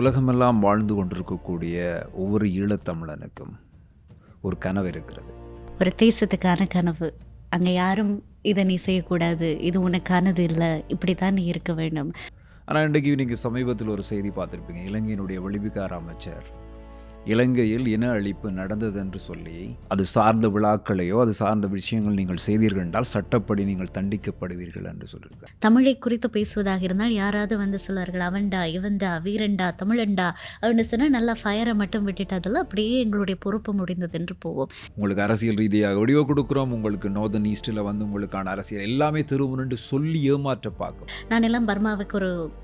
உலகமெல்லாம் வாழ்ந்து கொண்டிருக்கக்கூடிய ஒவ்வொரு ஈழத்தமிழனுக்கும் ஒரு கனவு இருக்கிறது. ஒரு தேசத்துக்கான கனவு. அங்க யாரும் இத நீ செய்யக்கூடாது. இது உனக்கானது இல்ல. இப்படித்தான் நீ இருக்க வேண்டும். ஆனால் இன்றைக்கு நீங்கள் சமீபத்தில் ஒரு செய்தி பார்த்துருப்பீங்க. இலங்கையினுடைய வெளிவிகார அமைச்சர் இலங்கையில் இன அழிப்பு நடந்தது என்று சொல்லி அது சார்ந்த விழாக்களையோ அது சார்ந்த விஷயங்கள் நீங்கள் செய்தீர்கள் என்றால் சட்டப்படி நீங்கள் தண்டிக்கப்படுவீர்கள் என்று சொல்லியிருக்கார். தமிழை குறித்து பேசுவதாக இருந்தால் யாராவது வந்து சொல்வார்கள், அவன்டா, இவன்டா, வீரன்டா, தமிழன்டா அப்படின்னு சொன்னா நல்லா ஃபயரை மட்டும் விட்டுட்டு அதெல்லாம் அப்படியே எங்களுடைய பொறுப்பு முடிந்தது என்று போவோம். உங்களுக்கு அரசியல் ரீதியாக வடிவ கொடுக்குறோம், உங்களுக்கு நார்தர்ன் ஈஸ்டில் வந்து உங்களுக்கான அரசியல் எல்லாமே திரும்பணுன்னு சொல்லி ஏமாற்ற பார்க்கும். நான் எல்லாம் பர்மாவுக்கு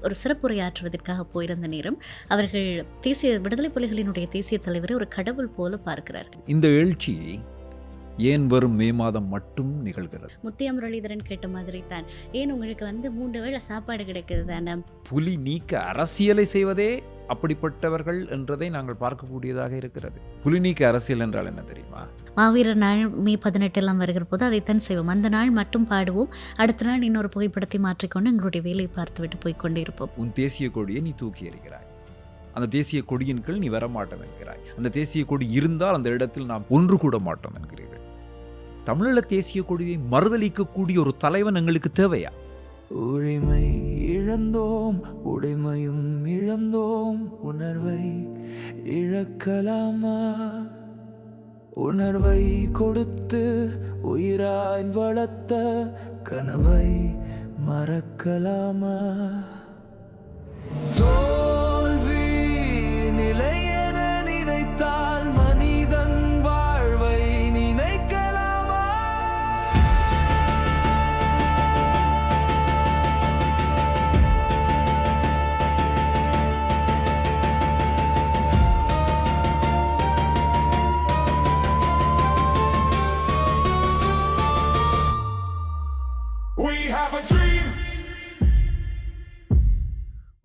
ஒரு சிறப்புரையாற்றுவதற்காக போயிருந்த நேரம் அவர்கள் தேசிய விடுதலை புலிகளினுடைய தேசிய தலைவரை ஒரு கடவுள் போல பார்க்கிறார். இந்த எழுச்சி ஏன் வரும் மே மாதம் மட்டும் நிகழ்கிறது? முத்தியா முரளிதரன் கேட்ட மாதிரி தான், ஏன் உங்களுக்கு வந்து 3 வேளை சாப்பாடு கிடைக்குது தானே? புலி நீக்க அரசியலை செய்வதே அப்படிப்பட்டவர்கள் என்றதை நாங்கள் பார்க்கக்கூடியதாக இருக்கிறது. புலி நீக்க அரசியல் என்றால் என்ன தெரியுமா? மாவீரர் நாள் மே 18 எல்லாம் வருகிற போது அதைத்தான் செய்வோம். அந்த நாள் மட்டும் பாடுவோம், அடுத்த நாள் இன்னொரு புகைப்படத்தை மாற்றிக்கொண்டு எங்களுடைய வேலையை பார்த்துவிட்டு போய்கொண்டே இருப்போம். உன் தேசிய கொடியை நீ தூக்கி எறிகிறாய், அந்த தேசிய கொடியின் கீழ் நீ வரமாட்டோம் என்கிறாய். அந்த தேசிய கொடி இருந்தால் அந்த இடத்தில் நாம் ஒன்று கூட மாட்டோம் என்கிறீர்கள். தமிழீழ தேசிய கொடியை மறுதளிக்கக்கூடிய ஒரு தலைவன் எங்களுக்கு தேவையா? உரிமை இழந்தோம், உடைமையும் இழந்தோம், உணர்வை இழக்கலாமா? உணர்வை கொடுத்து உயிராய் வளர்த்த கனவை மறக்கலாமா? தோல்வி நிலையென நினைத்தால் மனிதன் வாழ்வை நினைக்கலாமா?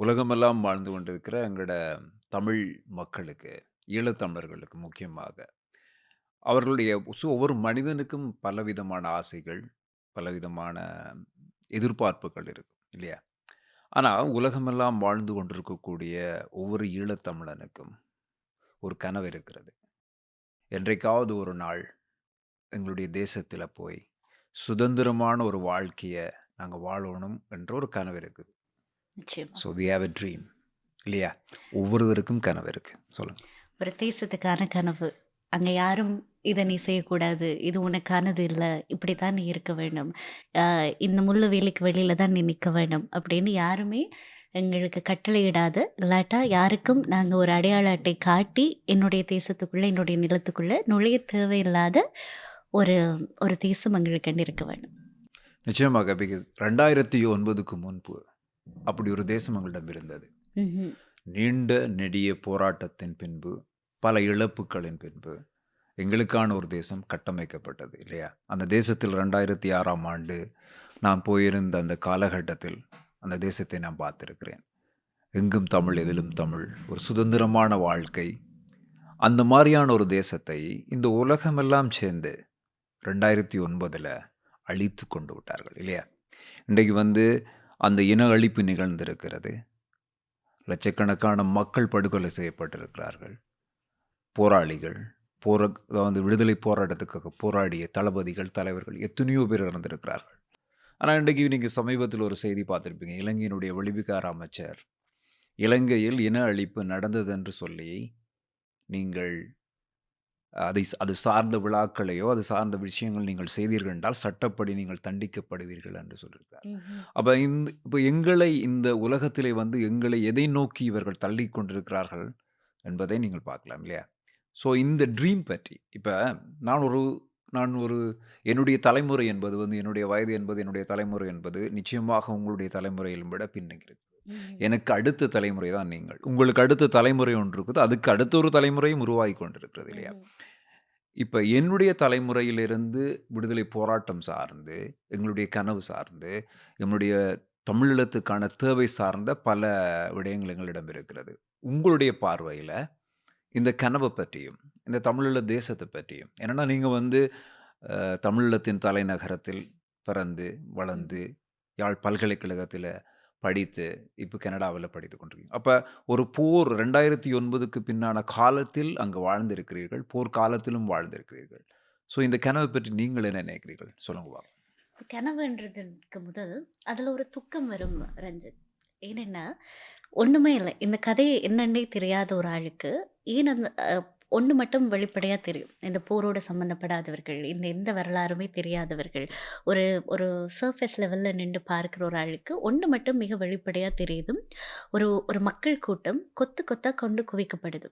உலகமெல்லாம் வாழ்ந்து கொண்டிருக்கிற எங்களோட தமிழ் மக்களுக்கு, ஈழத்தமிழர்களுக்கு முக்கியமாக அவர்களுடைய ஒவ்வொரு மனிதனுக்கும் பலவிதமான ஆசைகள், பலவிதமான எதிர்பார்ப்புகள் இருக்கும் இல்லையா? ஆனால் உலகமெல்லாம் வாழ்ந்து கொண்டிருக்கக்கூடிய ஒவ்வொரு ஈழத்தமிழனுக்கும் ஒரு கனவு இருக்கிறது. என்றைக்காவது ஒரு நாள் எங்களுடைய தேசத்தில் போய் சுதந்திரமான ஒரு வாழ்க்கையை நாங்கள் வாழணும் என்ற ஒரு கனவு இருக்குது. நிச்சயமா. So we have a dream இல்லையா? ஒவ்வொருவருக்கும் கனவு இருக்கு. சொல்லுங்க. ஒரு தேசத்துக்கான கனவு. அங்க யாரும் இத நீ செய்யக்கூடாது. இது உனக்கானது இல்ல. இப்படித்தான் நீ இருக்க வேண்டும். இந்த முள்ளு வேலிக்கு வெளியில தான் நீ நிக்க வேண்டும் அப்படின்னு யாருமே எங்களுக்கு கட்டளையிடாத, இல்லாட்டா யாருக்கும் நாங்க ஒரு அடையாள அட்டை காட்டி என்னுடைய தேசத்துக்குள்ள, என்னுடைய நிலத்துக்குள்ள நுழைய தேவையில்லாத ஒரு ஒரு தேசம் எங்களுக்கு இருக்க வேண்டும். நிச்சயமாக. 2009க்கு முன்பு அப்படி ஒரு தேசம் எங்களிடம் இருந்தது. ம்ஹும். நீண்ட நெடிய போராட்டத்தின் பின்பு, பல இழப்புகளின் பின்பு எங்களுக்கான ஒரு தேசம் கட்டமைக்கப்பட்டது இல்லையா? அந்த தேசத்தில் 2006ஆம் ஆண்டு நான் போயிருந்த அந்த காலகட்டத்தில் அந்த தேசத்தை நான் பார்த்திருக்கிறேன். எங்கும் தமிழ், எதிலும் தமிழ், ஒரு சுதந்திரமான வாழ்க்கை. அந்த மாதிரியான ஒரு தேசத்தை இந்த உலகமெல்லாம் சேர்ந்து 2009 அழித்து கொண்டு விட்டார்கள் இல்லையா? இன்றைக்கு வந்து அந்த இன அழிப்பு நிகழ்ந்திருக்கிறது. லட்சக்கணக்கான மக்கள் படுகொலை செய்யப்பட்டிருக்கிறார்கள். போராளிகள், அதாவது விடுதலை போராட்டத்துக்காக போராடிய தளபதிகள், தலைவர்கள் எத்தனையோ பேர் இறந்திருக்கிறார்கள். ஆனால் இன்றைக்கு நீங்கள் சமீபத்தில் ஒரு செய்தி பார்த்துருப்பீங்க. இலங்கையினுடைய வெளிவிகார அமைச்சர் இலங்கையில் இன அழிப்பு நடந்தது என்று சொல்லி நீங்கள் அது சார்ந்த விழாக்களையோ அது சார்ந்த விஷயங்கள் நீங்கள் செய்தீர்கள் என்றால் சட்டப்படி நீங்கள் தண்டிக்கப்படுவீர்கள் என்று சொல்லியிருக்கார். ம்ஹும். அப்போ இப்போ எங்களை இந்த உலகத்திலே வந்து எங்களை எதை நோக்கி இவர்கள் தள்ளி கொண்டிருக்கிறார்கள் என்பதை நீங்கள் பார்க்கலாம் இல்லையா? ஸோ இந்த ட்ரீம் பற்றி இப்போ நான் ஒரு என்னுடைய தலைமுறை என்பது வந்து என்னுடைய வயது என்பது என்னுடைய தலைமுறை என்பது நிச்சயமாக உங்களுடைய தலைமுறையில் விட பின்னுகிறது. ம்ஹும். எனக்கு அடுத்த தலைமுறை தான் நீங்கள். உங்களுக்கு அடுத்த தலைமுறை ஒன்று இருக்குது, அதுக்கு அடுத்த ஒரு தலைமுறையும் உருவாகி கொண்டிருக்கிறது இல்லையா? ம்ஹும். இப்போ என்னுடைய தலைமுறையிலிருந்து விடுதலை போராட்டம் சார்ந்து, எங்களுடைய கனவு சார்ந்து, எங்களுடைய தமிழீழத்துக்கான தேவை சார்ந்த பல விடயங்கள் எங்களிடம் இருக்கிறது. உங்களுடைய பார்வையில் இந்த கனவை பற்றியும், இந்த தமிழீழ தேசத்தை பற்றியும், ஏன்னா நீங்கள் வந்து தமிழீழத்தின் தலைநகரத்தில் பிறந்து வளர்ந்து யாழ் பல்கலைக்கழகத்தில் படித்து இப்போ கனடாவில் படித்து கொண்டிருக்கீங்க. அப்போ ஒரு போர் 2009க்கு பின்னான காலத்தில் அங்கே வாழ்ந்திருக்கிறீர்கள், போர் காலத்திலும் வாழ்ந்திருக்கிறீர்கள். ஸோ இந்த கனவை பற்றி நீங்கள் என்ன நினைக்கிறீர்கள் சொல்லுங்க பாப்போம். கனவுன்றதுக்கு முதல் அதில் ஒரு துக்கம் வரும் ரஞ்சித். ஏனென்னா ஒன்றுமே இல்லை. இந்த கதை என்னன்னே தெரியாத ஒரு ஆளுக்கு ஏன் அந்த ஒன்று மட்டும் வெளிப்படையாக தெரியும். இந்த போரோட சம்மந்தப்படாதவர்கள், இந்த எந்த வரலாறுமே தெரியாதவர்கள், ஒரு ஒரு சர்ஃபேஸ் லெவலில் நின்று பார்க்குற ஒரு ஆளுக்கு ஒன்று மட்டும் மிக வெளிப்படையாக தெரியுது. ஒரு ஒரு மக்கள் கூட்டம் கொத்து கொத்தாக கொண்டு குவிக்கப்படுது.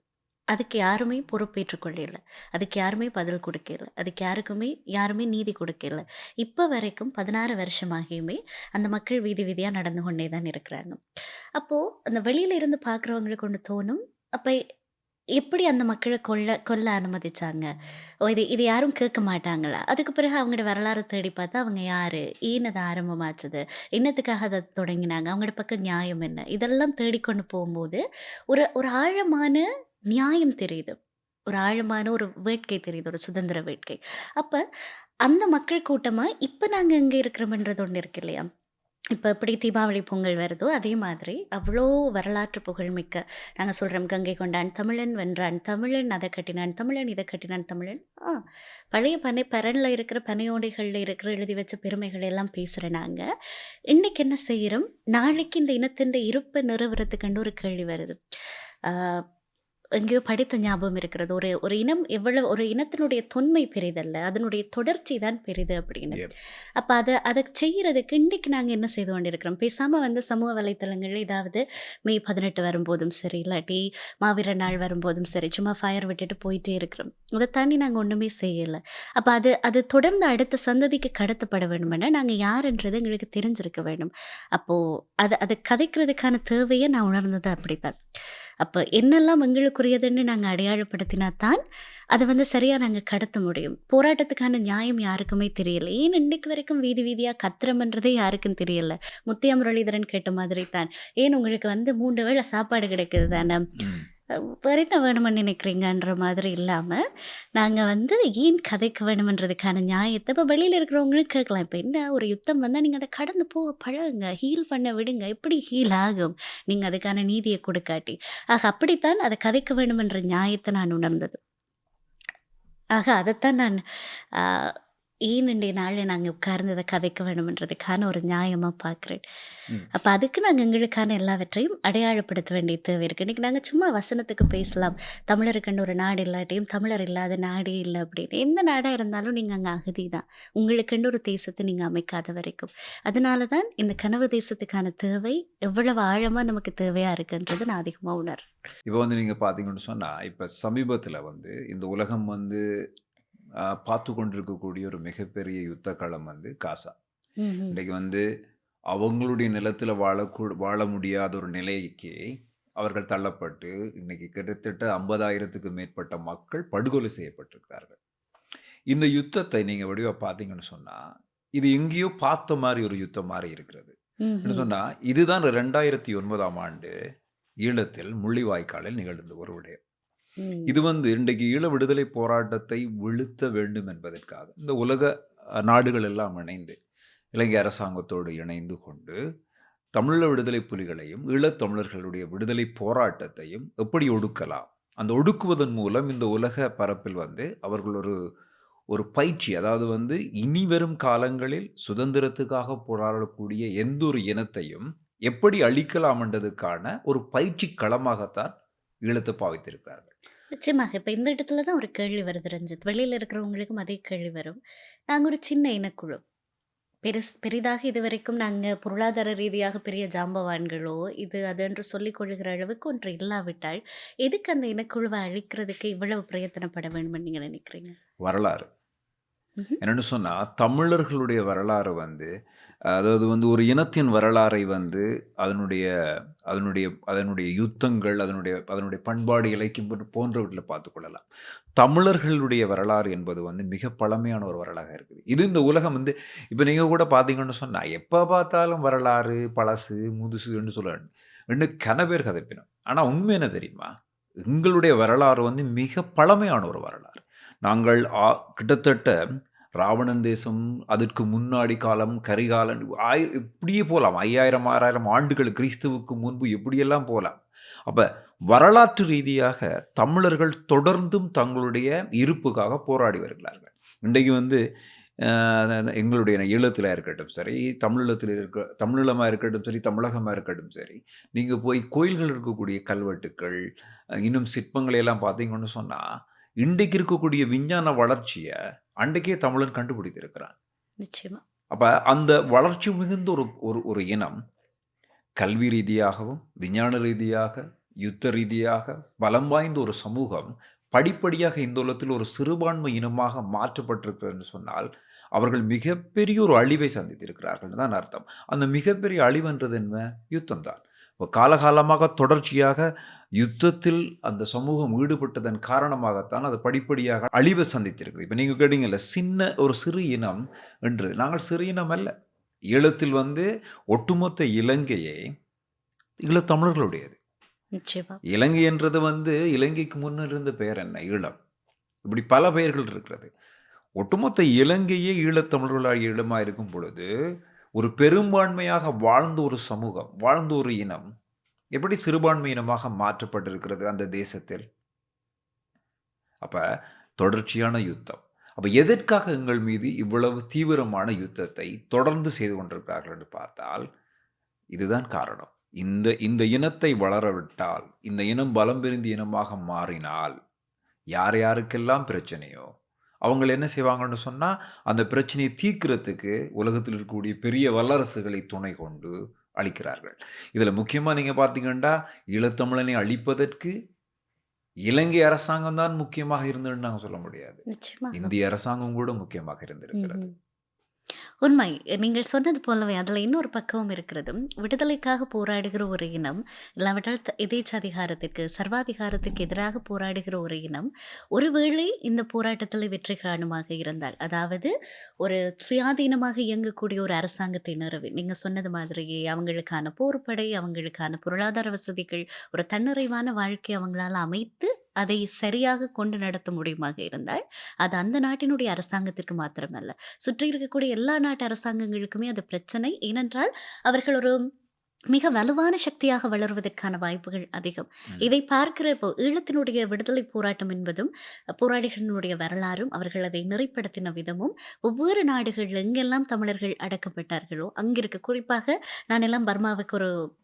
அதுக்கு யாருமே பொறுப்பேற்றுக் கொள்ளல. அதுக்கு யாருமே பதில் கொடுக்கல. அதுக்கு யாருமே நீதி கொடுக்கல. இப்போ வரைக்கும் 16 வருஷமாகியுமே அந்த மக்கள் வீதி வீதியாக நடந்து கொண்டே தான் இருக்கிறாங்க. அப்போது அந்த வெளியில இருந்து பார்க்குறவங்களுக்கு ஒன்று தோணும், அப்போ எப்படி அந்த மக்களை கொல்ல அனுமதிச்சாங்க? ஓ, இது யாரும் கேட்க மாட்டாங்களா? அதுக்கு பிறகு அவங்களோட வரலாறு தேடி பார்த்தா அவங்க யாரு? ஏன் அது ஆரம்பமாச்சுது? என்னத்துக்காக அதை தொடங்கினாங்க? அவங்களோட பக்கம் நியாயம் என்ன? இதெல்லாம் தேடிக்கொண்டு போகும்போது ஒரு ஒரு ஆழமான நியாயம் தெரியுது. ஒரு ஆழமான ஒரு வேட்கை தெரியுது. ஒரு சுதந்திர வேட்கை. அப்ப அந்த மக்கள் கூட்டமா இப்ப நாங்க எங்க இருக்கிறோம்ன்றது ஒண்ணு இருக்கு இல்லையா? இப்ப எப்படி தீபாவளி, பொங்கல் வருதோ, அதே மாதிரி அவ்ளோ வரலாற்று புகழ்மிக்க நாங்க சொல்றோம், "கங்கை கொண்டான் தமிழன், வென்றான் தமிழன், அத கட்டினான் தமிழன், இத கட்டினான் தமிழன்." பழைய பரன்ல இருக்கிற பனையோடைகள்ல இருக்கிற எழுதி வச்ச பெருமைகள் எல்லாம் பேசுற நாங்க, இன்னைக்கு என்ன செய்றோம்? நாளைக்கு இந்த இனத்தின் இருப்பை நிறுவுறதுக்குன்னு ஒரு கேள்வி வருது. ஆ எங்கேயோ படித்த ஞாபகம் இருக்கிறது. ஒரு ஒரு இனம் எவ்வளவு ஒரு இனத்தினுடைய தொன்மை பெரிதல்ல, அதனுடைய தொடர்ச்சி தான் பெரிது அப்படின்னு. Yep. அப்ப அத செய்யறதுக்கு இன்னைக்கு நாங்க என்ன செய்து கொண்டிருக்கிறோம்? பேசாம சமூக வலைத்தளங்கள்ல ஏதாவது மே 18 வரும்போதும் சரி, இல்லாட்டி மாவீரர் நாள் வரும்போதும் சரி, சும்மா ஃபயர் விட்டுட்டு போயிட்டே இருக்கிறோம். அதை தாண்டி நாங்க ஒண்ணுமே செய்யல. அப்ப அது தொடர்ந்து அடுத்த சந்ததிக்கு கடத்தப்பட வேண்டுமென்னா, நாங்க யாருன்றது எங்களுக்கு தெரிஞ்சிருக்க வேண்டும். அப்போ அத கதைக்கிறதுக்கான தேவையை நான் உணர்ந்தது அப்படித்தான். அப்போ என்னெல்லாம் எங்களுக்குரியதுன்னு நாங்கள் அடையாளப்படுத்தினா தான் அதை சரியாக நாங்கள் கடத்த முடியும். போராட்டத்துக்கான நியாயம் யாருக்குமே தெரியல. ஏன் இன்னைக்கு வரைக்கும் வீதி வீதியாக கத்திரம்ன்றதே யாருக்கும் தெரியல. முத்தையா முரளிதரன் கேட்ட மாதிரி தான், ஏன் உங்களுக்கு 3 வேளை சாப்பாடு கிடைக்குது தானே, வேறு என்ன வேணுமென்னு நினைக்கிறீங்கன்ற மாதிரி இல்லாமல் நாங்கள் ஏன் கதைக்க வேணுமன்றதுக்கான நியாயத்தை இப்போ வெளியில் இருக்கிறவங்களும் கேட்கலாம். இப்போ என்ன ஒரு யுத்தம் வந்தால் நீங்கள் அதை கடந்து போக பழகுங்க, ஹீல் பண்ண விடுங்க. எப்படி ஹீல் ஆகும் நீங்கள் அதுக்கான நீதியை கொடுக்காட்டி? ஆக அப்படித்தான் அதை கதைக்க வேணுமென்ற நியாயத்தை நான் உணர்ந்தது. ஆக அதைத்தான் நான் ஏன் இன்றைய நாளில் நாங்கள் உட்கார்ந்து அதை கதைக்க வேணுமன்றதுக்கான ஒரு நியாயமாக பார்க்குறேன். அப்போ அதுக்கு நாங்கள் எங்களுக்கான எல்லாவற்றையும் அடையாளப்படுத்த வேண்டிய தேவை இருக்குது. இன்றைக்கி நாங்கள் சும்மா வசனத்துக்கு பேசலாம், தமிழருக்குன்னு ஒரு நாடு இல்லாட்டியும் தமிழர் இல்லாத நாடே இல்லை அப்படின்னு. எந்த நாடாக இருந்தாலும் நீங்கள் அங்கே அகதி தான், உங்களுக்குன்னு ஒரு தேசத்தை நீங்கள் அமைக்காத வரைக்கும். அதனால தான் இந்த கனவு தேசத்துக்கான தேவை எவ்வளவு ஆழமாக நமக்கு தேவையாக இருக்குன்றது நான் அதிகமாக உணர்றேன். இப்போ நீங்கள் பார்த்தீங்கன்னு சொன்னால், இப்போ சமீபத்தில் இந்த உலகம் பார்த்து கொண்டிருக்கக்கூடிய ஒரு மிகப்பெரிய யுத்த களம் காசா. இன்றைக்கு அவங்களுடைய நிலத்தில் வாழ முடியாத ஒரு நிலைக்கு அவர்கள் தள்ளப்பட்டு இன்னைக்கு கிட்டத்தட்ட 50,000க்கு மேற்பட்ட மக்கள் படுகொலை செய்யப்பட்டிருக்கிறார்கள். இந்த யுத்தத்தை நீங்கள் வடிவாக பார்த்தீங்கன்னு சொன்னால், இது எங்கேயோ பார்த்த மாதிரி ஒரு யுத்தம் மாதிரி இருக்கிறது. என்ன சொன்னால், இதுதான் 2009ஆம் ஆண்டு ஈழத்தில் முள்ளிவாய்க்காலில் நிகழ்ந்த ஒரு விடயம். இது இன்றைக்கு ஈழ விடுதலை போராட்டத்தை வீழ்த்த வேண்டும் என்பதற்காக இந்த உலக நாடுகள் எல்லாம் இணைந்து, இலங்கை அரசாங்கத்தோடு இணைந்து கொண்டு தமிழீழ விடுதலை புலிகளையும் ஈழத்தமிழர்களுடைய விடுதலை போராட்டத்தையும் எப்படி ஒடுக்கலாம், அந்த ஒடுக்குவதன் மூலம் இந்த உலக பரப்பில் அவர்கள் ஒரு பயிற்சி, அதாவது இனி வரும் காலங்களில் சுதந்திரத்துக்காக போராடக்கூடிய எந்த ஒரு இனத்தையும் எப்படி அழிக்கலாம் என்றதுக்கான ஒரு பயிற்சி களமாகத்தான் ஈழத்தை பாவித்திருக்கிறார்கள். நிச்சயமாக. இப்போ இந்த இடத்துல தான் ஒரு கேள்வி வருது ரஞ்சித். வெளியில் இருக்கிறவங்களுக்கும் அதே கேள்வி வரும். நாங்கள் ஒரு சின்ன இனக்குழு, பெரிதாக இதுவரைக்கும் நாங்கள் பொருளாதார ரீதியாக பெரிய ஜாம்பவான்களோ இது அதுன்று சொல்லிக் கொள்ளுகிற அளவுக்கு ஒன்று இல்லாவிட்டால் எதுக்கு அந்த இனக்குழுவை அழிக்கிறதுக்கு இவ்வளவு பிரயத்தனப்பட வேண்டும் நீங்கள் நினைக்கிறீங்க? வரலாறு என்னென்னு சொன்னால், தமிழர்களுடைய வரலாறு அதாவது ஒரு இனத்தின் வரலாறை அதனுடைய அதனுடைய அதனுடைய யுத்தங்கள், அதனுடைய பண்பாடு, இலக்கியம் போன்றவற்றில் பார்த்துக்கொள்ளலாம். தமிழர்களுடைய வரலாறு என்பது மிக பழமையான ஒரு வரலாறாக இருக்குது. இது இந்த உலகம் இப்போ நீங்கள் கூட பார்த்தீங்கன்னு சொன்னால், எப்போ பார்த்தாலும் வரலாறு பழசு முதுசுன்னு சொல்லணும் இன்னும் கனவேர் கதைப்பினோம். ஆனால் உண்மை என்ன தெரியுமா, எங்களுடைய வரலாறு மிக பழமையான ஒரு வரலாறு. நாங்கள் கிட்டத்தட்ட ராவணன் தேசம், அதற்கு முன்னாடி காலம், கரிகாலன், இப்படியே போகலாம். 5000 6000 ஆண்டுகள் கிறிஸ்துவுக்கு முன்பு எப்படியெல்லாம் போகலாம். அப்போ வரலாற்று ரீதியாக தமிழர்கள் தொடர்ந்தும் தங்களுடைய இருப்புக்காக போராடி வருகிறார்கள். இன்றைக்கு வந்து எங்களுடைய ஈழத்தில் இருக்கட்டும் சரி, தமிழீழமாக இருக்கட்டும் சரி, தமிழகமாக இருக்கட்டும் சரி, நீங்கள் போய் கோயில்கள் இருக்கக்கூடிய கல்வெட்டுக்கள், இன்னும் சிற்பங்களை எல்லாம் பார்த்தீங்கன்னு சொன்னால், இன்றைக்கு இருக்கக்கூடிய விஞ்ஞான வளர்ச்சியை அன்றைக்கே தமிழன் கண்டுபிடித்திருக்கிறான். நிச்சயமா. அப்போ அந்த வளர்ச்சி மிகுந்த ஒரு இனம் கல்வி ரீதியாகவும், விஞ்ஞான ரீதியாக, யுத்த ரீதியாக பலம் வாய்ந்த ஒரு சமூகம் படிப்படியாக இந்த உலகத்தில் ஒரு சிறுபான்மை இனமாக மாற்றப்பட்டிருக்கிறது சொன்னால், அவர்கள் மிகப்பெரிய ஒரு அழிவை சந்தித்திருக்கிறார்கள் தான் அர்த்தம். அந்த மிகப்பெரிய அழிவுன்றது என்ன? யுத்தம் தான். இப்போ காலகாலமாக தொடர்ச்சியாக யுத்தத்தில் அந்த சமூகம் ஈடுபட்டதன் காரணமாகத்தான் அது படிப்படியாக அழிவை சந்தித்திருக்குது. இப்போ நீங்கள் கேட்டீங்கல்ல, ஒரு சிறு இனம் என்று. நாங்கள் சிறு இனம் அல்ல. ஈழத்தில் வந்து ஒட்டுமொத்த இலங்கையே ஈழத்தமிழர்களுடையது. நிச்சயமா. இலங்கை என்றது வந்து இலங்கைக்கு முன்னர் இருந்த பெயர் என்ன? ஈழம். இப்படி பல பெயர்கள் இருக்கிறது. ஒட்டுமொத்த இலங்கையே ஈழத்தமிழர்களாகிய ஈழமாக இருக்கும் பொழுது, ஒரு பெரும்பான்மையாக வாழ்ந்த ஒரு சமூகம், வாழ்ந்த ஒரு இனம் எப்படி சிறுபான்மை இனமாக மாற்றப்பட்டிருக்கிறது அந்த தேசத்தில்? அப்போ தொடர்ச்சியான யுத்தம். அப்போ எதற்காக எங்கள் மீது இவ்வளவு தீவிரமான யுத்தத்தை தொடர்ந்து செய்து கொண்டிருக்கிறார்கள் என்று பார்த்தால், இதுதான் காரணம். இந்த இனத்தை வளரவிட்டால், இந்த இனம் பலம் பெருந்திய இனமாக மாறினால், யார் யாருக்கெல்லாம் பிரச்சனையோ அவங்க என்ன செய்வாங்கன்னு சொன்னால், அந்த பிரச்சனையை தீர்க்கிறதுக்கு உலகத்தில் இருக்கக்கூடிய பெரிய வல்லரசுகளை துணை கொண்டு அழிக்கிறார்கள். இதில் முக்கியமாக நீங்கள் பார்த்தீங்கன்னா, ஈழத்தமிழனை அழிப்பதற்கு இலங்கை அரசாங்கம் தான் முக்கியமாக இருந்ததுன்னு நாங்கள் சொல்ல முடியாது. இந்திய அரசாங்கம் கூட முக்கியமாக இருந்திருக்கிறது. உண்மை. நீங்கள் சொன்னது போலவே அதில் இன்னொரு பக்கமும் இருக்கிறது. விடுதலைக்காக போராடுகிற ஒரு இனம், இல்லாவிட்டால் எதேச்சதிகாரத்திற்கு, சர்வாதிகாரத்துக்கு எதிராக போராடுகிற ஒரு இனம், ஒருவேளை இந்த போராட்டத்தில் வெற்றி காணுமாக இருந்தால், அதாவது ஒரு சுயாதீனமாக இயங்கக்கூடிய ஒரு அரசாங்கத்தை நிறுவி, நீங்கள் சொன்னது மாதிரியே அவங்களுக்கான போர்ப்படை, அவங்களுக்கான பொருளாதார வசதிகள், ஒரு தன்னிறைவான வாழ்க்கை அவங்களால அமைத்து அதை சரியாக கொண்டு நடத்த முடியுமாக இருந்தால், அது அந்த நாட்டினுடைய அரசாங்கத்திற்கு மாத்திரமல்ல, சுற்றி இருக்கக்கூடிய எல்லா நாட்டு அரசாங்கங்களுக்குமே அது பிரச்சனை. ஏனென்றால் அவர்கள் ஒரு மிக வலுவான சக்தியாக வளருவதற்கான வாய்ப்புகள் அதிகம். இதை பார்க்கிற இப்போ ஈழத்தினுடைய விடுதலை போராட்டம் என்பதும் போராளிகளினுடைய வரலாறும் அவர்கள் அதை நெறிப்படுத்தின விதமும் ஒவ்வொரு நாடுகளில் எங்கெல்லாம் தமிழர்கள் அடக்கப்பட்டார்களோ அங்கிருக்க, குறிப்பாக நான் எல்லாம் பர்மாவுக்கு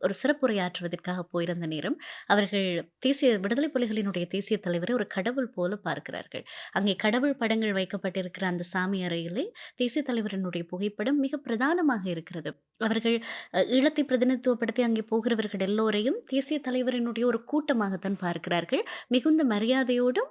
ஒரு சிறப்புரையாற்றுவதற்காக போயிருந்த நேரம், அவர்கள் தேசிய விடுதலை புலிகளினுடைய தேசிய தலைவரை ஒரு கடவுள் போல பார்க்கிறார்கள். அங்கே கடவுள் படங்கள் வைக்கப்பட்டிருக்கிற அந்த சாமி அறையிலே தேசிய தலைவரினுடைய புகைப்படம் மிக பிரதானமாக இருக்கிறது. அவர்கள் ஈழத்தை பிரதிநிதித்துவப்படுத்தி அங்கே போகிறவர்கள் எல்லோரையும் தேசிய தலைவரினுடைய ஒரு கூட்டமாகத்தான் பார்க்கிறார்கள். மிகுந்த மரியாதையோடும்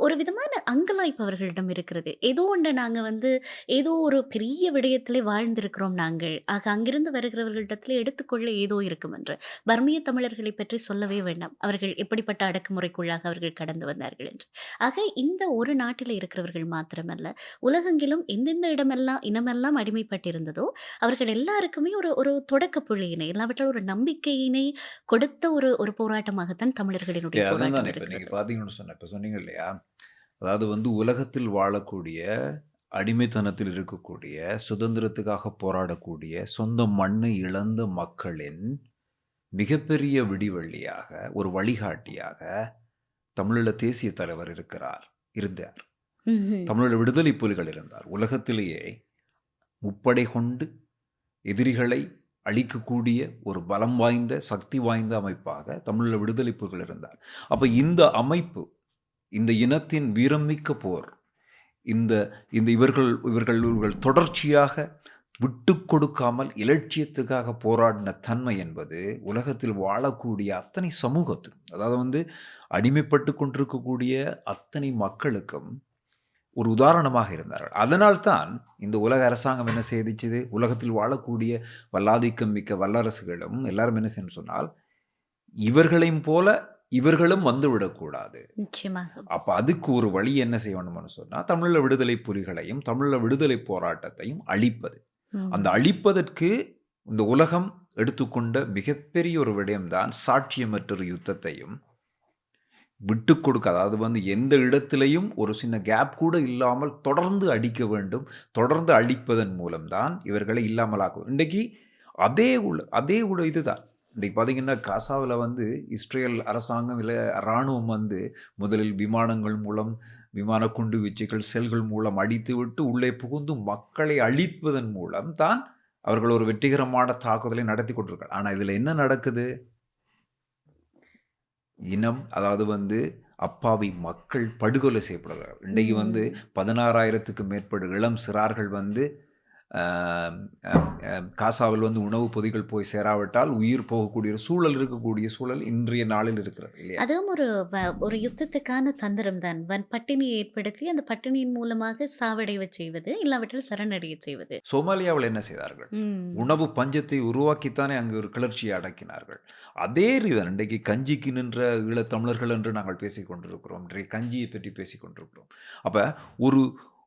ஒரு விதமான அங்கலாய்ப்பு அவர்களிடம் இருக்கிறது. ஏதோ ஒன்று நாங்கள் ஏதோ ஒரு பெரிய விடயத்திலே வாழ்ந்திருக்கிறோம் நாங்கள், ஆக அங்கிருந்து வருகிறவர்களிடத்திலே எடுத்துக்கொள்ள ஏதோ இருக்கும் என்று. பர்மிய தமிழர்களை பற்றி சொல்லவே வேண்டாம், அவர்கள் எப்படிப்பட்ட அடக்குமுறைக்குள்ளாக அவர்கள் கடந்து வந்தார்கள் என்று. ஆக இந்த ஒரு நாட்டில் இருக்கிறவர்கள் மாத்திரமல்ல, உலகெங்கிலும் எந்தெந்த இனமெல்லாம் அடிமைப்பட்டிருந்ததோ அவர்கள் எல்லாருக்குமே ஒரு தொடக்க புள்ளியினை, எல்லாவற்றாலும் ஒரு நம்பிக்கையினை கொடுத்த ஒரு போராட்டமாகத்தான் தமிழர்களினுடைய போராட்டம் இருக்கிறது. நீங்க பாத்தீங்கன்னு இப்ப சொன்னீங்க இல்லையா, அதாவது உலகத்தில் வாழக்கூடிய, அடிமைத்தனத்தில் இருக்கக்கூடிய, சுதந்திரத்துக்காக போராடக்கூடிய, சொந்த மண்ணை இழந்த மக்களின் மிகப்பெரிய விடிவெள்ளியாக, ஒரு வழிகாட்டியாக தமிழீழ தேசிய தலைவர் இருந்தார். தமிழீழ விடுதலை புலிகள் இருந்தார். உலகத்திலேயே முப்படை கொண்டு எதிரிகளை அழிக்கக்கூடிய ஒரு பலம் வாய்ந்த, சக்தி வாய்ந்த அமைப்பாக தமிழீழ விடுதலை புலிகள் இருந்தார். அப்போ இந்த அமைப்பு, இந்த இனத்தின் வீரமிக்க போர், இவர்கள் தொடர்ச்சியாக விட்டு கொடுக்காமல் இலட்சியத்துக்காக போராடின தன்மை என்பது உலகத்தில் வாழக்கூடிய அத்தனை சமூகத்துக்கும், அதாவது அடிமைப்பட்டு கொண்டிருக்கக்கூடிய அத்தனை மக்களுக்கும் ஒரு உதாரணமாக இருந்தார்கள். அதனால்தான் இந்த உலக அரசாங்கம் என்ன செய்திச்சுது, உலகத்தில் வாழக்கூடிய வல்லாதிக்கம் மிக்க வல்லரசுகளும் எல்லாரும் என்ன செய்யணும் சொன்னால், இவர்களையும் போல இவர்களும் வந்துவிடக்கூடாது. அப்போ அதுக்கு ஒரு வழி என்ன செய்யணும்னு சொன்னால், தமிழீழ விடுதலை புலிகளையும் தமிழீழ விடுதலை போராட்டத்தையும் அழிப்பது. அந்த அழிப்பதற்கு இந்த உலகம் எடுத்துக்கொண்ட மிகப்பெரிய ஒரு விடயம்தான் சாட்சியமற்ற யுத்தத்தையும் விட்டு கொடுக்க, அதாவது வந்து எந்த இடத்திலையும் ஒரு சின்ன கேப் கூட இல்லாமல் தொடர்ந்து அடிக்க வேண்டும். தொடர்ந்து அழிப்பதன் மூலம் தான் இவர்களை இல்லாமலாக்கும். இன்றைக்கு அதே இதுதான். இன்றைக்கு பார்த்தீங்கன்னா, காசாவில வந்து இஸ்ரேல் அரசாங்கம் இல்ல இராணுவம் வந்து முதலில் விமானங்கள் மூலம், விமான குண்டு வீச்சுகள், செல்கள் மூலம் அடித்துவிட்டு உள்ளே புகுந்து மக்களை அழிப்பதன் மூலம் தான் அவர்கள் ஒரு வெற்றிகரமான தாக்குதலை நடத்தி கொண்டிருக்காங்க. ஆனா இதில என்ன நடக்குது? இனம், அதாவது வந்து அப்பாவி மக்கள் படுகொலை செய்யப்படுகிறார்கள். இன்றைக்கு வந்து 16,000க்கு மேற்பட்ட இளம் சிறார்கள் வந்து காசாவில் வந்து உணவு பொதிகள் போய் சேராவிட்டால் உயிர் போகக்கூடிய இருக்கக்கூடிய சூழல் இன்றைய நாளில் இருக்கிறது இல்லையா? அதுவும் ஒரு யுத்தத்துக்கான தந்திரம் தான். பட்டினியை ஏற்படுத்தி அந்த பட்டினியின் மூலமாக சாவடையச் செய்வது, இல்லாவிட்டால் சரணடையச் செய்வது. சோமாலியாவில் என்ன செய்தார்கள்? உணவு பஞ்சத்தை உருவாக்கித்தானே அங்கு ஒரு கிளர்ச்சியை அடக்கினார்கள். அதே ரீதிதான் இன்றைக்கு கஞ்சிக்கு நின்ற ஈழத்தமிழர்கள் என்று நாங்கள் பேசிக் கொண்டிருக்கிறோம். இன்றைய கஞ்சியை பற்றி பேசிக் கொண்டிருக்கிறோம். அப்ப ஒரு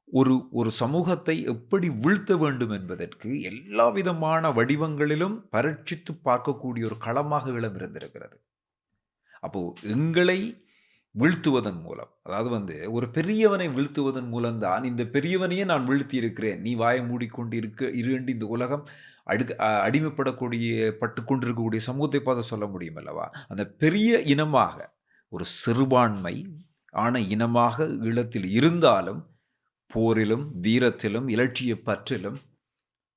ஒரு ஒரு சமூகத்தை எப்படி வீழ்த்த வேண்டும் என்பதற்கு எல்லா விதமான வடிவங்களிலும் பரீட்சித்து பார்க்கக்கூடிய ஒரு களமாக இளம் இருந்திருக்கிறது. அப்போ எங்களை வீழ்த்துவதன் மூலம், அதாவது வந்து ஒரு பெரியவனை வீழ்த்துவதன் மூலம்தான் இந்த பெரியவனையே நான் வீழ்த்தி இருக்கிறேன், நீ வாயை மூடிக்கொண்டு இரு என்று இந்த உலகம் அடிமைப்படக்கூடிய பட்டு கொண்டிருக்கக்கூடிய சமூகத்தை பார்த்து சொல்ல முடியும் அல்லவா? அந்த பெரிய இனமாக ஒரு சிறுபான்மை ஆன இனமாக ஈழத்தில் இருந்தாலும் போரிலும் வீரத்திலும் இலட்சிய பற்றிலும்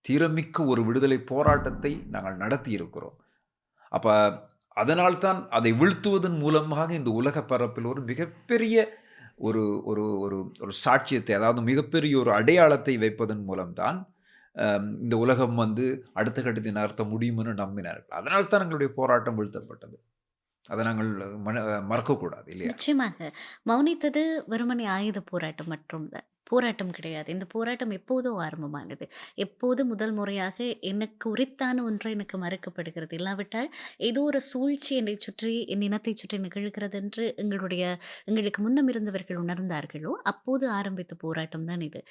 தீரமிக்க ஒரு விடுதலை போராட்டத்தை நாங்கள் நடத்தி இருக்கிறோம். அப்ப அதனால்தான் அதை வீழ்த்துவதன் மூலமாக இந்த உலக பரப்பில் ஒரு மிகப்பெரிய ஒரு ஒரு ஒரு ஒரு சாட்சியத்தை, அதாவது மிகப்பெரிய ஒரு அடையாளத்தை வைப்பதன் மூலம்தான் இந்த உலகம் வந்து அடுத்த கட்டத்தை நகர்த்த முடியும்னு நம்பினார்கள். அதனால்தான் எங்களுடைய போராட்டம் வீழ்த்தப்பட்டது. அதை நாங்கள் மறக்கக்கூடாது இல்லையா? நிச்சயமாக. மௌனித்தது வெறுமனே ஆயுத போராட்டம் மற்றும் தான். போராட்டம் கிடையாது. இந்த போராட்டம் எப்போதோ ஆரம்பமானது. எப்போது முதல் முறையாக எனக்கு உரித்தான ஒன்று எனக்கு மறுக்கப்படுகிறது. இல்லாவிட்டால் ஏதோ ஒரு சூழ்ச்சி என்னைச் சுற்றி, என் இனத்தைச் சுற்றி நிகழ்கிறது என்று எங்களுக்கு முன்னம் இருந்தவர்கள் உணர்ந்தார்களோ, அப்போது ஆரம்பித்த போராட்டம் தான் இது.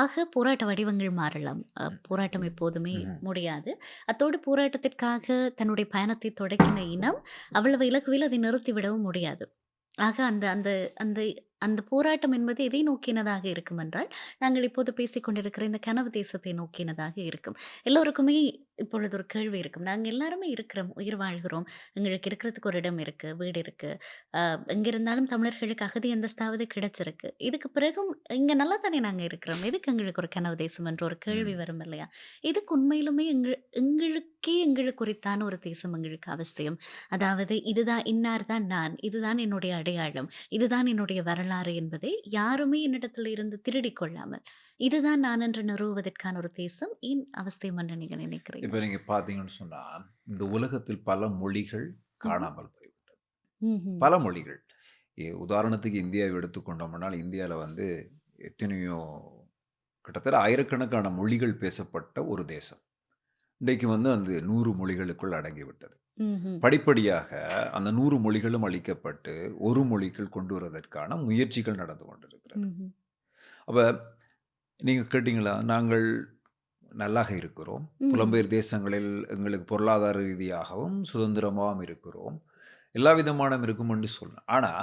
ஆக போராட்ட வடிவங்கள் மாறலாம். போராட்டம் எப்போதுமே முடியாது. அத்தோடு போராட்டத்திற்காக தன்னுடைய பயணத்தை தொடங்கின இனம் அவ்வளவு இலகுவில் அதை நிறுத்திவிடவும் முடியாது. ஆக அந்த அந்த அந்த அந்த போராட்டம் என்பது எதை நோக்கினதாக இருக்கும் என்றால், நாங்கள் இப்போது பேசிக் கொண்டிருக்கிற இந்த கனவு தேசத்தை நோக்கினதாக இருக்கும். எல்லோருக்குமே இப்பொழுது ஒரு கேள்வி இருக்கும். நாங்க எல்லாருமே இருக்கிறோம், உயிர் வாழ்கிறோம். எங்களுக்கு இருக்கிறதுக்கு ஒரு இடம் இருக்கு, வீடு இருக்கு. எங்க இருந்தாலும் தமிழர்களுக்கு அகதி அந்தஸ்தாவது கிடைச்சிருக்கு. இதுக்கு பிறகும் இங்க நல்லா தானே நாங்க இருக்கிறோம். எதுக்கு எங்களுக்கு ஒரு கனவு தேசம் என்ற ஒரு கேள்வி ம். வரும் இல்லையா? இதுக்கு உண்மையிலுமே எங்களுக்கு உரித்தான ஒரு தேசம் எங்களுக்கு அவசியம். அதாவது இதுதான் இன்னார் தான் நான். இதுதான் என்னுடைய அடையாளம். இதுதான் என்னுடைய வரலாறு என்பதை யாருமே என்னிடத்தில் இருந்து திருடிக் கொள்ளாமல், இதுதான் நான் என்று நிறுவுவதற்கான ஒரு தேசம் ஏன் அவசியம் என்று நீங்க நினைக்கிறீங்க? இப்ப நீங்க பார்த்தீங்கன்னு சொன்னா, இந்த உலகத்தில் பல மொழிகள் ம்ஹ்ம். காணாமல் போய்விட்டது. ம்ஹ்ம். பல மொழிகள். உதாரணத்துக்கு இந்தியாவை எடுத்துக்கொண்டோம்னால், இந்தியால வந்து எத்தனையோ கிட்டத்தட்ட ஆயிரக்கணக்கான மொழிகள் பேசப்பட்ட ஒரு தேசம். இன்றைக்கு வந்து அந்த 100 மொழிகளுக்குள் அடங்கிவிட்டது. ம்ஹ்ம். படிப்படியாக அந்த 100 மொழிகளும் அழிக்கப்பட்டு, ஒரு மொழிக்குள் கொண்டு வருவதற்கான முயற்சிகள் நடந்து கொண்டிருக்கிறது. ம்ஹ்ம். அப்ப நீங்க கேட்டீங்களா, நாங்கள் நல்லாக இருக்கிறோம். ம். புலம்பெயர் தேசங்களில் எங்களுக்கு பொருளாதார ரீதியாகவும் சுதந்திரமாகவும் இருக்கிறோம். எல்லா விதமான இருக்கும் என்று சொன்னேன். ஆனா,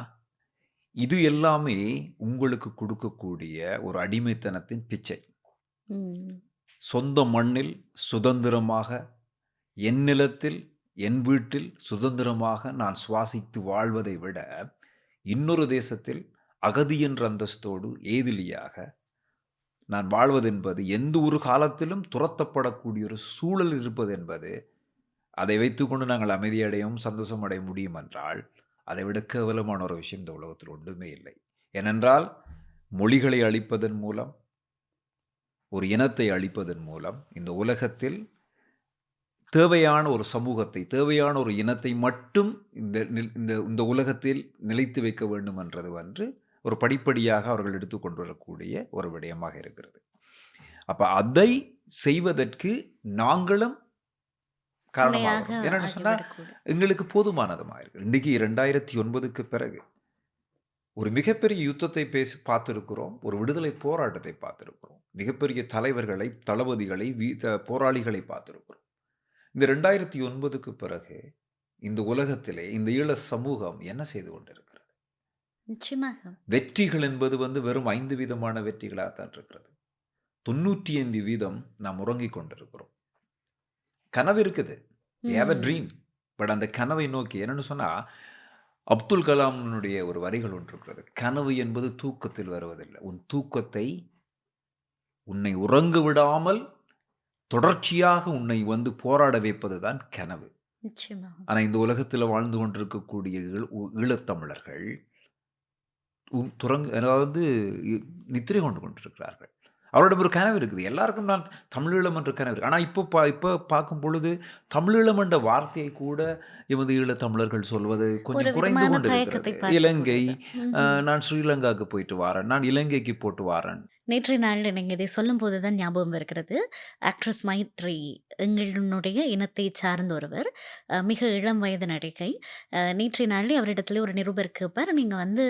இது எல்லாமே உங்களுக்கு கொடுக்கக்கூடிய ஒரு அடிமைத்தனத்தின் பிச்சை. ம். சொந்த மண்ணில் சுதந்திரமாக, என் நிலத்தில், என் வீட்டில் சுதந்திரமாக நான் சுவாசித்து வாழ்வதை விட, இன்னொரு தேசத்தில் அகதி என்ற அந்தஸ்தோடு ஏதிலியாக நான் வாழ்வதென்பது, எந்த ஒரு காலத்திலும் துரத்தப்படக்கூடிய ஒரு சூழல் இருப்பது என்பது, அதை வைத்துக்கொண்டு நாங்கள் அமைதியடையவும், சந்தோஷம் அடைய முடியும் என்றால், அதை விட கேவலமான ஒரு விஷயம் இந்த உலகத்தில் ஒன்றுமே இல்லை. ஏனென்றால், மொழிகளை அழிப்பதன் மூலம், ஒரு இனத்தை அழிப்பதன் மூலம், இந்த உலகத்தில் தேவையான ஒரு சமூகத்தை, தேவையான ஒரு இனத்தை மட்டும் இந்த உலகத்தில் நிலைத்து வைக்க வேண்டும் என்றது வந்து ஒரு படிப்படியாக அவர்கள் எடுத்துக்கொண்டு வரக்கூடிய ஒரு விடயமாக இருக்கிறது. அப்ப அதை செய்வதற்கு நாங்களும் துணையாக காரணமாகிறோம். என்னன்னு சொன்னா, ஆகிவிடக்கூடும். எங்களுக்கு போதுமானதுமா இருக்கு. இன்றைக்கு 2009க்கு பிறகு ஒரு மிகப்பெரிய யுத்தத்தை பார்த்திருக்கிறோம். ஒரு விடுதலை போராட்டத்தை பார்த்திருக்கிறோம். மிகப்பெரிய தலைவர்களை, தளபதிகளை, போராளிகளை பார்த்திருக்கிறோம். இந்த 2009க்கு பிறகு இந்த உலகத்திலே இந்த ஈழ சமூகம் என்ன செய்து கொண்டிருக்கிறது? நிச்சயமாக. வெற்றிகள் என்பது வந்து வெறும் 5 விதமான வெற்றிகளாகத்தான் இருக்கிறது. 95 வீதம் நாம் உறங்கிக் கொண்டிருக்கிறோம். கனவு இருக்குது. we have a ம். ட்ரீம். பட் அந்த கனவை நோக்கி என்னன்னு சொன்னா, அப்துல் கலாமினுடைய ஒரு வரிகள் ஒன்று இருக்கிறது. கனவு என்பது தூக்கத்தில் வருவதில்லை. உன் தூக்கத்தை உன்னை உறங்க விடாமல் தொடர்ச்சியாக உன்னை வந்து போராட வைப்பதுதான் கனவு. நிச்சயமாக. ஆனா இந்த உலகத்துல வாழ்ந்து கொண்டிருக்கக்கூடிய ஈழத்தமிழர்கள் அதாவது நித்திரை கொண்டு கொண்டிருக்கிறார்கள். அவரிடம் ஒரு கனவு இருக்குது. எல்லாருக்கும் நான் தமிழீழம் என்ற கனவு இருக்கு. ஆனா இப்போ பார்க்கும் பொழுது தமிழீழம் என்ற வார்த்தையை கூட எமது ஈழத்தமிழர்கள் சொல்வது ஒரு கொஞ்சம் குறைந்து விதமான கொண்டிருக்கிறது. தயக்கத்தை பார்த்துக் இலங்கை, கொள்ளுது. நான் ஸ்ரீலங்காவுக்கு போயிட்டு வாரேன். நான் இலங்கைக்கு போட்டு வாரேன். நேற்றைய நாளில் நீங்க இதை சொல்லும்போது தான் ஞாபகம் வருகிறது. ஆக்ட்ரஸ் மைத்ரி எங்களுடைய இனத்தை சார்ந்த ஒருவர். மிக இளம் வயது நடிகை. நேற்றைய நாளில் அவரிடத்திலே ஒரு நிருபர் கேட்பார், "நீங்க வந்து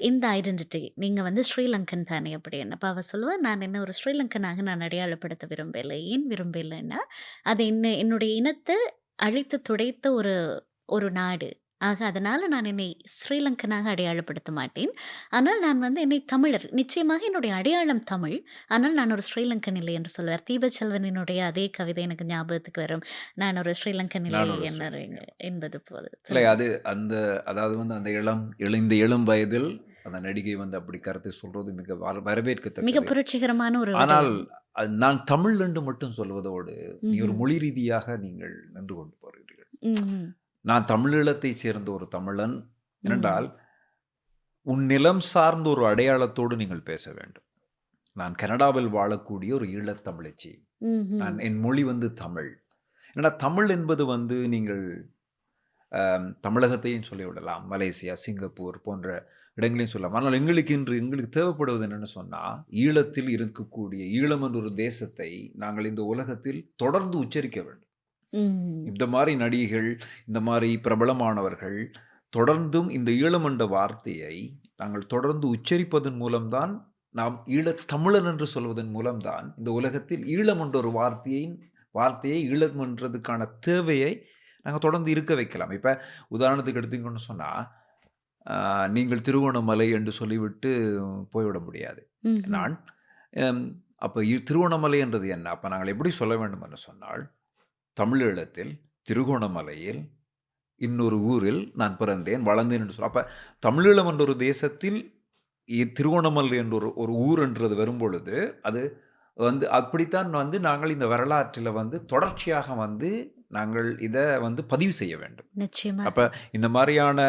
இந்த ஐடென்டிட்டி நீங்க வந்து ஸ்ரீலங்கன் தானே?" அப்படின்னு. அப்ப அவ சொல்லுவா, "நான் என்ன ஒரு ஸ்ரீலங்கனாக நான் அடையாளப்படுத்த விரும்பல. ஏன் விரும்பலன்னா, அது என்னுடைய இனத்த அழித்து துடைத்த ஒரு ஒரு நாடு. ஆக அதனால நான் என்னை ஸ்ரீலங்கனாக அடையாளப்படுத்த மாட்டேன். ஆனால் நான் வந்து என்னை தமிழர். நிச்சயமாக என்னுடைய அடையாளம் தமிழ். ஆனால் நான் ஒரு ஸ்ரீலங்கன் இல்லை" என்று சொல்வார். தீபச்செல்வனினுடைய அதே கவிதை எனக்கு ஞாபகத்துக்கு வரும். "நான் ஒரு ஸ்ரீலங்கன் இல்லை நான் ஒரு என்னர்" ஸ்ரீலங்கன். என்பது போல. இல்லை சொல்லுங்க. அது அதாவது வந்து அந்த இந்த இளம் வயதில் அந்த நடிகை வந்து அப்படி கருத்தை சொல்றது மிக மிக வரவேற்கத்தக்கது. புரட்சிகரமான ஒரு ஆனால் விடயம். நான் தமிழ் என்று மட்டும் சொல்வதோடு நீ ஒரு ம்ஹ்ம். மொழி ரீதியாக நீங்கள் நின்று கொண்டு போகிறீர்கள். ம்ஹ்ம். நான் தமிழீழத்தைச் சேர்ந்த ஒரு தமிழன் ம். ஏனென்றால் உன் நிலம் சார்ந்த ஒரு அடையாளத்தோடு நீங்கள் பேச வேண்டும். நான் கனடாவில் வாழக்கூடிய ஒரு ஈழத்தமிழச்சி. ம்ஹ்ம். என் மொழி வந்து தமிழ். ஏன்னா தமிழ் என்பது வந்து நீங்கள் தமிழகத்தையும் சொல்லிவிடலாம். மலேசியா, சிங்கப்பூர் போன்ற இடங்களையும் சொல்லலாம். ஆனால் எங்களுக்கு தேவைப்படுவது என்னன்னு சொன்னா, ஈழத்தில் இருக்கக்கூடிய ஈழம் என்ற ஒரு தேசத்தை நாங்கள் இந்த உலகத்தில் தொடர்ந்து உச்சரிக்க வேண்டும். ம். இந்த மாதிரி நடிகைகள், இந்த மாதிரி பிரபலமானவர்கள் தொடர்ந்தும் இந்த ஈழம் என்ற வார்த்தையை நாங்கள் தொடர்ந்து உச்சரிப்பதன் மூலம்தான், நாம் ஈழத்தமிழன் என்று சொல்வதன் மூலம்தான் இந்த உலகத்தில் ஈழம் என்ற ஒரு வார்த்தையை ஈழம் என்றதுக்கான தேவையை நாங்கள் தொடர்ந்து இருக்க வைக்கலாம். இப்போ உதாரணத்துக்கு எடுத்தீங்கன்னு சொன்னால், நீங்கள் திருகோணமலை என்று சொல்லிவிட்டு போய்விட முடியாது. ம்ஹ்ம். நான் அப்போ திருகோணமலை என்றது என்ன? அப்போ நாங்கள் எப்படி சொல்ல வேண்டும் என்று சொன்னால், தமிழீழத்தில் திருகோணமலையில் இன்னொரு ஊரில் நான் பிறந்தேன், வளர்ந்தேன் என்று சொல்ல. அப்போ தமிழீழம் என்ற ஒரு தேசத்தில் திருகோணமலை என்ற ஒரு ஊர் என்றது வரும்பொழுது, அது வந்து அப்படித்தான் வந்து நாங்கள் இந்த வரலாற்றில் வந்து தொடர்ச்சியாக வந்து நாங்கள் இதை வந்து பதிவு செய்ய வேண்டும். நிச்சயமாக. அப்போ இந்த மாதிரியான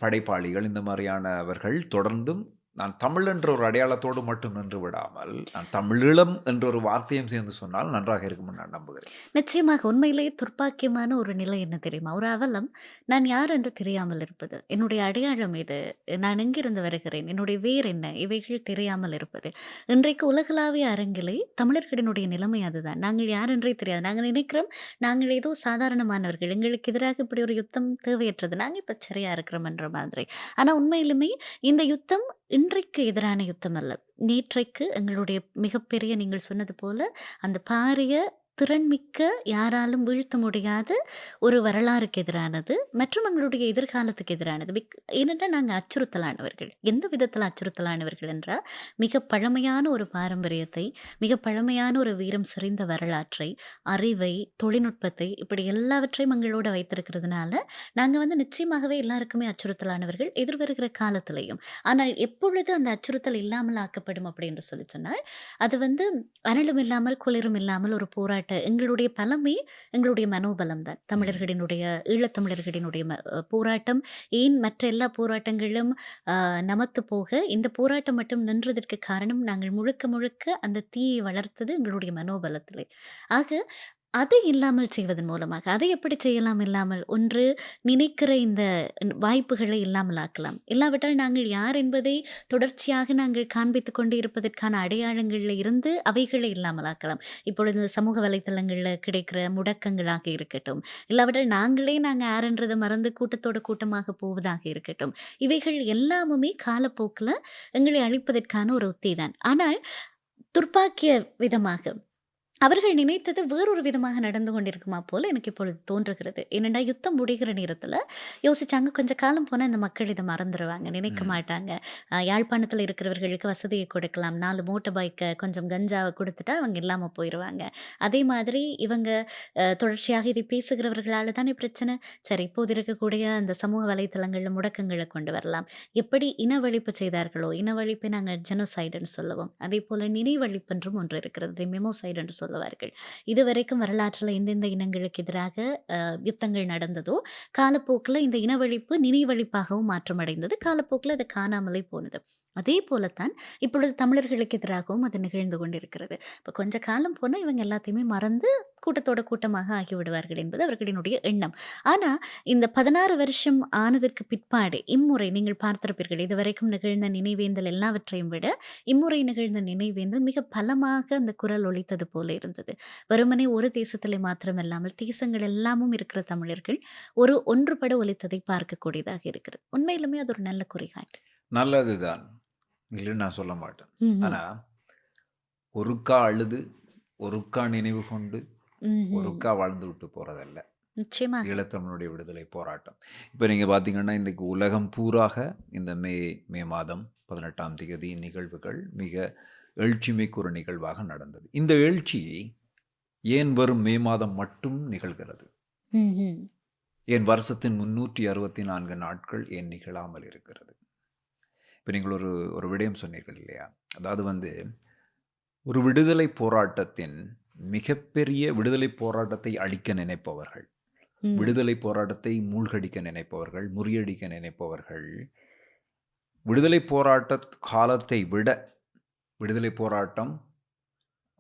படைப்பாளிகள், இந்த மாதிரியானவர்கள் தொடர்ந்தும் நான் தமிழ் என்ற ஒரு அடையாளத்தோடு மட்டும் நின்று விடாமல், நான் தமிழீழம் என்ற ஒரு வார்த்தையும் சேர்ந்து சொன்னால் நன்றாக இருக்கும் நான் நம்புகிறேன். நிச்சயமாக. உண்மையிலேயே துர்ப்பாக்கியமான ஒரு நிலை என்ன தெரியுமா? ஒரு அவலம். நான் யார் என்று தெரியாமல் இருப்பது. என்னுடைய அடையாளம் எது? நான் எங்கிருந்து வருகிறேன்? என்னுடைய வேர் என்ன? இவைகள் தெரியாமல் இருப்பது. இன்றைக்கு உலகளாவிய அரங்கிலே தமிழர்களினுடைய நிலைமை அதுதான். நாங்கள் யார் என்றே தெரியாது. நாங்கள் நினைக்கிறோம், நாங்கள் ஏதோ சாதாரணமானவர்கள். எங்களுக்கு எதிராக இப்படி ஒரு யுத்தம் தேவையற்றது. நாங்க இப்ப சரியா இருக்கிறோம் என்ற மாதிரி. ஆனா உண்மையிலுமே இந்த யுத்தம் இன்றைக்கு எதிரான யுத்தம் அல்ல. நேற்றைக்கு எங்களுடைய மிகப்பெரிய, நீங்கள் சொன்னது போல, அந்த பாரிய திறன்மிக்க, யாராலும் வீழ்த்த முடியாத ஒரு வரலாறுக்கு எதிரானது மற்றும் எங்களுடைய எதிர்காலத்துக்கு எதிரானது. ஏனென்றால் நாங்கள் அச்சுறுத்தலானவர்கள். எந்த விதத்தில் அச்சுறுத்தலானவர்கள் என்றால், மிக பழமையான ஒரு பாரம்பரியத்தை, மிக பழமையான ஒரு வீரம் செறிந்த வரலாற்றை, அறிவை, தொழில்நுட்பத்தை, இப்படி எல்லாவற்றையும் எங்களோட வைத்திருக்கிறதுனால நாங்கள் வந்து நிச்சயமாகவே எல்லாருக்குமே அச்சுறுத்தலானவர்கள், எதிர்வருகிற காலத்திலையும். ஆனால் எப்பொழுது அந்த அச்சுறுத்தல் இல்லாமல் ஆக்கப்படும் அப்படின்னு சொல்லி சொன்னால், அது வந்து அனலும் இல்லாமல் குளிரும் இல்லாமல் ஒரு போராட்டம். எங்களுடைய பலமே எங்களுடைய மனோபலம் தான். தமிழர்களினுடைய, ஈழத்தமிழர்களினுடைய போராட்டம் ஏன் மற்ற எல்லா போராட்டங்களும் நமத்து போக, இந்த போராட்டம் மட்டும் நின்றதற்கு காரணம், நாங்கள் முழுக்க முழுக்க அந்த தீயை வளர்த்தது எங்களுடைய மனோபலத்திலே. ஆக அதை இல்லாமல் செய்வதன் மூலமாக, அதை எப்படி செய்யலாம் இல்லாமல்? ஒன்று, நினைக்கிற இந்த வாய்ப்புகளை இல்லாமல் ஆக்கலாம். இல்லாவிட்டால் நாங்கள் யார் என்பதை தொடர்ச்சியாக நாங்கள் காண்பித்துக் கொண்டு இருப்பதற்கான அடையாளங்கள்ல இருந்து அவைகளை இல்லாமல் ஆக்கலாம். இப்பொழுது இந்த சமூக வலைத்தளங்கள்ல கிடைக்கிற முடக்கங்களாக இருக்கட்டும், இல்லாவிட்டால் நாங்க யாருன்றதை மறந்து கூட்டத்தோட கூட்டமாக போவதாக இருக்கட்டும். இவைகள் எல்லாமுமே காலப்போக்குல எங்களை அழிப்பதற்கான ஒரு உத்தி தான். ஆனால் துர்ப்பாக்கிய விதமாக அவர்கள் நினைத்தது வேறொரு விதமாக நடந்து கொண்டிருக்குமா போல எனக்கு இப்பொழுது தோன்றுகிறது. ஏனென்றால் யுத்தம் முடிகிற நேரத்தில யோசிச்சாங்க, கொஞ்ச காலம் போனா இந்த மக்கள் இத மறந்துருவாங்க. நினைக்க ம். மாட்டாங்க. யாழ்ப்பாணத்தில இருக்கிறவர்களுக்கு வசதிய கொடுக்கலாம். 4 மோட்டார் பைக்க கொஞ்சம் கஞ்சாவ குடுத்துட்டா அவங்க இல்லாம போயிருவாங்க. அதே மாதிரி இவங்க தொடர்ச்சியாக இதை பேசுகிறவர்களால தானே பிரச்சனை. சரி, இப்போது இருக்கக்கூடிய அந்த சமூக வலைத்தளங்கள்ல முடக்கங்கள கொண்டு வரலாம். எப்படி இனவழிப்பு செய்தார்களோ, இனவழிப்பை நாங்க ஜெனோசைடுன்னு சொல்லுவோம். அதேபோல நினைவழிப்பு என்றும் ஒன்று இருக்கிறது. மெமோசைடு என்று சொல்லுவார்கள். இதுவரைக்கும் வரலாற்றில எந்தெந்த இனங்களுக்கு எதிராக யுத்தங்கள் நடந்ததோ, காலப்போக்குல இந்த இனவழிப்பு நினைவழிப்பாகவும் மாற்றமடைந்தது. காலப்போக்குல அது காணாமலே போனது. அதே போலத்தான் இப்பொழுது தமிழர்களுக்கு எதிராகவும் அது நிகழ்ந்து கொண்டிருக்கிறது. இப்ப கொஞ்ச காலம் போனா இவங்க எல்லாத்தையுமே மறந்து கூட்டத்தோட கூட்டமாக ஆகிவிடுவார்கள் என்பது அவர்களினுடைய எண்ணம். ஆனா, இந்த 16 வருஷம் ஆனதற்கு பிற்பாடு இம்முறை நீங்கள் பார்த்திருப்பீர்கள். இதுவரைக்கும் நிகழ்ந்த நினைவேந்தல் எல்லாவற்றையும் விட இம்முறை நிகழ்ந்த நினைவேந்தல் மிக பலமாக அந்த குரல் ஒலித்தது போல இருந்தது. வெறுமனே ஒரு தேசத்திலே மாத்திரமல்லாமல் தேசங்கள் எல்லாமும் இருக்கிற தமிழர்கள் ஒன்றுபட ஒலித்ததை பார்க்கக்கூடியதாக இருக்கிறது. உண்மையிலுமே அது ஒரு நல்ல குறிகாட்டு. நல்லதுதான். இல்லைன்னு நான் சொல்ல மாட்டேன். ம்ஹ்ம். ஆனா, ஒருக்கா அழுது, ஒருக்கா நினைவு கொண்டு, ம்ஹ்ம். ஒருக்கா வாழ்ந்து விட்டு போறதல்ல. நிச்சயமாக. ஈழத்தமிழனுடைய விடுதலை போராட்டம். இப்ப நீங்க பார்த்தீங்கன்னா, இன்றைக்கு உலகம் பூராக இந்த மே மாதம் 18ஆம் தேதி நிகழ்வுகள் மிக எழுச்சிமிக்க ஒரு நிகழ்வாக நடந்தது. இந்த எழுச்சி ஏன் வரும் மே மாதம் மட்டும் நிகழ்கிறது? ம்ஹ்ம். ஏன் வருஷத்தின் 364 நாட்கள் ஏன் நிகழாமல் இருக்கிறது? இப்ப நீங்கள் ஒரு விடயம் சொன்னீர்கள் இல்லையா? அதாவது வந்து ஒரு விடுதலை போராட்டத்தின் மிகப்பெரிய விடுதலை போராட்டத்தை அழிக்க நினைப்பவர்கள், ம். விடுதலை போராட்டத்தை மூழ்கடிக்க நினைப்பவர்கள், முறியடிக்க நினைப்பவர்கள், விடுதலை போராட்ட காலத்தை விட விடுதலை போராட்டம்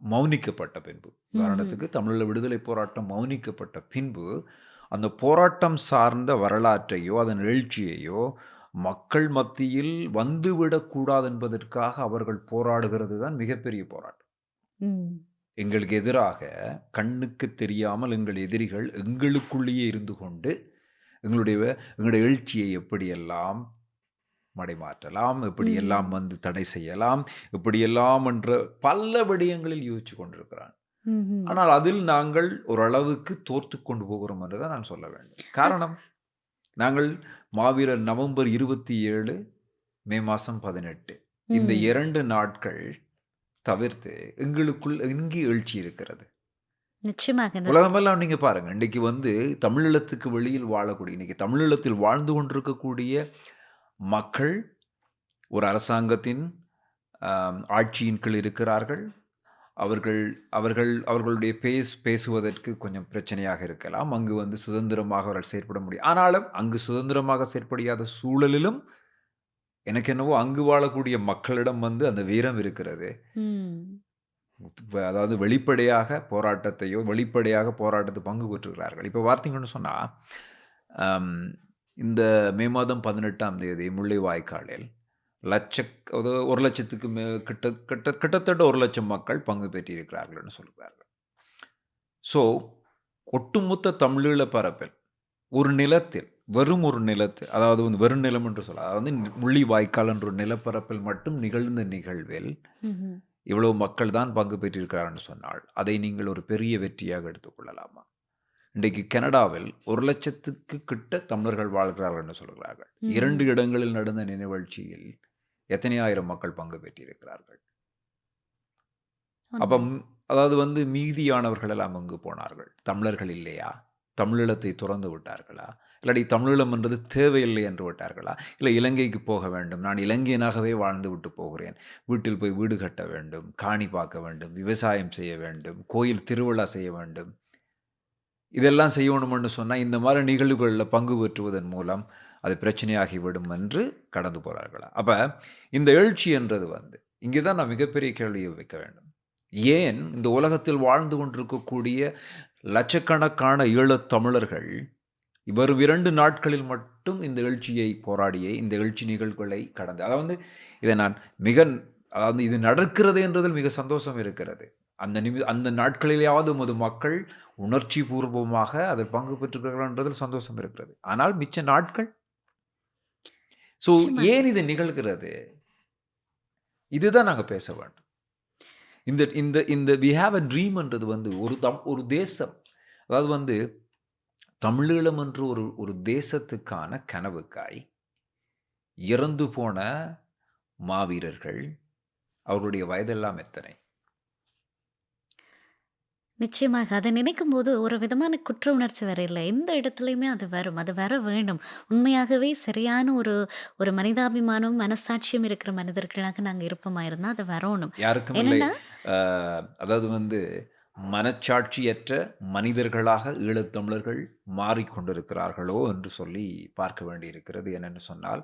மௌனிக்கப்பட்ட பின்பு, ம்ஹ்ம். உதாரணத்துக்கு தமிழில் விடுதலை போராட்டம் மௌனிக்கப்பட்ட பின்பு, அந்த போராட்டம் சார்ந்த வரலாற்றையோ அதன் எழுச்சியையோ மக்கள் மத்தியில் வந்துவிடக்கூடாது என்பதற்காக அவர்கள் போராடுகிறது தான் மிகப்பெரிய போராட்டம். ம். எங்களுக்கு எதிராக கண்ணுக்கு தெரியாமல் எங்கள் எதிரிகள் எங்களுக்குள்ளேயே இருந்து கொண்டு எங்களுடைய எழுச்சியை எப்படியெல்லாம் மடைமாற்றலாம், எப்படியெல்லாம் ம்ஹ்ம். வந்து தடை செய்யலாம், எப்படியெல்லாம் என்ற பல விடயங்களில் யோசிச்சு கொண்டிருக்கிறான். ம்ஹ்ம். ஆனால் அதில் நாங்கள் ஓரளவுக்கு தோற்று கொண்டு போகிறோம் என்று தான் நான் சொல்ல வேண்டும். காரணம், நாங்கள் மாவீரர் நவம்பர் 27, மே மாதம் 18 இந்த ம். 2 நாட்கள் தவிர்த்து எங்களுக்குள் எங்கே எழுச்சி இருக்கிறது? நிச்சயமாக. உலகமெல்லாம் நீங்க பாருங்க. இன்றைக்கு வந்து தமிழீழத்துக்கு வெளியில் வாழக்கூடிய, இன்னைக்கு தமிழீழத்தில் வாழ்ந்து கொண்டிருக்கக்கூடிய மக்கள் ஒரு அரசாங்கத்தின் ஆட்சியின் கீழ் இருக்கிறார்கள். அவர்களுடைய பேசுவதற்கு கொஞ்சம் பிரச்சனையாக இருக்கலாம். அங்கு வந்து சுதந்திரமாக அவர்கள் செயற்பட முடியும். ஆனாலும் அங்கு சுதந்திரமாக செயற்படியாத சூழலிலும் எனக்கு என்னவோ அங்கு வாழக்கூடிய மக்களிடம் வந்து அந்த வீரம் இருக்கிறது. ம். அதாவது வெளிப்படையாக போராட்டத்தில் பங்கு பெற்றுகிறார்கள். இப்போ பார்த்தீங்கன்னு சொன்னா, அம் இந்த மே மாதம் 18ஆம் தேதி முள்ளிவாய்க்காலில் அது 1,00,000க்கு கிட்டத்தட்ட 1,00,000 மக்கள் பங்கு பெற்றிருக்கிறார்கள்னு சொல்கிறார்கள். ஸோ ஒட்டுமொத்த தமிழீழ பரப்பில் ஒரு நிலத்தில், வெறும் ஒரு நிலத்தில், அதாவது வந்து வெறும் நிலம் என்று சொல்லலாம், அதாவது முள்ளிவாய்க்கால் என்ற ஒரு நிலப்பரப்பில் மட்டும் நிகழ்ந்த நிகழ்வில் ம்ஹ்ம். இவ்வளவு மக்கள் தான் பங்கு பெற்றிருக்கிறார்கள் சொன்னால் அதை நீங்கள் ஒரு பெரிய வெற்றியாக எடுத்துக்கொள்ளலாமா? இன்றைக்கு கனடாவில் 1,00,000க்கு கிட்ட தமிழர்கள் வாழ்கிறார்கள் என்று சொல்கிறார்கள். 2 ம். இடங்களில் நடந்த நினைவழ்ச்சியில் எத்தனை ஆயிரம் மக்கள் பங்கு பெற்றிருக்கிறார்கள்? உண்மை. அப்ப அதாவது வந்து மீதியானவர்கள் எல்லாம் அங்கு போனார்கள். தமிழர்கள் இல்லையா? தமிழீழத்தை துறந்து விட்டார்களா? இல்லாட்டி தமிழீழம் என்றது தேவையில்லை என்று விட்டார்களா? இல்லை இலங்கைக்கு போக வேண்டும், நான் இலங்கையனாகவே வாழ்ந்து விட்டு போகிறேன், வீட்டில் போய் வீடு கட்ட வேண்டும், காணி பார்க்க வேண்டும், விவசாயம் செய்ய வேண்டும், கோயில் திருவிழா செய்ய வேண்டும், இதெல்லாம் செய்யணும்னு சொன்னால் இந்த மாதிரி நிகழ்வுகளில் பங்கு பெற்றுவதன் மூலம் அது பிரச்சனையாகிவிடும் என்று கடந்து போகிறார்களா? அப்போ இந்த எழுச்சி என்றது வந்து இங்கே தான் நான் மிகப்பெரிய கேள்வியை வைக்க வேண்டும். ஏன் இந்த உலகத்தில் வாழ்ந்து கொண்டிருக்கக்கூடிய லட்சக்கணக்கான ஈழத் தமிழர்கள் வரும் 2 நாட்களில் மட்டும் இந்த எழுச்சியை போராடிய இந்த எழுச்சி நிகழ்வுகளை கடந்து, அதாவது இதை நான் அதாவது இது நடக்கிறது என்றதில் மிக சந்தோஷம் இருக்கிறது. அந்த நாட்களிலேயாவது நமது மக்கள் உணர்ச்சி பூர்வமாக அதில் பங்கு பெற்றிருக்கிறார்கள் என்றதில் சந்தோஷம் இருக்கிறது. ஆனால் மிச்ச நாட்கள் நிச்சயமாக. ஏன் இது நிகழ்கிறது? இதுதான் நாங்கள் பேச வேண்டும். இந்த இந்த இந்த வி ஹேவ் அ ட்ரீம்ன்றது வந்து ஒரு தேசம், அதாவது வந்து தமிழீழம் என்ற ஒரு தேசத்துக்கான கனவுக்காய் இறந்து போன மாவீரர்கள், அவர்களுடைய வயதெல்லாம் எத்தனை? நிச்சயமாக. அத நினைக்கும்போது ஒரு விதமான குற்ற உணர்ச்சி வேற இல்ல. எந்த இடத்துலயுமே அது வரும். அது வர வேண்டும். உண்மையாகவே சரியான ஒரு ஒரு மனிதாபிமானம், மனசாட்சியம் இருக்கிற மனிதர்களாக நாங்க இருப்போமாயிருந்தா, அது வரணும். யாருக்கும் இல்லை. ஏனென்னா அ அதாவது வந்து மனச்சாட்சியற்ற மனிதர்களாக ஈழத்தமிழர்கள் மாறிக்கொண்டிருக்கிறார்களோ என்று சொல்லி பார்க்க வேண்டியிருக்கிறது. ஏனென்று சொன்னால்,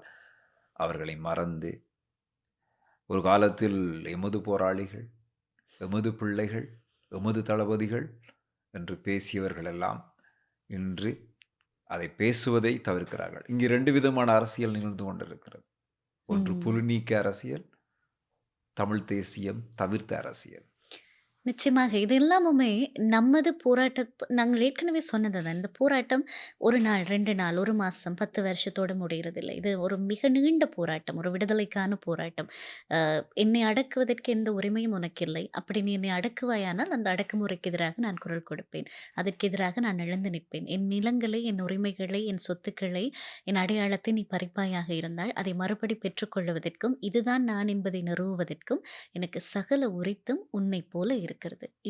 அவர்களை மறந்து, ஒரு காலத்தில் எமது போராளிகள், எமது பிள்ளைகள், எமது தளபதிகள் என்று பேசியவர்கள் எல்லாம் இன்று அதை பேசுவதை தவிர்க்கிறார்கள். இங்கே 2 விதமான அரசியல் நிகழ்ந்து கொண்டிருக்கிறது. ஒன்று ம். புலிநீக்க அரசியல், தமிழ் தேசியம் தவிர்த்த அரசியல். நிச்சயமாக. இது எல்லாமுமே நமது நாங்கள் ஏற்கனவே சொன்னது தான். இந்த போராட்டம் 1 நாள், 2 நாள், 1 மாசம், 10 வருஷத்தோட முடியறதில்ல. இது ஒரு மிக நீண்ட போராட்டம். ஒரு விடுதலைக்கான போராட்டம். என்னை அடக்குவதற்கு எந்த உரிமையும் உனக்கில்லை. அப்படி நீ என்னை அடக்குவாயானால், அந்த அடக்குமுறைக்கு எதிராக நான் குரல் கொடுப்பேன். அதற்கு எதிராக நான் எழுந்து நிற்பேன். என் நிலங்களை, என் உரிமைகளை, என் சொத்துக்களை, என் அடையாளத்தை நீ பறிப்பாயாக இருந்தால், அதை மறுபடி பெற்றுக்கொள்வதற்கும், இதுதான் நான் என்பதை நிறுவுவதற்கும் எனக்கு சகல உரித்தும் உன்னைப் போல இருக்கிறது.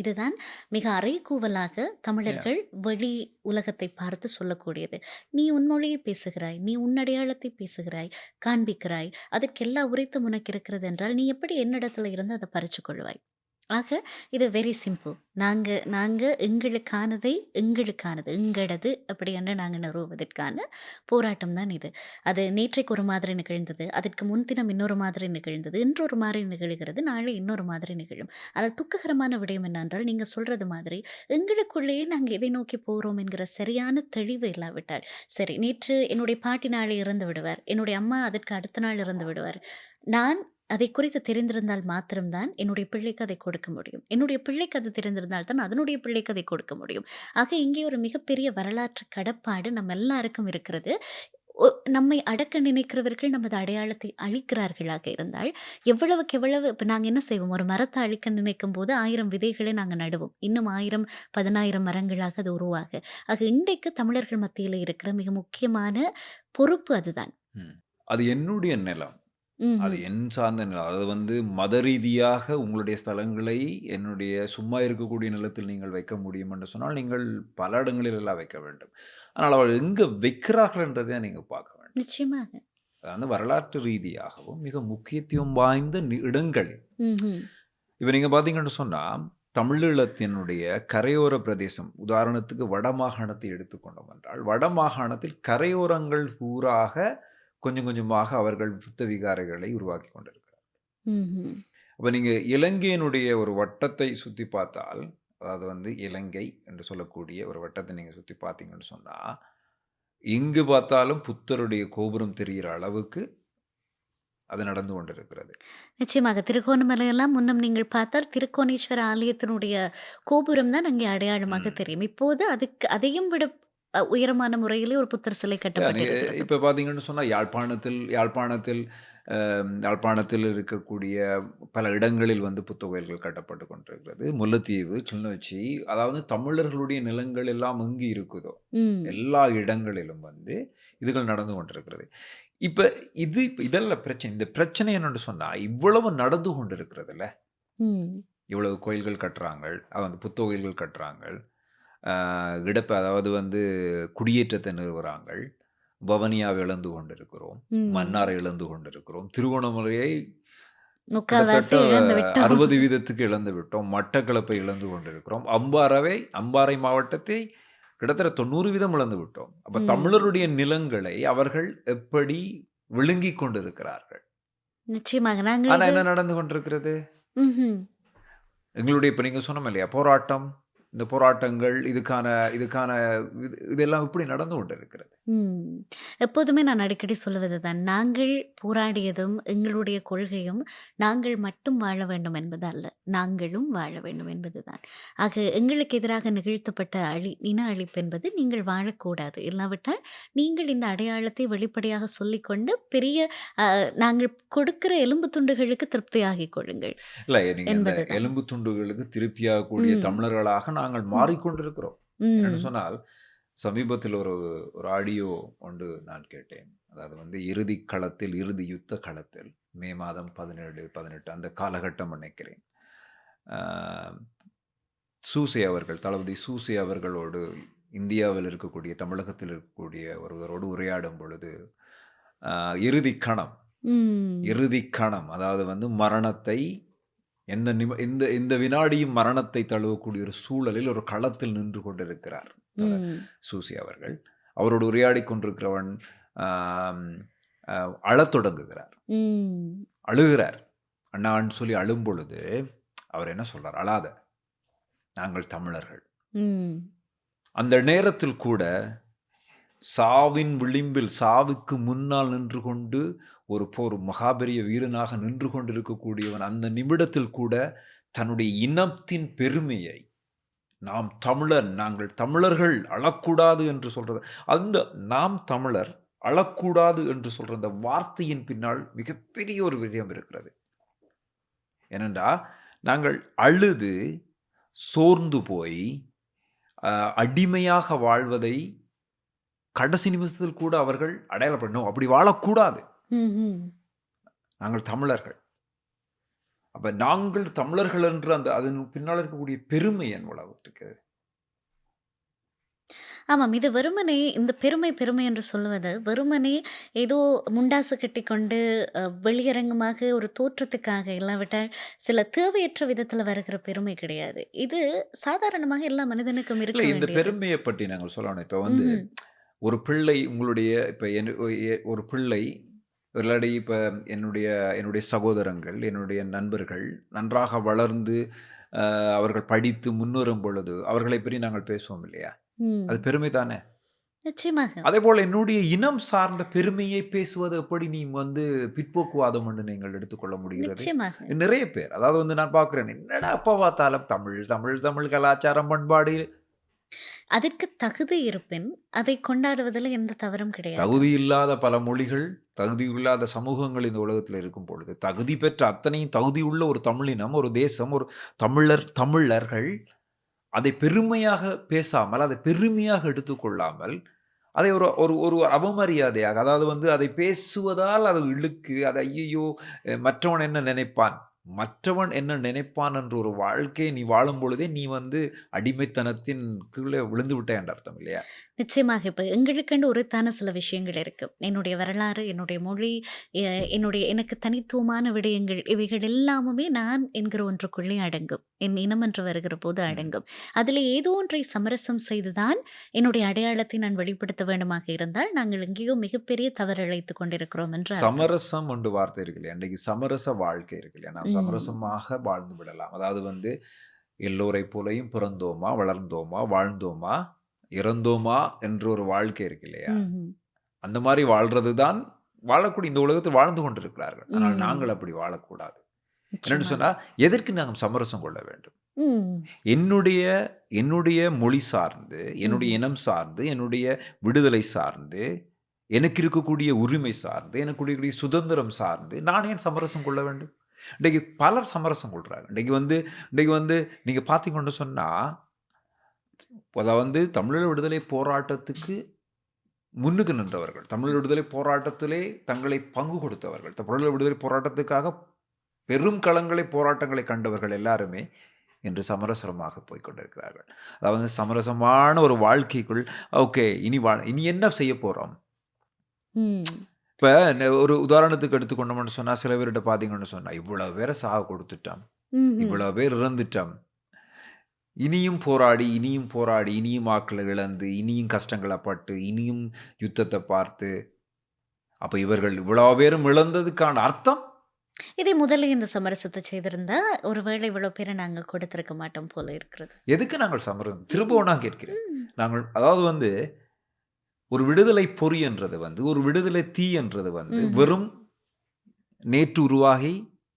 இதுதான் மிக அறைகூவலாக Yeah. தமிழர்கள் வெளி உலகத்தை பார்த்து சொல்லக்கூடியது. நீ உன் மொழியை பேசுகிறாய், நீ உன் அடையாளத்தை பேசுகிறாய், காண்பிக்கிறாய். அதற்கு எல்லா உரித்தும் உனக்கு இருக்கிறது என்றால், நீ எப்படி என்னிடத்துல இருந்து அதை பறிச்சுக் கொள்வாய்? ஆக இது வெரி சிம்பிள். நாங்க நாங்க எங்களது அப்படி என்று நாங்க நிறுவுவதற்கான போராட்டம் தான் இது. அது நேற்றைக்கு ஒரு மாதிரி நிகழ்ந்தது. அதற்கு முன்தினம் இன்னொரு மாதிரி நிகழ்ந்தது. இன்று ஒரு மாதிரி நிகழ்கிறது. நாளை இன்னொரு மாதிரி நிகழும். ஆனால் துக்ககரமான விடயம் என்னவென்றால், நீங்க சொல்றது மாதிரி எங்களுக்குள்ளேயே நாங்க எதை நோக்கி போறோம் என்கிற சரியான தெளிவு இல்லாவிட்டால், சரி நேற்று என்னுடைய பாட்டி நாளை இறந்து விடுவார். என்னுடைய அம்மா அதற்கு அடுத்த நாள் இறந்து விடுவார். நான் அதை குறித்து தெரிந்திருந்தால் மாத்திரம் தான் என்னுடைய பிள்ளைக்கு அதை கொடுக்க முடியும். என்னுடைய பிள்ளைக்கு அது தெரிந்திருந்தால் தான் அதனுடைய பிள்ளைக்கு அதை கொடுக்க முடியும். ஆக இங்கே ஒரு மிகப்பெரிய வரலாற்று கடப்பாடு நம்ம எல்லாருக்கும் இருக்கிறது. ஒ நம்மை அடக்க நினைக்கிறவர்கள் நமது அடையாளத்தை அழிக்கிறார்களாக இருந்தால், எவ்வளவுக்கு எவ்வளவு இப்ப நாங்க என்ன செய்வோம்? ஒரு மரத்த அழிக்க நினைக்கும்போது 1000 விதைகளை நாங்க நடுவோம். இன்னும் 1000, 10,000 மரங்களாக அது உருவாக. ஆக இன்றைக்கு தமிழர்கள் மத்தியில இருக்கிற மிக முக்கியமான பொறுப்பு அதுதான். ம். அது என்னுடைய நிலம். அது ம்ஹ்ம். என் சார்ந்த நிலம். அது வந்து மத ரீதியாக உங்களுடைய ஸ்தலங்களை என்னுடைய சும்மா இருக்கக்கூடிய நிலத்தில் நீங்கள் வைக்க முடியும் என்று சொன்னால், நீங்கள் பல இடங்களில் எல்லாம் வைக்க வேண்டும். ஆனால் அவர்கள் எங்க வைக்கிறார்கள் என்றதை நீங்க பார்க்க வேண்டும். நிச்சயமாக. அதாவது வரலாற்று ரீதியாகவும் மிக முக்கியத்துவம் வாய்ந்த இடங்களில். ம்ஹ்ம். இப்ப நீங்க பார்த்தீங்கன்னு சொன்னா, தமிழீழத்தினுடைய கரையோர பிரதேசம், உதாரணத்துக்கு வடமாகாணத்தை எடுத்துக்கொண்டோம் என்றால், வடமாகாணத்தில் கரையோரங்கள் பூராக கொஞ்சம் கொஞ்சமாக அவர்கள் புத்த விகாரைகளை உருவாக்கி கொண்டிருக்கிறார். ம்ஹ்ம். அப்ப நீங்க இலங்கையினுடைய ஒரு வட்டத்தை சுத்தி பார்த்தால், அதாவது வந்து இலங்கை என்று சொல்லக்கூடிய ஒரு வட்டத்தை நீங்க சுத்தி பார்த்தீங்கன்னு சொன்னா, எங்கு பார்த்தாலும் புத்தருடைய கோபுரம் தெரிகிற அளவுக்கு அது நடந்து கொண்டிருக்கிறது. நிச்சயமாக. திருகோணமலையெல்லாம் முன்னம் நீங்கள் பார்த்தால் திருக்கோணேஸ்வர ஆலயத்தினுடைய கோபுரம் தான் அங்கே அடையாளமாக ம். தெரியும். இப்போது அதையும் விட உயரமான முறையிலே ஒரு புத்தர் சிலை நீங்க கட்டப்பட்டிருக்கிறது. இப்ப பார்த்தீங்கன்னு சொன்னா, யாழ்ப்பாணத்தில் இருக்கக்கூடிய பல இடங்களில் வந்து புத்த கோயில்கள் கட்டப்பட்டு கொண்டிருக்கிறது. முல்லைத்தீவு, கிளிநொச்சி, அதாவது தமிழர்களுடைய நிலங்கள் எல்லாம் எங்கு இருக்குதோ, ம். எல்லா இடங்களிலும் வந்து இதுகள் நடந்து கொண்டிருக்கிறது. இப்ப இதல்ல பிரச்சனை. இந்த பிரச்சனை என்னன்னு சொன்னா, இவ்வளவு நடந்து கொண்டிருக்கிறதுல்ல, ம். இவ்வளவு கோயில்கள் கட்டுறாங்க, வந்து புத்த கோயில்கள் கட்டுறாங்க, அதாவது வந்து குடியேற்றத்தை நிறுவுறாங்கள், வவனியாவை இழந்து கொண்டிருக்கிறோம், ம். மன்னாரை இழந்து கொண்டிருக்கிறோம், திருகோணமலையை முக்கால்வாசி கிட்டத்தட்ட இழந்து விட்டோம். 60% இழந்து விட்டோம், மட்டக்களப்பை இழந்து கொண்டிருக்கிறோம், அம்பாறை மாவட்டத்தை கிட்டத்தட்ட 90% இழந்து விட்டோம். அப்ப ம். தமிழருடைய நிலங்களை அவர்கள் எப்படி விழுங்கிக் கொண்டிருக்கிறார்கள். நிச்சயமாக. நாங்கள் ஆனா இது என்ன நடந்து கொண்டிருக்கிறது? ம்ஹ்ம். எங்களுடைய இப்ப நீங்க சொன்னோம் இல்லையா, போராட்டம் இந்த போராட்டங்கள் இதுக்கான இதெல்லாம் இப்படி நடந்து கொண்டு இருக்கிறது. எப்போதுமே நான் அடிக்கடி சொல்லுவது தான், நாங்கள் போராடியதும் எங்களுடைய கொள்கையும் நாங்கள் மட்டும் வாழ வேண்டும் என்பது அல்ல, நாங்களும் வாழ வேண்டும் என்பதுதான். ஆக எங்களுக்கு எதிராக நிகழ்த்தப்பட்ட இன அழிப்பு என்பது நீங்கள் வாழக்கூடாது, இல்லாவிட்டால் நீங்கள் இந்த அடையாளத்தை வெளிப்படையாக சொல்லிக்கொண்டு பெரிய நாங்கள் கொடுக்கிற எலும்பு துண்டுகளுக்கு திருப்தியாகிக் கொள்ளுங்கள் இல்லை, நீங்க இந்த என்பதுதான். எலும்பு துண்டுகளுக்கு திருப்தியாகக்கூடிய ம் தமிழர்களாக நாங்கள் ம் மாறிக்கொண்டிருக்கிறோம். என்னென்னு ம் சொன்னால், சமீபத்தில் ஒரு ஒரு ஆடியோ ஒன்று நான் கேட்டேன். அதாவது வந்து இறுதி களத்தில், இறுதி யுத்த களத்தில் மே மாதம் 17, 18 அந்த காலகட்டம் நினைக்கிறேன். ஆஹ், சூசே அவர்கள், தளபதி சூசே அவர்களோடு இந்தியாவில் இருக்கக்கூடிய, தமிழகத்தில் இருக்கக்கூடிய ஒருவரோடு உரையாடும் பொழுது, இறுதி கணம், ம் இறுதி கணம், அதாவது வந்து மரணத்தை இந்த இந்த வினாடியும் மரணத்தை தழுவக்கூடிய ஒரு சூழலில் ஒரு களத்தில் நின்று கொண்டிருக்கிறார் ம் சூசி அவர்கள். அவரோடு உரையாடி கொண்டிருக்கிறவன் அழத் தொடங்குகிறார், ம் அழுகிறார். அண்ணான்னு சொல்லி அழும் பொழுது அவர் என்ன சொல்றார்? அழாத, நாங்கள் தமிழர்கள். ம் அந்த நேரத்தில் கூட சாவின் விளிம்பில், சாவுக்கு முன்னால் நின்று கொண்டு ஒரு போர் மகாபெரிய வீரனாக நின்று கொண்டிருக்கக்கூடியவன் அந்த நிமிடத்தில் கூட தன்னுடைய இனத்தின் பெருமையை, நாம் தமிழர், நாங்கள் தமிழர்கள், அழக்கூடாது என்று சொல்றது, அந்த நாம் தமிழர் அழக்கூடாது என்று சொல்ற அந்த வார்த்தையின் பின்னால் மிகப்பெரிய ஒரு விஜயம் இருக்கிறது. ஏனென்றா நாங்கள் அழுது சோர்ந்து போய் அடிமையாக வாழ்வதை கடைசி நிமிஷத்தில் கூட அவர்கள் அடையாளப்படணும். அப்படி வாழக்கூடாது, நாங்கள் தமிழர்கள். அப்ப நாங்கள் தமிழர்கள் என்று அந்த அதன் பின்னால் இருக்கக்கூடிய பெருமை எவ்வளவு இருக்குது. ஆமாம். இது வெறுமனே இந்த பெருமை பெருமை என்று சொல்லுவது, வெறுமனே ஏதோ முண்டாசு கட்டிக்கொண்டு வெளியரங்கமாக ஒரு தோற்றத்துக்காக, இல்லாவிட்டால் சில தேவையற்ற விதத்தில் வருகிற பெருமை கிடையாது. இது சாதாரணமாக எல்லா மனிதனுக்கும் இல்லை, இருக்க இந்த வேண்டியது. பெருமையை பற்றி நாங்கள் சொல்லணும். இப்போ வந்து ம்ஹும். ஒரு பிள்ளை, உங்களுடைய இப்போ ஒரு பிள்ளை இல்லாட்டி இப்போ என்னுடைய சகோதரங்கள், என்னுடைய நண்பர்கள் நன்றாக வளர்ந்து அவர்கள் படித்து முன்னேறும் பொழுது அவர்களை பற்றி நாங்கள் பேசுவோம் இல்லையா? அது ம். பெருமை தானே. நிச்சயமாக. அதே போல என்னுடைய இனம் சார்ந்த பெருமையை பேசுவது எப்படி நீ வந்து பிற்போக்குவாதம் என்று நீங்கள் எடுத்துக்கொள்ள முடிகிறது? நிச்சயமாக. நிறைய பேர், அதாவது வந்து நான் பார்க்கிறேன், என்னடா அப்பா பார்த்தாலும் தமிழ் தமிழ் தமிழ் கலாச்சாரம் பண்பாடு. அதற்கு தகுதி இருப்பின் அதை கொண்டாடுவதில் எந்த தவறும் கிடையாது. தகுதி இல்லாத பல மொழிகள், தகுதி இல்லாத சமூகங்கள் இந்த உலகத்தில் இருக்கும் பொழுது, தகுதி பெற்ற அத்தனையும் தகுதி உள்ள ஒரு தமிழினம், ஒரு தேசம், ஒரு தமிழர்கள் அதை பெருமையாக பேசாமல், அதை பெருமையாக எடுத்துக்கொள்ளாமல், அதை ஒரு ஒரு ஒரு அவமரியாதையாக, அதாவது வந்து அதை பேசுவதால் அது இழுக்கு, அது ஐயையோ மற்றவன் என்ன நினைப்பான், மற்றவன் என்ன நினைப்பான் என்ற ஒரு வாழ்க்கையை நீ வாழும் பொழுதே நீ வந்து அடிமைத்தனத்தின் கீழே விழுந்து விட்டே என்ற அர்த்தம் இல்லையா? நிச்சயமாக. இப்போ எங்களுக்கென்று உரித்தான சில விஷயங்கள் இருக்கு. என்னுடைய வரலாறு, என்னுடைய மொழி, எனக்கு தனித்துவமான விடயங்கள், இவைகள் எல்லாமுமே நான் என்கிற ஒன்றுக்குள்ளே அடங்கும். என் இனம் என்று வருகிற போது ம். அடங்கும். அதில் ஏதோ ஒன்றை சமரசம் செய்துதான் என்னுடைய அடையாளத்தை நான் வெளிப்படுத்த வேண்டுமாக இருந்தால், நாங்கள் எங்கேயோ மிகப்பெரிய தவறு இழைத்துக் கொண்டிருக்கிறோம் என்று அர்த்தம். சமரசம் ஒன்று வார்த்தை இருக்கு இல்லையா? அன்றைக்கு சமரச வாழ்க்கை இருக்கு இல்லையா? நாம் ம். சமரசமாக வாழ்ந்து விடலாம். அதாவது வந்து எல்லோரை போலையும் பிறந்தோமா, வளர்ந்தோமா, வாழ்ந்தோமா, இறந்தோமா என்ற ஒரு வாழ்க்கை இருக்கு இல்லையா? ம்ஹும். அந்த மாதிரி வாழ்றது தான் வாழக்கூடிய, இந்த உலகத்தில் வாழ்ந்து கொண்டிருக்கிறார்கள். ஆனால் ம். நாங்கள் அப்படி வாழக்கூடாது. என்னன்னு நிச்சயமாக. சொன்னா, எதற்கு நாங்கள் சமரசம் கொள்ள வேண்டும்? ம். என்னுடைய மொழி சார்ந்து, என்னுடைய ம்ஹும். இனம் சார்ந்து, என்னுடைய விடுதலை சார்ந்து, எனக்கு இருக்கக்கூடிய உரிமை சார்ந்து, எனக்கு இருக்கக்கூடிய சுதந்திரம் சார்ந்து நான் ஏன் சமரசம் கொள்ள வேண்டும்? இன்றைக்கு பலர் சமரசம் கொள்றாங்க. இன்றைக்கு வந்து நீங்க பார்த்தீங்கன்னு சொன்னா, அதாவது வந்து தமிழீழ விடுதலை போராட்டத்துக்கு முன்னுக்கு நின்றவர்கள், தமிழ் விடுதலை போராட்டத்திலே தங்களை பங்கு கொடுத்தவர்கள், தமிழீழ விடுதலை போராட்டத்துக்காக பெரும் களங்களை, போராட்டங்களை கண்டவர்கள் எல்லாருமே இன்று சமரசமாக போய் கொண்டிருக்கிறார்கள். அதாவது சமரசமான ஒரு வாழ்க்கைக்குள், ஓகே, இனி என்ன செய்ய போறோம்? ம். இப்போ ஒரு உதாரணத்துக்கு எடுத்துக்கொண்டோம்னு சொன்னா, சில பேர்கிட்ட பார்த்தீங்கன்னு சொன்னா, இவ்வளவு பேரை சாக கொடுத்துட்டோம், ம்ஹும். இவ்வளவு பேர் இறந்துட்டோம், இனியும் போராடி, இனியும் போராடி, இனியும் ஆக்களை இழந்து, இனியும் கஷ்டங்களை பட்டு, இனியும் யுத்தத்தை பார்த்து, அப்ப இவர்கள் இவ்வளவு பேரும் இழந்ததுக்கான அர்த்தம் இதே முதல்ல இந்த சமரசத்த செய்திருந்தா, ஒருவேளை இவ்வளோ பேர நாங்க கொடுத்திருக்க மாட்டோம் போல இருக்கிறது. எதுக்கு நாங்கள் சமரம் ம். திரும்பவும் நான் கேட்கிறேன். ம். நாங்கள் அதாவது வந்து ஒரு விடுதலை பொறி என்றது வந்து, ஒரு விடுதலை தீ என்றது வந்து ம்ஹ்ம். வெறும் நேற்று உருவாகி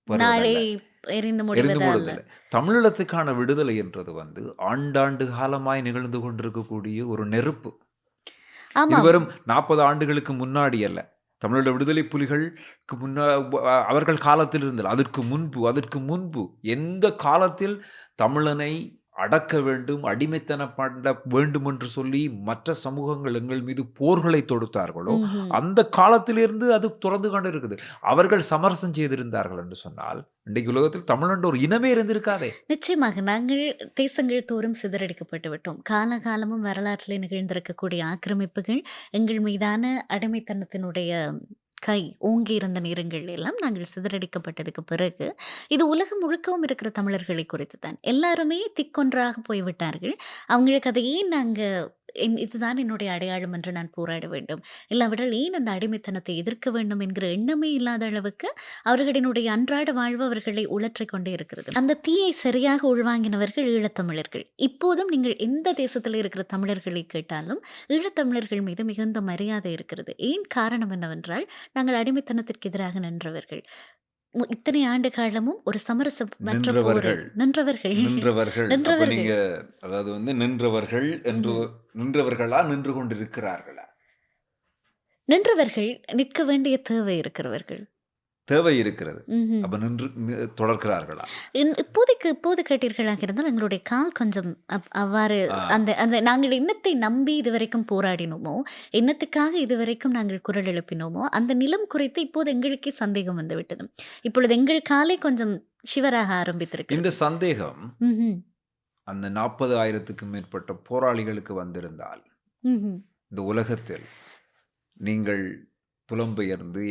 நாளை வருவதல்ல. எரிந்து எரிந்து முடிவது அல்ல. போடுவதில்லை. தமிழீழத்துக்கான விடுதலை என்றது வந்து ஆண்டாண்டு காலமாய் நிகழ்ந்து கொண்டிருக்கக்கூடிய ஒரு நெருப்பு. இது ஆமாம். வெறும் 40 ஆண்டுகளுக்கு முன்னாடி அல்ல. தமிழீழ விடுதலை புலிகளுக்கு அவர்கள் காலத்தில் இருந்தது. அதற்கு முன்பு எந்த காலத்தில் தமிழனை அடக்க வேண்டும், அடிமைத்தனப்பட வேண்டும் என்று சொல்லி மற்ற சமூகங்கள் எங்கள் மீது போர்களை தொடுத்தார்களோ, ம்ஹ்ம். அந்த காலத்திலிருந்து அது தொடர்ந்து கொண்டு இருக்குது. அவர்கள் சமரசம் செய்திருந்தார்கள் என்று சொன்னால், இன்றைக்கு உலகத்தில் தமிழ் என்ற ஒரு இனமே இருந்திருக்காதே! நிச்சயமாக நாங்கள் தேசங்கள் தோறும் சிதறடிக்கப்பட்டு விட்டோம். காலகாலமும் வரலாற்றிலே நிகழ்ந்திருக்கக்கூடிய ஆக்கிரமிப்புகள், எங்கள் மீதான அடிமைத்தனத்தினுடைய கை ஓங்கி இருந்த நேரங்கள் எல்லாம் நாங்கள் சிதறடிக்கப்பட்டதுக்கு பிறகு, இது உலகம் முழுக்கவும் இருக்கிற தமிழர்களை குறித்து தான். எல்லாருமே திக்கொன்றாக போய்விட்டார்கள். அவங்களுக்கு அதை ஏன் நாங்க இதுதான் என்னுடைய அடையாளம் என்று நான் போராட வேண்டும். இல்லாவிட்டால் ஏன் அந்த அடிமைத்தனத்தை எதிர்க்க வேண்டும் என்கிற எண்ணமே இல்லாத அளவுக்கு அவர்களினுடைய அன்றாட வாழ்வு அவர்களை உழற்றிக் கொண்டே இருக்கிறது. அந்த தீயை சரியாக உள்வாங்கினவர்கள் ஈழத்தமிழர்கள். இப்போதும் நீங்கள் எந்த தேசத்தில் இருக்கிற தமிழர்களை கேட்டாலும், ஈழத்தமிழர்கள் மீது மிகுந்த மரியாதை இருக்கிறது. ஏன் காரணம் என்னவென்றால், நாங்கள் அடிமைத்தனத்திற்கு எதிராக நின்றவர்கள். இத்தனை ஆண்டு காலமும் ஒரு சமரசமற்ற போரில் நின்றவர்கள். நின்றவர்கள். நின்றவர்கள். அப்ப நின்றவர்கள். நீங்க அதாவது வந்து நின்றவர்கள் என்று ம்ஹ்ம். நின்றவர்களா நின்று கொண்டிருக்கிறார்களா? நின்றவர்கள் நிற்க வேண்டிய தேவை இருக்கிறவர்கள். தேவை இருக்கிறது. ம்ஹ்ம். அப்ப தொடர்கிறார்களா? இப்போது கேட்டீர்களாக இருந்தால் எங்களுடைய கால் கொஞ்சம் அவ்வாறு ஆ. அந்த அந்த நாங்கள் என்னத்தை நம்பி இதுவரைக்கும் போராடினோமோ, என்னத்துக்காக இதுவரைக்கும் நாங்கள் குரல் எழுப்பினோமோ, அந்த நிலம் குறித்து இப்போது எங்களுக்கே சந்தேகம் வந்துவிட்டது. இப்பொழுது எங்கள் காலை கொஞ்சம் ஷிவராக இந்த ஆரம்பித்திருக்கிறது. சந்தேகம் ம்ஹ்ம். அந்த 40,000க்கும் மேற்பட்ட போராளிகளுக்கு வந்திருந்தால், ம்ஹ்ம். இந்த உலகத்தில் நீங்கள் புலம்பெயர்ந்து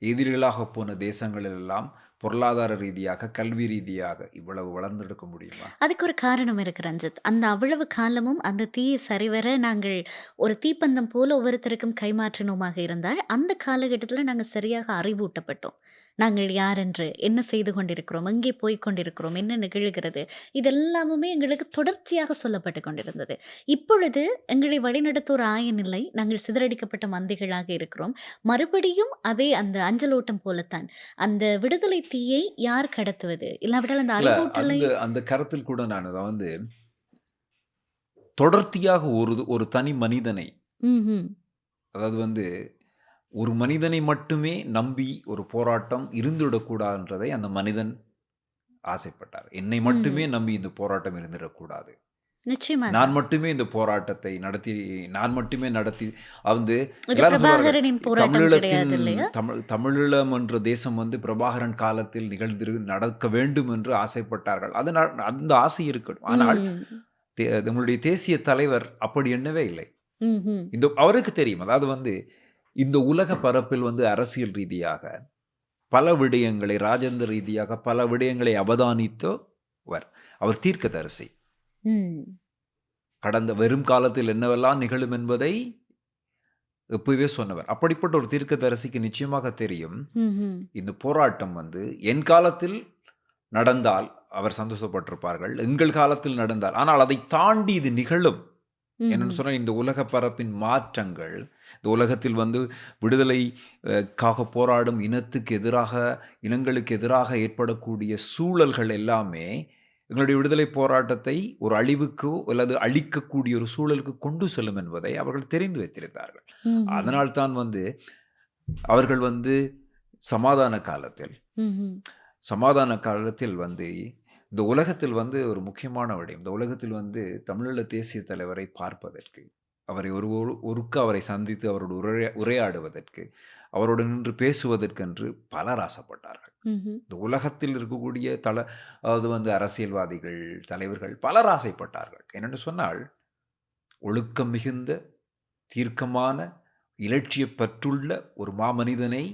எதிரிகளாக போன தேசங்களெல்லாம் பொருளாதார ரீதியாக, கல்வி ரீதியாக இவ்வளவு வளர்ந்தெடுக்க முடியுமா? அதுக்கு ஒரு காரணம் இருக்கு ரஞ்சித். அந்த அவ்வளவு காலமும் அந்த தீயை சரிவர நாங்கள் ஒரு தீப்பந்தம் போல ஒவ்வொருத்தருக்கும் கைமாற்றினோமாக இருந்தால், அந்த காலகட்டத்தில நாங்க சரியாக அறிவூட்டப்பட்டோம். நாங்கள் யார் என்று, என்ன செய்து கொண்டிருக்கிறோம், எங்கே போய்க் கொண்டிருக்கிறோம், என்ன நிகழ்கிறது, இதெல்லாமுமே எங்களுக்கு தொடர்ச்சியாக சொல்லப்பட்டுக் கொண்டிருந்தது. இப்பொழுது எங்களை வழிநடத்த ஒரு ஆயன் இல்லை. நாங்கள் சிதறடிக்கப்பட்ட மந்தைகளாக இருக்கிறோம். மறுபடியும் அதே அந்த அஞ்சலோட்டம் போலத்தான். அந்த விடுதலை தீயை யார் கடத்துவது? இல்லாவிட்டால் அந்த இல்ல அறிவூட்டலை அந்த கருத்தில் கூட நான் அத வந்து தொடர்ச்சியாக ஒரு தனி மனிதனை, ம்ஹ்ம். அதாவது வந்து ஒரு மனிதனை மட்டுமே நம்பி ஒரு போராட்டம் இருந்துவிடக்கூடாதுன்றதை அந்த மனிதன் ஆசைப்பட்டார். என்னை மட்டுமே ம். நம்பி இந்த போராட்டம் இருந்துடக்கூடாது. நிச்சயமாக. நான் மட்டுமே இந்த போராட்டத்தை நான் மட்டுமே நடத்தி வந்து இது எல்லாரும் சொல்றார்கள், பிரபாகரனின் போராட்டம் தமிழீழத்தின் கிடையாது இல்லையா? தமிழீழம் என்ற தேசம் வந்து பிரபாகரன் காலத்தில் நடக்க வேண்டும் என்று ஆசைப்பட்டார்கள். அது அந்த ஆசை இருக்கட்டும். ஆனால் ம். நம்மளுடைய தேசிய தலைவர் அப்படி எண்ணவே இல்லை. ம்ஹ்ம். அவருக்கு தெரியும். அதாவது வந்து இந்த உலக பரப்பில் வந்து அரசியல் ரீதியாக பல விடயங்களை, ராஜேந்திர ரீதியாக பல விடயங்களை அவதானித்தவர். அவர் தீர்க்கதரிசி. ம். கடந்த வெறும் காலத்தில் என்னவெல்லாம் நிகழும் என்பதை எப்பவே சொன்னவர். அப்படிப்பட்ட ஒரு தீர்க்கதரிசிக்கு நிச்சயமாக தெரியும், ம்ஹ்ம். இந்த போராட்டம் வந்து என் காலத்தில் நடந்தால் அவர் சந்தோஷப்பட்டிருப்பார்கள். எங்கள் காலத்தில் நடந்தால், ஆனால் அதை தாண்டி இது நிகழும். என்னன்னு ம்ஹ்ம். சொன்னா, இந்த உலக பரப்பின் மாற்றங்கள், இந்த உலகத்தில் வந்து விடுதலைக்காக போராடும் இனங்களுக்கு எதிராக ஏற்படக்கூடிய சூழல்கள் எல்லாமே எங்களுடைய விடுதலை போராட்டத்தை ஒரு அழிவுக்கோ அல்லது அழிக்கக்கூடிய ஒரு சூழலுக்கு கொண்டு செல்லும் என்பதை அவர்கள் தெரிந்து வைத்திருந்தார்கள். ம்ஹ்ம். அதனால்தான் வந்து அவர்கள் வந்து சமாதான ம்ஹ்ம். காலத்தில் வந்து இந்த உலகத்தில் வந்து ஒரு முக்கியமான விடயம், இந்த உலகத்தில் வந்து தமிழீழ தேசிய தலைவரை பார்ப்பதற்கு, அவரை சந்தித்து அவரோடு உரையாடுவதற்கு, அவரோடு நின்று பேசுவதற்கென்று பலர் ஆசைப்பட்டார்கள். ம்ஹ்ம். இந்த உலகத்தில் இருக்கக்கூடிய அதாவது வந்து அரசியல்வாதிகள், தலைவர்கள் பலர் ஆசைப்பட்டார்கள். என்னென்று சொன்னால், ஒழுக்கம் மிகுந்த, தீர்க்கமான, இலட்சியப்பற்றுள்ள ஒரு மாமனிதனை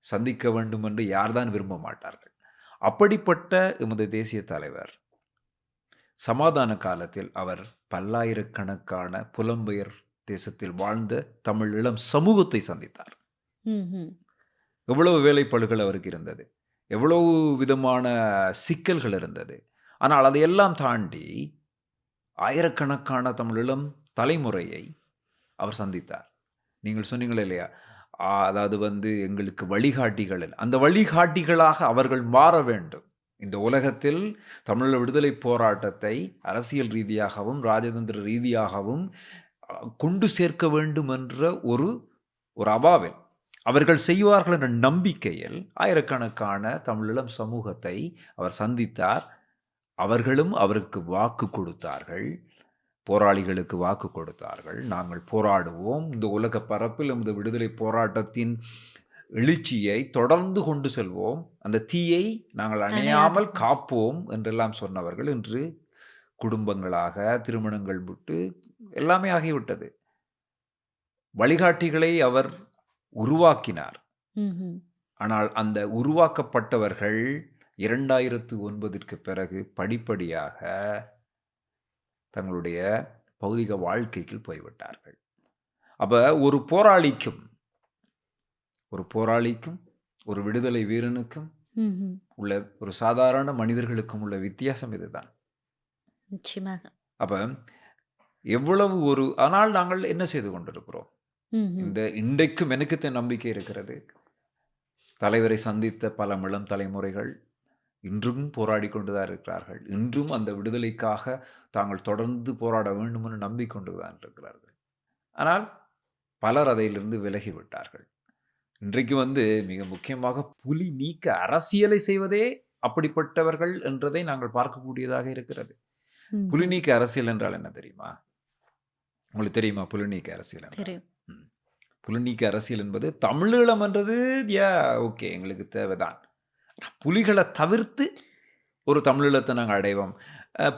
சந்திக்க வேண்டும் என்று யார்தான் விரும்ப மாட்டார்கள். அப்படிப்பட்ட எமது தேசிய தலைவர் சமாதான காலத்தில் அவர் பல்லாயிரக்கணக்கான புலம்பெயர் தேசத்தில் வாழ்ந்த தமிழ் இளம் சமூகத்தை சந்தித்தார். ம்ஹ்ம். எவ்வளவு வேலைப்பளுகள் அவருக்கு இருந்தது, எவ்வளவு விதமான சிக்கல்கள் இருந்தது. ஆனால் அதையெல்லாம் தாண்டி ஆயிரக்கணக்கான தமிழீழம் தலைமுறையை அவர் சந்தித்தார். நீங்கள் சொன்னீங்களே இல்லையா, அதாவது வந்து எங்களுக்கு வழிகாட்டிகள், அந்த வழிகாட்டிகளாக அவர்கள் மாற வேண்டும். இந்த உலகத்தில் தமிழீழ விடுதலை போராட்டத்தை அரசியல் ரீதியாகவும் ராஜதந்திர ரீதியாகவும் கொண்டு சேர்க்க வேண்டும் என்ற ஒரு அபாவில் அவர்கள் செய்வார்கள் என்ற நம்பிக்கையில் ஆயிரக்கணக்கான தமிழீழம் சமூகத்தை அவர் சந்தித்தார். அவர்களும் அவருக்கு வாக்கு கொடுத்தார்கள், போராளிகளுக்கு வாக்கு கொடுத்தார்கள். நாங்கள் போராடுவோம், இந்த உலக பரப்பில் இந்த விடுதலை போராட்டத்தின் எழுச்சியை தொடர்ந்து கொண்டு செல்வோம், அந்த தீயை நாங்கள் அணையாமல் காப்போம் என்றெல்லாம் சொன்னவர்கள் இன்று குடும்பங்களாக, திருமணங்கள் விட்டு எல்லாமே ஆகிவிட்டது. வழிகாட்டிகளை அவர் உருவாக்கினார். ஆனால் அந்த உருவாக்கப்பட்டவர்கள் 2009 பிறகு படிப்படியாக தங்களுடைய பௌதிக வாழ்க்கைக்கு போய்விட்டார்கள். அப்ப ஒரு போராளிக்கும் ஒரு விடுதலை வீரனுக்கும் உள்ள, ஒரு சாதாரண மனிதர்களுக்கும் உள்ள வித்தியாசம் இதுதான். நிச்சயமாக. அப்ப எவ்வளவு ஆனால் நாங்கள் என்ன செய்து கொண்டிருக்கிறோம்? இந்த இன்றைக்கும் எனக்கு நம்பிக்கை இருக்கிறது. தலைவரை சந்தித்த பல இளம் தலைமுறைகள் இன்றும் போராடி கொண்டுதான் இருக்கிறார்கள். இன்றும் அந்த விடுதலைக்காக தாங்கள் தொடர்ந்து போராட வேண்டும் என்று நம்பிக்கொண்டுதான் இருக்கிறார்கள். ஆனால் பலர் அதிலிருந்து விலகிவிட்டார்கள். இன்றைக்கு வந்து மிக முக்கியமாக புலி நீக்க அரசியலை செய்வதே அப்படிப்பட்டவர்கள் என்றதை நாங்கள் பார்க்கக்கூடியதாக இருக்கிறது. புலி நீக்க அரசியல் என்றால் என்ன தெரியுமா? உங்களுக்கு தெரியுமா புலி நீக்க அரசியல்? புலி நீக்க அரசியல் என்பது தமிழீழம் என்றது ஓகே, எங்களுக்கு தேவைதான். புலிகளை தவிர்த்து ஒரு தமிழீழத்தை நாங்கள் அடைவோம்.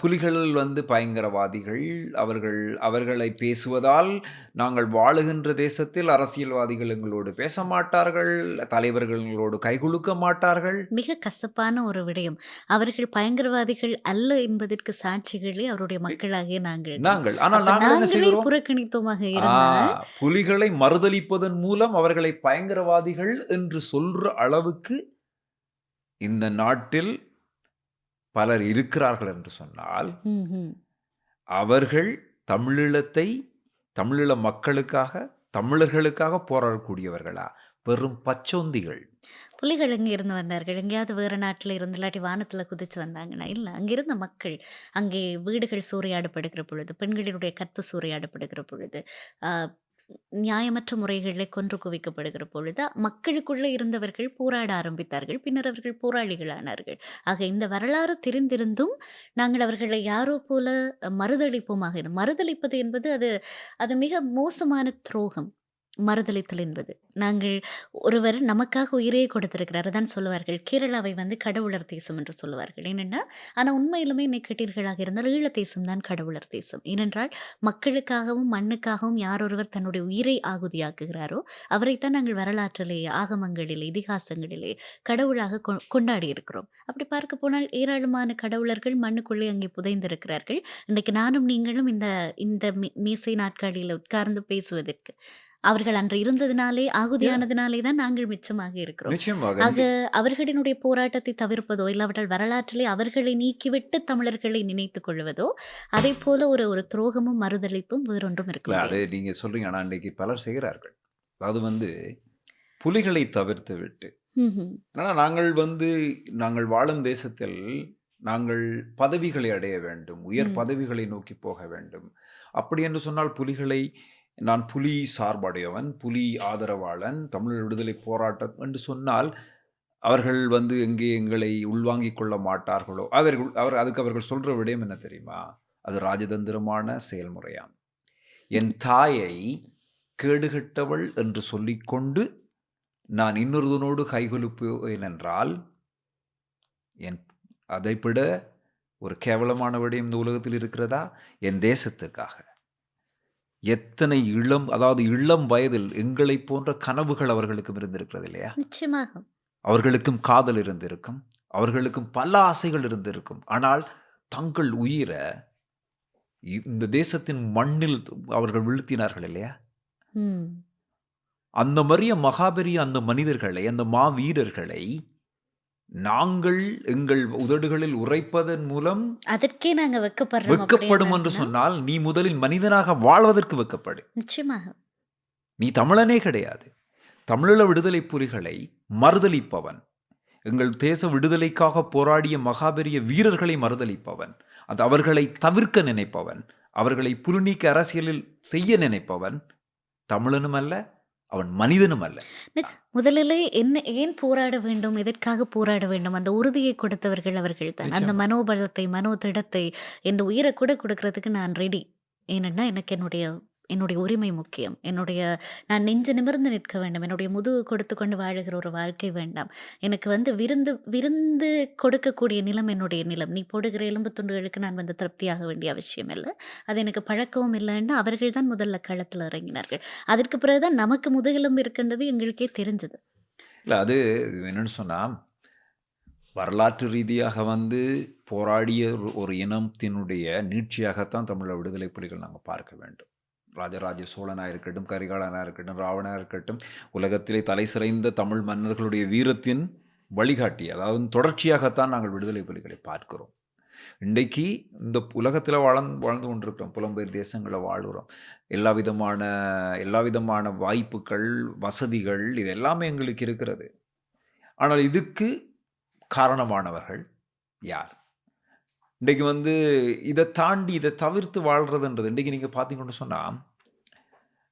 புலிகள் வந்து பயங்கரவாதிகள், அவர்களை பேசுவதால் நாங்கள் வாழுகின்ற தேசத்தில் அரசியல்வாதிகள் எங்களோடு பேச மாட்டார்கள், தலைவர்கள் எங்களோடு கைகுலுக்க மாட்டார்கள். மிக கசப்பான ஒரு விடயம். அவர்கள் பயங்கரவாதிகள் அல்ல என்பதற்கு சாட்சிகளே அவருடைய மக்களாகிய நாங்கள். ஆனால் நாங்கள் என்ன செய்கிறோம்? புறக்கணித்தோமாக இருந்தால் புலிகளை மறுதலிப்பதன் மூலம் அவர்களை பயங்கரவாதிகள் என்று சொல்ற அளவுக்கு இந்த நாட்டில் பலர் இருக்கிறார்கள் என்று சொன்னால் அவர்கள் தமிழீழ மக்களுக்காக, தமிழர்களுக்காக போராடக்கூடியவர்களா? வெறும் பச்சோந்திகள். புலிகள் எங்கே இருந்து வந்தார்கள்? எங்கேயாவது வேறு நாட்டில் இருந்து, இல்லாட்டி வானத்தில் குதிச்சு வந்தாங்கன்னா? இல்லை, அங்கிருந்த மக்கள். அங்கே வீடுகள் சூறையாடப்படுகிற பொழுது, பெண்களினுடைய கற்பு சூறையாடப்படுகிற பொழுது, நியாயமற்ற முறைகளில் கொன்று குவிக்கப்படுகிற பொழுது மக்களுக்குள்ளே இருந்தவர்கள் போராட ஆரம்பித்தார்கள். பின்னர் அவர்கள் போராளிகளானார்கள். ஆக இந்த வரலாறு தெரிந்திருந்தும் நாங்கள் அவர்களை யாரோ போல மறுதளிப்போமாக. மறுதளிப்பது என்பது அது மிக மோசமான துரோகம். மறுதளித்தல் என்பது, நாங்கள் ஒருவர் நமக்காக உயிரே கொடுத்திருக்கிறார். அதான் சொல்லுவார்கள், கேரளாவை வந்து கடவுளர் தேசம் என்று சொல்லுவார்கள். ஏனென்னா, ஆனால் உண்மையிலுமே என்னை கேட்டீர்களாக இருந்தால் ஈழ தேசம் தான் கடவுளர் தேசம். ஏனென்றால் மக்களுக்காகவும் மண்ணுக்காகவும் யார் ஒருவர் தன்னுடைய உயிரை ஆகுதியாக்குகிறாரோ அவரைத்தான் நாங்கள் வரலாற்றிலே, ஆகமங்களிலே, இதிகாசங்களிலே கடவுளாக கொண்டாடி இருக்கிறோம். அப்படி பார்க்க போனால் ஏராளமான கடவுளர்கள் மண்ணுக்குள்ளே அங்கே புதைந்திருக்கிறார்கள். இன்றைக்கு நானும் நீங்களும் இந்த மேசை நாட்காலியில் உட்கார்ந்து பேசுவதற்கு அவர்கள் அன்று இருந்ததினாலே, ஆகுதியானதினாலே தான் நாங்கள் மிச்சமாக இருக்கிறோம். ஆக அவர்களினுடைய போராட்டத்தை தவிர்ப்பதோ, இல்லாவிட்டால் வரலாற்றிலே அவர்களை நீக்கிவிட்டு தமிழர்களை நினைத்துக் கொள்வதோ, அதை போல ஒரு துரோகமும் மறுதளிப்பும் வேறொன்றும் இருக்கு. அதை நீங்க சொல்றீங்க. ஆனால் இன்றைக்கு பலர் செய்கிறார்கள். அதாவது வந்து புலிகளை தவிர்த்து விட்டு, நாங்கள் வாழும் தேசத்தில் நாங்கள் பதவிகளை அடைய வேண்டும், உயர் பதவிகளை நோக்கி போக வேண்டும். அப்படி என்று சொன்னால் நான் புலி சார்புடையவன், புலி ஆதரவாளன், தமிழ் விடுதலை போராட்டம் என்று சொன்னால் அவர்கள் வந்து எங்கே எங்களை உள்வாங்கிக் கொள்ள மாட்டார்களோ? அதுக்கு அவர்கள் சொல்ற விடயம் என்ன தெரியுமா? அது ராஜதந்திரமான செயல்முறையாம். என் தாயை கேடுகட்டவள் என்று சொல்லிக்கொண்டு நான் இன்னொருவனோடு கைகொலுப்பேன் என்றால் அதைவிட ஒரு கேவலமான விடயம் இந்த உலகத்தில் இருக்கிறதா? என் தேசத்துக்காக எத்தனை இளம் வயதில் எங்களை போன்ற கனவுகள் அவர்களுக்கும் இருந்திருக்கிறது இல்லையா? நிச்சயமாக. அவர்களுக்கும் காதல் இருந்திருக்கும், அவர்களுக்கும் பல ஆசைகள் இருந்திருக்கும். ஆனால் தங்கள் உயிரை இந்த தேசத்தின் மண்ணில் அவர்கள் வீழ்த்தினார்கள் இல்லையா? அந்த மரிய மகாபெரிய அந்த மனிதர்களை, அந்த மாவீரர்களை நாங்கள் எங்கள் உதடுகளில் உரைப்பதன் மூலம் அதற்கே நாங்க வெட்கப்படுறோம் வெட்கப்படும் என்று அப்படின்னா சொன்னால், நீ முதலில் மனிதனாக வாழ்வதற்கு வெட்கப்படு. நிச்சயமாக. நீ தமிழனே கிடையாது. தமிழீழ விடுதலை புலிகளை மறுதலிப்பவன், எங்கள் தேச விடுதலைக்காக போராடிய மகாபெரிய வீரர்களை மறுதலிப்பவன், அது அவர்களை தவிர்க்க நினைப்பவன், அவர்களை புலிநீக்க அரசியலில் செய்ய நினைப்பவன் தமிழனும் அல்ல, அவன் மனிதனும் அல்ல. முதலிலே என்ன ஏன் போராட வேண்டும், எதற்காக போராட வேண்டும், அந்த உறுதியை கொடுத்தவர்கள் அவர்கள் தான். அந்த நிச்சயமா. மனோபலத்தை, மனோதிடத்தை, என் உயிரை கூட கொடுக்கறதுக்கு நான் ரெடி. ஏனென்னா எனக்கு என்னுடைய உரிமை முக்கியம். நான் நெஞ்சு நிமிர்ந்து நிற்க வேண்டும். என்னுடைய முதுகு கொடுத்து கொண்டு வாழுகிற ஒரு வாழ்க்கை வேண்டாம். எனக்கு விருந்து விருந்து கொடுக்கக்கூடிய நிலம் என்னுடைய நிலம். நீ போடுகிற எலும்பு துண்டுகளுக்கு நான் திருப்தியாக வேண்டிய அவசியம் இல்லை. அது எனக்கு பழக்கவும் இல்லைன்னு அவர்கள் தான் முதல்ல களத்தில் இறங்கினார்கள். அதற்கு பிறகுதான் நமக்கு முதுகெலும்பு இருக்கின்றது எங்களுக்கே தெரிஞ்சது. இல்லை, அது என்னன்னு சொன்னால், வரலாற்று ரீதியாக போராடிய ஒரு இனத்தினுடைய நீட்சியாகத்தான் தமிழ விடுதலை புலிகள் நாங்கள் பார்க்க வேண்டும். ராஜராஜ சோழனாக இருக்கட்டும், கரிகாலனாக இருக்கட்டும், ராவணனாக இருக்கட்டும், உலகத்திலே தலை சிறைந்த தமிழ் மன்னர்களுடைய வீரத்தின் வழிகாட்டி, அதாவது தொடர்ச்சியாகத்தான் நாங்கள் விடுதலை புலிகளை பார்க்கிறோம். இன்றைக்கு இந்த உலகத்தில் வாழ்ந்து கொண்டிருக்கிறோம், புலம்பெயர் தேசங்களில் வாழ்கிறோம். எல்லா விதமான வாய்ப்புகள், வசதிகள், இது எல்லாமே எங்களுக்கு இருக்கிறது. ஆனால் இதுக்கு காரணமானவர்கள் யார்? இன்றைக்கு இதை தாண்டி இதை தவிர்த்து வாழ்கிறதுன்றது, இன்றைக்கி நீங்கள் பார்த்தீங்கன்னு சொன்னால்,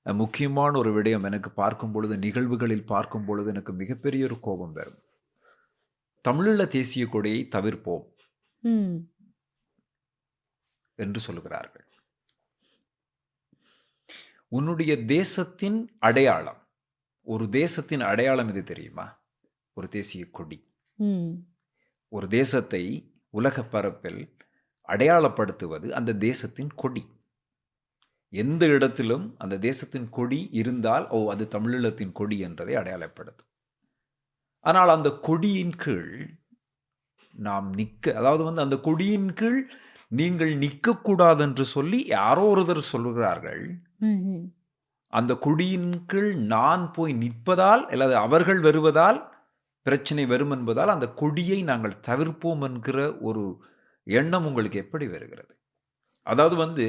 முக்கியமான ஒரு விடயம் எனக்கு பார்க்கும் பொழுது, நிகழ்வுகளில் பார்க்கும் பொழுது எனக்கு மிகப்பெரிய ஒரு கோபம் வரும். தமிழீழ தேசிய கொடியை தவிர்ப்போம் என்று சொல்லுகிறார்கள். உன்னுடைய தேசத்தின் அடையாளம், ஒரு தேசத்தின் அடையாளம் இது தெரியுமா? ஒரு தேசிய கொடி. ஒரு தேசத்தை உலக பரப்பில் அடையாளப்படுத்துவது அந்த தேசத்தின் கொடி. எந்த இடத்திலும் அந்த தேசத்தின் கொடி இருந்தால் அது தமிழீழத்தின் கொடி என்றதை அடையாளப்படுத்தும். ஆனால் அந்த கொடியின் கீழ் நாம் அதாவது அந்த கொடியின் கீழ் நீங்கள் நிற்கக்கூடாது என்று சொல்லி யாரோ ஒருவர் சொல்லுகிறார்கள். அந்த கொடியின் கீழ் நான் போய் நிற்பதால் அல்லது அவர்கள் வருவதால் பிரச்சனை வரும் என்பதால் அந்த கொடியை நாங்கள் தவிர்ப்போம் என்கிற ஒரு எண்ணம் உங்களுக்கு எப்படி வருகிறது? அதாவது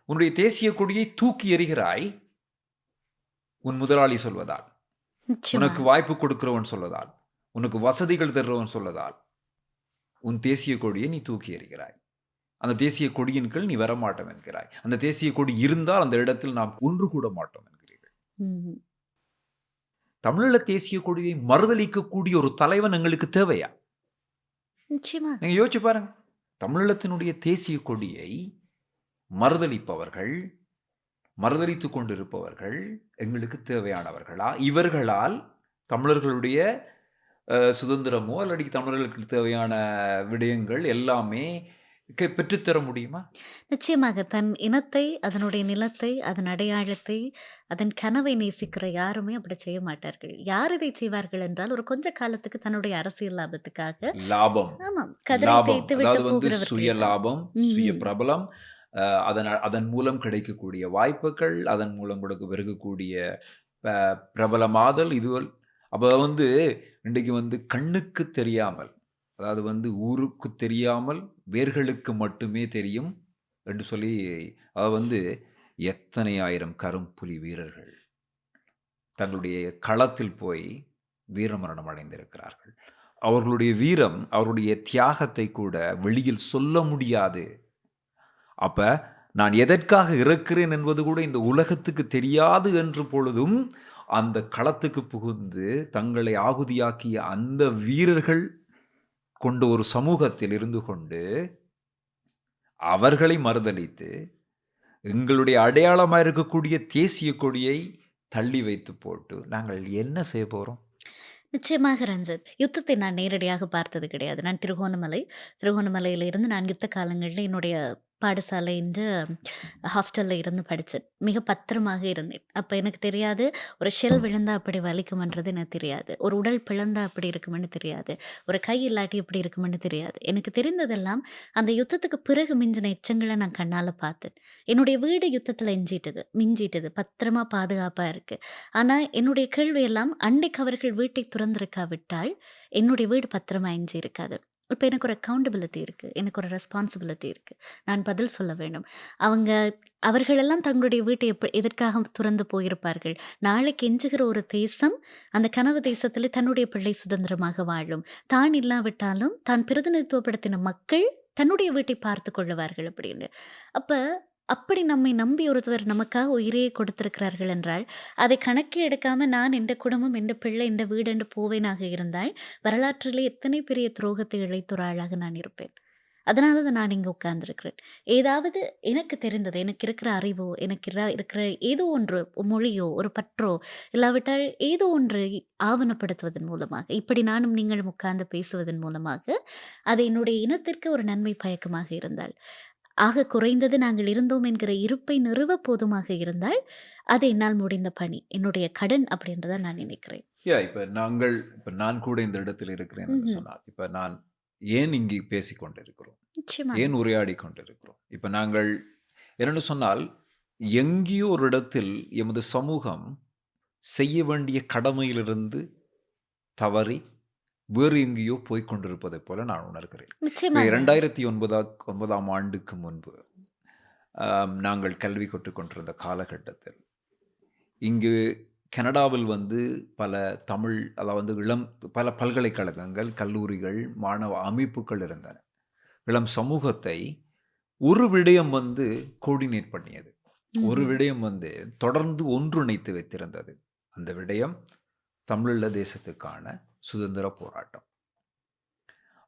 உன்னுடைய தேசிய கொடியை தூக்கி எறிகிறாய் உன் முதலாளி சொல்வதால், உனக்கு வாய்ப்பு கொடுக்கிறவன் சொல்வதால், உனக்கு வசதிகள் தருவன் சொல்வதால் உன் தேசிய கொடியை நீ தூக்கி எறிகிறாய். அந்த தேசிய கொடியின் கீழ் நீ வரமாட்டோம் என்கிறாய். அந்த தேசிய கொடி இருந்தால் அந்த இடத்தில் நாம் ஒன்று கூட மாட்டோம் என்கிறீர்கள். தமிழீழ தேசிய கொடியை மறுதலிக்கக்கூடிய ஒரு தலைவன் எங்களுக்கு தேவையா? நீங்க யோசிச்சு பாருங்க. தமிழீழத்தினுடைய தேசிய கொடியை மறுதலித்து கொண்டிருப்பவர்கள் எங்களுக்கு தேவையானவர்களா? இவர்களால் தமிழர்களுடைய சுதந்திரமோ அல்லது தமிழர்களுக்கு தேவையான விடயங்கள் எல்லாமே பெற்றுத்தர முடியுமா? நிச்சயமாக. தன் இனத்தை, அதனுடைய நிலத்தை, அதன் அடையாளத்தை, அதன் கனவை நேசிக்கிற யாருமே அப்படி செய்ய மாட்டார்கள். யார் இதை செய்வார்கள் என்றால், ஒரு கொஞ்ச காலத்துக்கு தன்னுடைய அரசியல் லாபத்துக்காக லாபம், ஆமாம், கதரை தேய்த்து விட்டு அதாவது போகிறவர்கள் சுய தான். லாபம், சுய பிரபலம், அதன் மூலம் கிடைக்கக்கூடிய வாய்ப்புகள், அதன் மூலம் பெருகக்கூடிய பிரபலமாதல், இதுவல். அப்போ இன்றைக்கு கண்ணுக்கு தெரியாமல், அதாவது ஊருக்கு தெரியாமல் வேர்களுக்கு மட்டுமே தெரியும் என்று சொல்லி, அதாவது எத்தனை ஆயிரம் கரும்புலி வீரர்கள் தங்களுடைய களத்தில் போய் வீரமரணம் அடைந்திருக்கிறார்கள். அவர்களுடைய வீரம், அவருடைய தியாகத்தை கூட வெளியில் சொல்ல முடியாது. அப்ப நான் எதற்காக இறக்கிறேன் என்பது கூட இந்த உலகத்துக்கு தெரியாது என்று பொழுதும் அந்த களத்துக்கு புகுந்து தங்களை ஆகுதியாக்கிய அந்த வீரர்கள் கொண்டு ஒரு சமூகத்தில் இருந்து கொண்டு அவர்களை மறுதலித்து எங்களுடைய அடையாளமாக இருக்கக்கூடிய தேசிய கொடியை தள்ளி வைத்து போட்டு நாங்கள் என்ன செய்ய போகிறோம்? நிச்சயமாக ரஞ்சித், யுத்தத்தை நான் நேரடியாக பார்த்தது கிடையாது. நான் திருகோணமலையிலிருந்து நான் யுத்த காலங்களில் என்னுடைய பாடசாலை என்று ஹாஸ்டல்ல இருந்து படிச்சேன். மிக பத்திரமாக இருந்தேன். அப்ப எனக்கு தெரியாது, ஒரு ஷெல் விழுந்தா அப்படி வலிக்கும்ன்றது எனக்கு தெரியாது. ஒரு உடல் பிளந்தா அப்படி இருக்கும்னு தெரியாது. ஒரு கை இல்லாட்டி எப்படி இருக்கும்னு தெரியாது. எனக்கு தெரிந்ததெல்லாம் அந்த யுத்தத்துக்கு பிறகு மிஞ்சின எச்சங்கள நான் கண்ணால பார்த்தேன். என்னுடைய வீடு யுத்தத்துல மிஞ்சிட்டது. பத்திரமா பாதுகாப்பா இருக்கு. ஆனா என்னுடைய கேள்வி எல்லாம் அன்னைக்கு அவர்கள் வீட்டை துறந்திருக்காவிட்டால், என்னுடைய வீடு பத்திரமா எஞ்சி இருக்காது. இப்ப எனக்கு ஒரு அக்கவுண்டபிலிட்டி இருக்கு. எனக்கு ஒரு ரெஸ்பான்சிபிலிட்டி இருக்கு. நான் பதில் சொல்ல வேண்டும். அவங்க அவர்களெல்லாம் தங்களுடைய வீட்டை எதற்காக துறந்து போயிருப்பார்கள்? நாளைக்கு எஞ்சுகிற ஒரு தேசம், அந்த கனவு தேசத்திலே தன்னுடைய பிள்ளை சுதந்திரமாக வாழும். தான் இல்லாவிட்டாலும், தான் பிரதிநிதித்துவப்படுத்தின மக்கள் தன்னுடைய வீட்டை பார்த்துக் கொள்ளுவார்கள் அப்படின்னு. அப்ப அப்படி நம்மை நம்பி ஒருத்தவர் நமக்காக உயிரையே கொடுத்திருக்கிறார்கள் என்றால், அதை கணக்கே எடுக்காம நான் என்ற குடும்பம், என்ற பிள்ளை, என்ற வீடு என்று போவேனாக இருந்தால், வரலாற்றிலே எத்தனை பெரிய துரோகத்தை இழைத்த ஒரு ஆளாக நான் இருப்பேன். அதனால தான் நான் இங்க உட்கார்ந்திருக்கிறேன். ஏதாவது எனக்கு தெரிந்தது, எனக்கு இருக்கிற அறிவோ, எனக்கு இருக்கிற ஏதோ ஒன்று, மொழியோ, ஒரு பற்றோ, இல்லாவிட்டால் ஏதோ ஒன்றை ஆவணப்படுத்துவதன் மூலமாக, இப்படி நானும் நீங்களும் உட்கார்ந்து பேசுவதன் மூலமாக, அது என்னுடைய இனத்திற்கு ஒரு நன்மை பயக்கமாக இருந்தால், ஆக குறைந்தது நாங்கள் இருந்தோம் என்கிற இருப்பை நிறுவ போதுமாக இருந்தால், அது என்னால் முடிந்த பணி. என்னுடைய கடன் அப்படின்றத நான் நினைக்கிறேன். இப்ப நான் கூட இந்த இடத்தில் இருக்கிறேன் என்று ம்ஹ்ம். சொன்னால், இப்ப நான் ஏன் இங்கு பேசிக் கொண்டிருக்கிறோம்? நிச்சயமாக. ஏன் உரையாடிக் கொண்டிருக்கிறோம்? இப்ப நாங்கள் என்னென்று சொன்னால், எங்கேயோ ஒரு இடத்தில் எமது சமூகம் செய்ய வேண்டிய கடமையிலிருந்து தவறி வேறு எங்கேயோ போய்க் கொண்டிருப்பதைப் போல நான் உணர்கிறேன். இப்ப நிச்சயமாக. 2009ஆம் ஆண்டுக்கு முன்பு நாங்கள் கல்வி கற்றுக்கொண்டிருந்த காலகட்டத்தில், இங்கு கனடாவில் பல தமிழ் அதாவது பல பல்கலைக்கழகங்கள், கல்லூரிகள், மாணவ அமைப்புகள் இருந்தன. இளம் சமூகத்தை ஒரு விடயம் கோஆர்டினேட் பண்ணியது. ஒரு ம்ஹ்ம். விடயம் தொடர்ந்து ஒன்றிணைத்து வைத்திருந்தது. அந்த விடயம் தமிழீழ தேசத்துக்கான சுதந்திர போராட்டம்.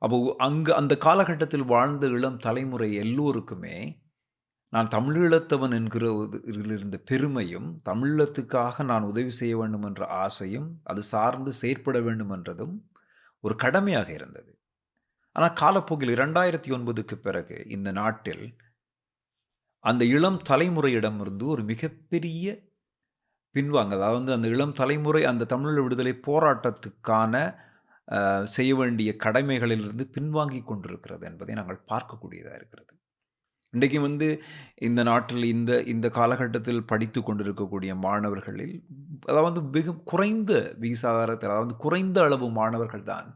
அப்போ அங்கு அந்த காலகட்டத்தில் வாழ்ந்த இளம் தலைமுறை எல்லோருக்குமே நான் தமிழீழத்தவன் என்கிற இருந்த பெருமையும், தமிழீழத்துக்காக நான் உதவி செய்ய வேண்டும் என்ற ஆசையும், அது சார்ந்து செயற்பட வேண்டும் என்றதும் ஒரு கடமையாக இருந்தது. ஆனால் காலப்போக்கில் 2009க்கு பிறகு இந்த நாட்டில் அந்த இளம் தலைமுறையிடமிருந்து ஒரு மிகப்பெரிய பின்வாங்க, அதாவது அந்த இளம் தலைமுறை அந்த தமிழீழ விடுதலை போராட்டத்துக்கான செய்ய வேண்டிய கடமைகளிலிருந்து பின்வாங்கி கொண்டிருக்கிறது என்பதை நாங்கள் பார்க்கக்கூடியதாக இருக்கிறது. இன்றைக்கு இந்த நாட்டில் இந்த காலகட்டத்தில் படித்து கொண்டிருக்கக்கூடிய மாணவர்களில் அதாவது மிக குறைந்த விகிதாசாரத்தில், அதாவது குறைந்த அளவு மாணவர்கள் தான்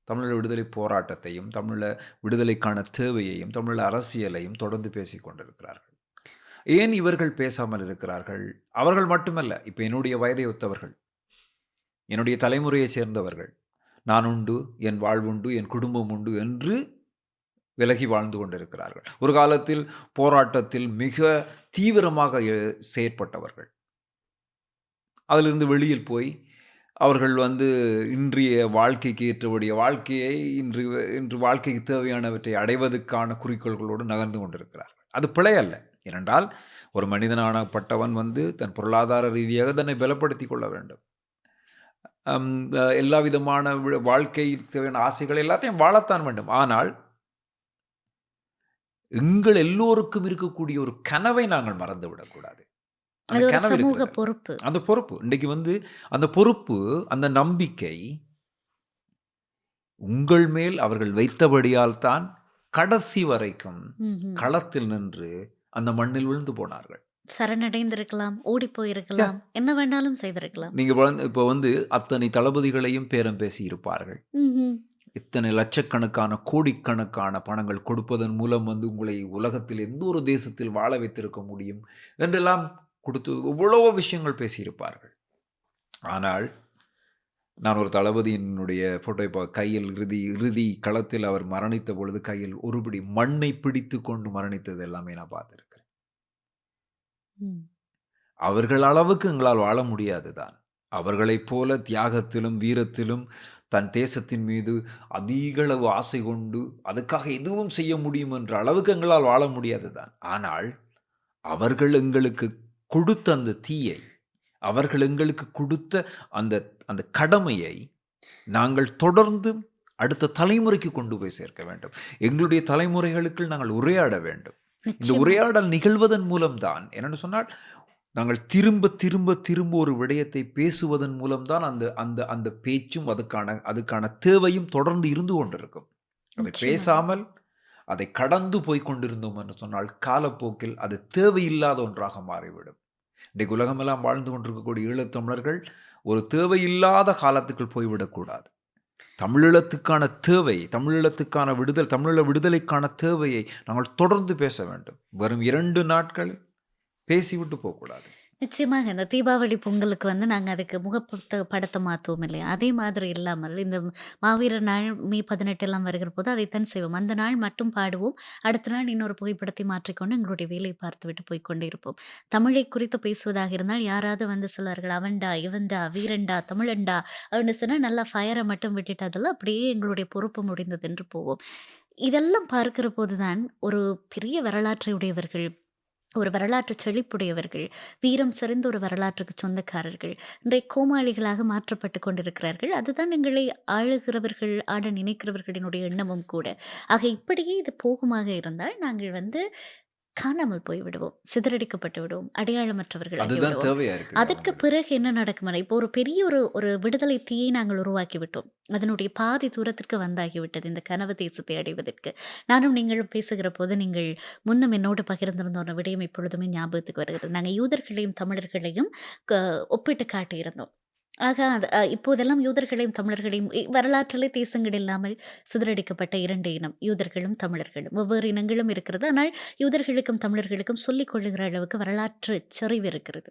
தமிழீழ விடுதலை போராட்டத்தையும், தமிழீழ விடுதலைக்கான தேவையையும், தமிழீழ அரசியலையும் தொடர்ந்து பேசிக் கொண்டிருக்கிறார்கள். ஏன் இவர்கள் பேசாமல் இருக்கிறார்கள்? அவர்கள் மட்டுமல்ல, இப்போ என்னுடைய வயதை ஒத்தவர்கள், என்னுடைய தலைமுறையைச் சேர்ந்தவர்கள், நான் உண்டு, என் வாழ்வுண்டு, என் குடும்பம் உண்டு என்று விலகி வாழ்ந்து கொண்டிருக்கிறார்கள். ஒரு காலத்தில் போராட்டத்தில் மிக தீவிரமாக செயற்பட்டவர்கள், அதிலிருந்து வெளியில் போய் அவர்கள் இன்றைய வாழ்க்கைக்கு ஏற்றபடிய வாழ்க்கையை இன்று வாழ்க்கைக்கு தேவையானவற்றை அடைவதற்கான குறிக்கோள்களோடு நகர்ந்து கொண்டிருக்கிறார்கள். அது பிழை அல்ல. ஏனென்றால் ஒரு மனிதனானப்பட்டவன் தன் பொருளாதார ரீதியாக தன்னை பலப்படுத்திக் கொள்ள வேண்டும். எல்லா விதமான வாழ்க்கை தேவையான ஆசைகள் எல்லாத்தையும் வாழத்தான் வேண்டும். ஆனால் எங்கள் எல்லோருக்கும் இருக்கக்கூடிய ஒரு கனவை நாங்கள் மறந்து விடக்கூடாது. அந்த அது ஒரு கனவு சமூக இருக்கிறது. பொறுப்பு. அந்த பொறுப்பு இன்றைக்கு அந்த பொறுப்பு, அந்த நம்பிக்கை உங்கள் மேல் அவர்கள் வைத்தபடியால் தான் கடைசி வரைக்கும் ம்ஹ்ம். களத்தில் நின்று அந்த மண்ணில் விழுந்து போனார்கள். சரணடைந்திருக்கலாம், ஓடி போயிருக்கலாம், என்ன வேணாலும் செய்திருக்கலாம். நீங்க இப்போ அத்தனை தளபதிகளையும் பேரம் பேசி இருப்பார்கள். ம்ஹ்ம். இத்தனை லட்சக்கணக்கான கோடிக்கணக்கான பணங்கள் கொடுப்பதன் மூலம் உங்களை உலகத்தில் எந்த ஒரு தேசத்தில் வாழ வைத்திருக்க முடியும் என்றெல்லாம் கொடுத்து எவ்வளவோ விஷயங்கள் பேசியிருப்பார்கள். ஆனால் நான் ஒரு தளபதியினுடைய ஃபோட்டோ இப்போ கையில் இறுதி களத்தில் அவர் மரணித்த பொழுது கையில் ஒருபடி மண்ணை பிடித்து கொண்டு மரணித்தது எல்லாமே நான் பார்த்துருக்கிறேன். ம். அவர்கள் அளவுக்கு எங்களால் வாழ முடியாது தான். அவர்களைப் போல தியாகத்திலும் வீரத்திலும் தன் தேசத்தின் மீது அதிகளவு ஆசை கொண்டு அதுக்காக எதுவும் செய்ய முடியும் என்ற அளவுக்கு எங்களால் வாழ முடியாது தான். ஆனால் அவர்கள் எங்களுக்கு கொடுத்த அந்த தீயை, அவர்கள் எங்களுக்கு கொடுத்த அந்த கடமையை நாங்கள் தொடர்ந்து அடுத்த தலைமுறைக்கு கொண்டு போய் சேர்க்க வேண்டும். எங்களுடைய தலைமுறைகளுக்கு நாங்கள் உரையாட வேண்டும். இந்த நிச்சயமா. உரையாடல் நிகழ்வதன் மூலம்தான் என்னென்னு சொன்னால் நாங்கள் திரும்ப திரும்ப திரும்ப ஒரு விடயத்தை பேசுவதன் மூலம்தான் அந்த அந்த அந்த பேச்சும் அதுக்கான தேவையும் தொடர்ந்து இருந்து கொண்டிருக்கும். அதை நிச்சயமாக. பேசாமல் அதை கடந்து போய் கொண்டிருந்தோம் என்று சொன்னால் காலப்போக்கில் அது தேவையில்லாத ஒன்றாக மாறிவிடும். இன்றைக்கு உலகமெல்லாம் வாழ்ந்து கொண்டிருக்கக்கூடிய ஈழத்தமிழர்கள் ஒரு தேவையில்லாத காலத்துக்குள் போய்விடக்கூடாது. தமிழீழத்துக்கான தேவை, தமிழீழத்துக்கான விடுதலை, தமிழீழ விடுதலைக்கான தேவையை நாங்கள் தொடர்ந்து பேச வேண்டும். வெறும் 2 நாட்கள் பேசிவிட்டு போகக்கூடாது. நிச்சயமாக இந்த தீபாவளி பொங்கலுக்கு வந்து நாங்க அதுக்கு படத்தை மாத்துவோம் இல்லையா? அதே மாதிரி இல்லாமல் இந்த மாவீரர் நாள் மே 18 எல்லாம் வருகிற போது அதைத்தான் செய்வோம். அந்த நாள் மட்டும் பாடுவோம். அடுத்த நாள் இன்னொரு புகைப்படத்தை மாற்றிக்கொண்டு எங்களுடைய வேலையை பார்த்துவிட்டு போய்க்கொண்டே இருப்போம். தமிழை குறித்து பேசுவதாக இருந்தால் யாராவது வந்து சொல்வார்கள், "அவன்டா, இவன்டா, வீரன்டா, தமிழன்டா" அப்படின்னு சொன்னா நல்லா ஃபயர மட்டும் விட்டுட்டு அதெல்லாம் அப்படியே எங்களுடைய பொறுப்பு முடிந்தது என்று போவோம். இதெல்லாம் பார்க்கிற போது தான் ஒரு பெரிய வரலாற்றை உடையவர்கள், ஒரு வரலாற்று செழிப்புடையவர்கள், வீரம் செறிந்த ஒரு வரலாற்றுக்கு சொந்தக்காரர்கள், இன்றைய கோமாளிகளாக மாற்றப்பட்டு கொண்டிருக்கிறார்கள். அதுதான் எங்களை ஆளுகிறவர்கள், ஆள நினைக்கிறவர்களினுடைய எண்ணமும் கூட. ஆக இப்படியே இது போகுமாக இருந்தால் நாங்கள் வந்து காணாமல் போய்விடுவோம், சிதறடிக்கப்பட்டு விடுவோம், அடையாளமற்றவர்களாகி அதுதான் விடுவோம். தேவையா இருக்குது அதற்கு அவங்களுக்கு. பிறகு என்ன நடக்கும்னா, இப்போ ஒரு பெரிய ஒரு ஒரு விடுதலை தீயை நாங்கள் உருவாக்கி விட்டோம். அதனுடைய பாதி தூரத்திற்கு வந்தாகிவிட்டது இந்த கனவு தேசத்தை அடைவதற்கு. நானும் நீங்களும் பேசுகிற போது நீங்கள் முன்னும் என்னோடு பகிர்ந்திருந்த ஒரு விடயம் இப்பொழுதுமே ஞாபகத்துக்கு வருகிறது. நாங்க யூதர்களையும் தமிழர்களையும் க ஒப்பிட்டு காட்டியிருந்தோம். ஆக அது இப்போதெல்லாம் யூதர்களையும் தமிழர்களையும் வரலாற்றிலே தேசங்கள் இல்லாமல் சிதறடிக்கப்பட்ட 2 இனம், யூதர்களும் தமிழர்களும். வெவ்வேறு இனங்களும் இருக்கிறது. ஆனால் யூதர்களுக்கும் தமிழர்களுக்கும் சொல்லிக் கொள்ளுகிற அளவுக்கு வரலாற்று செறிவு இருக்கிறது.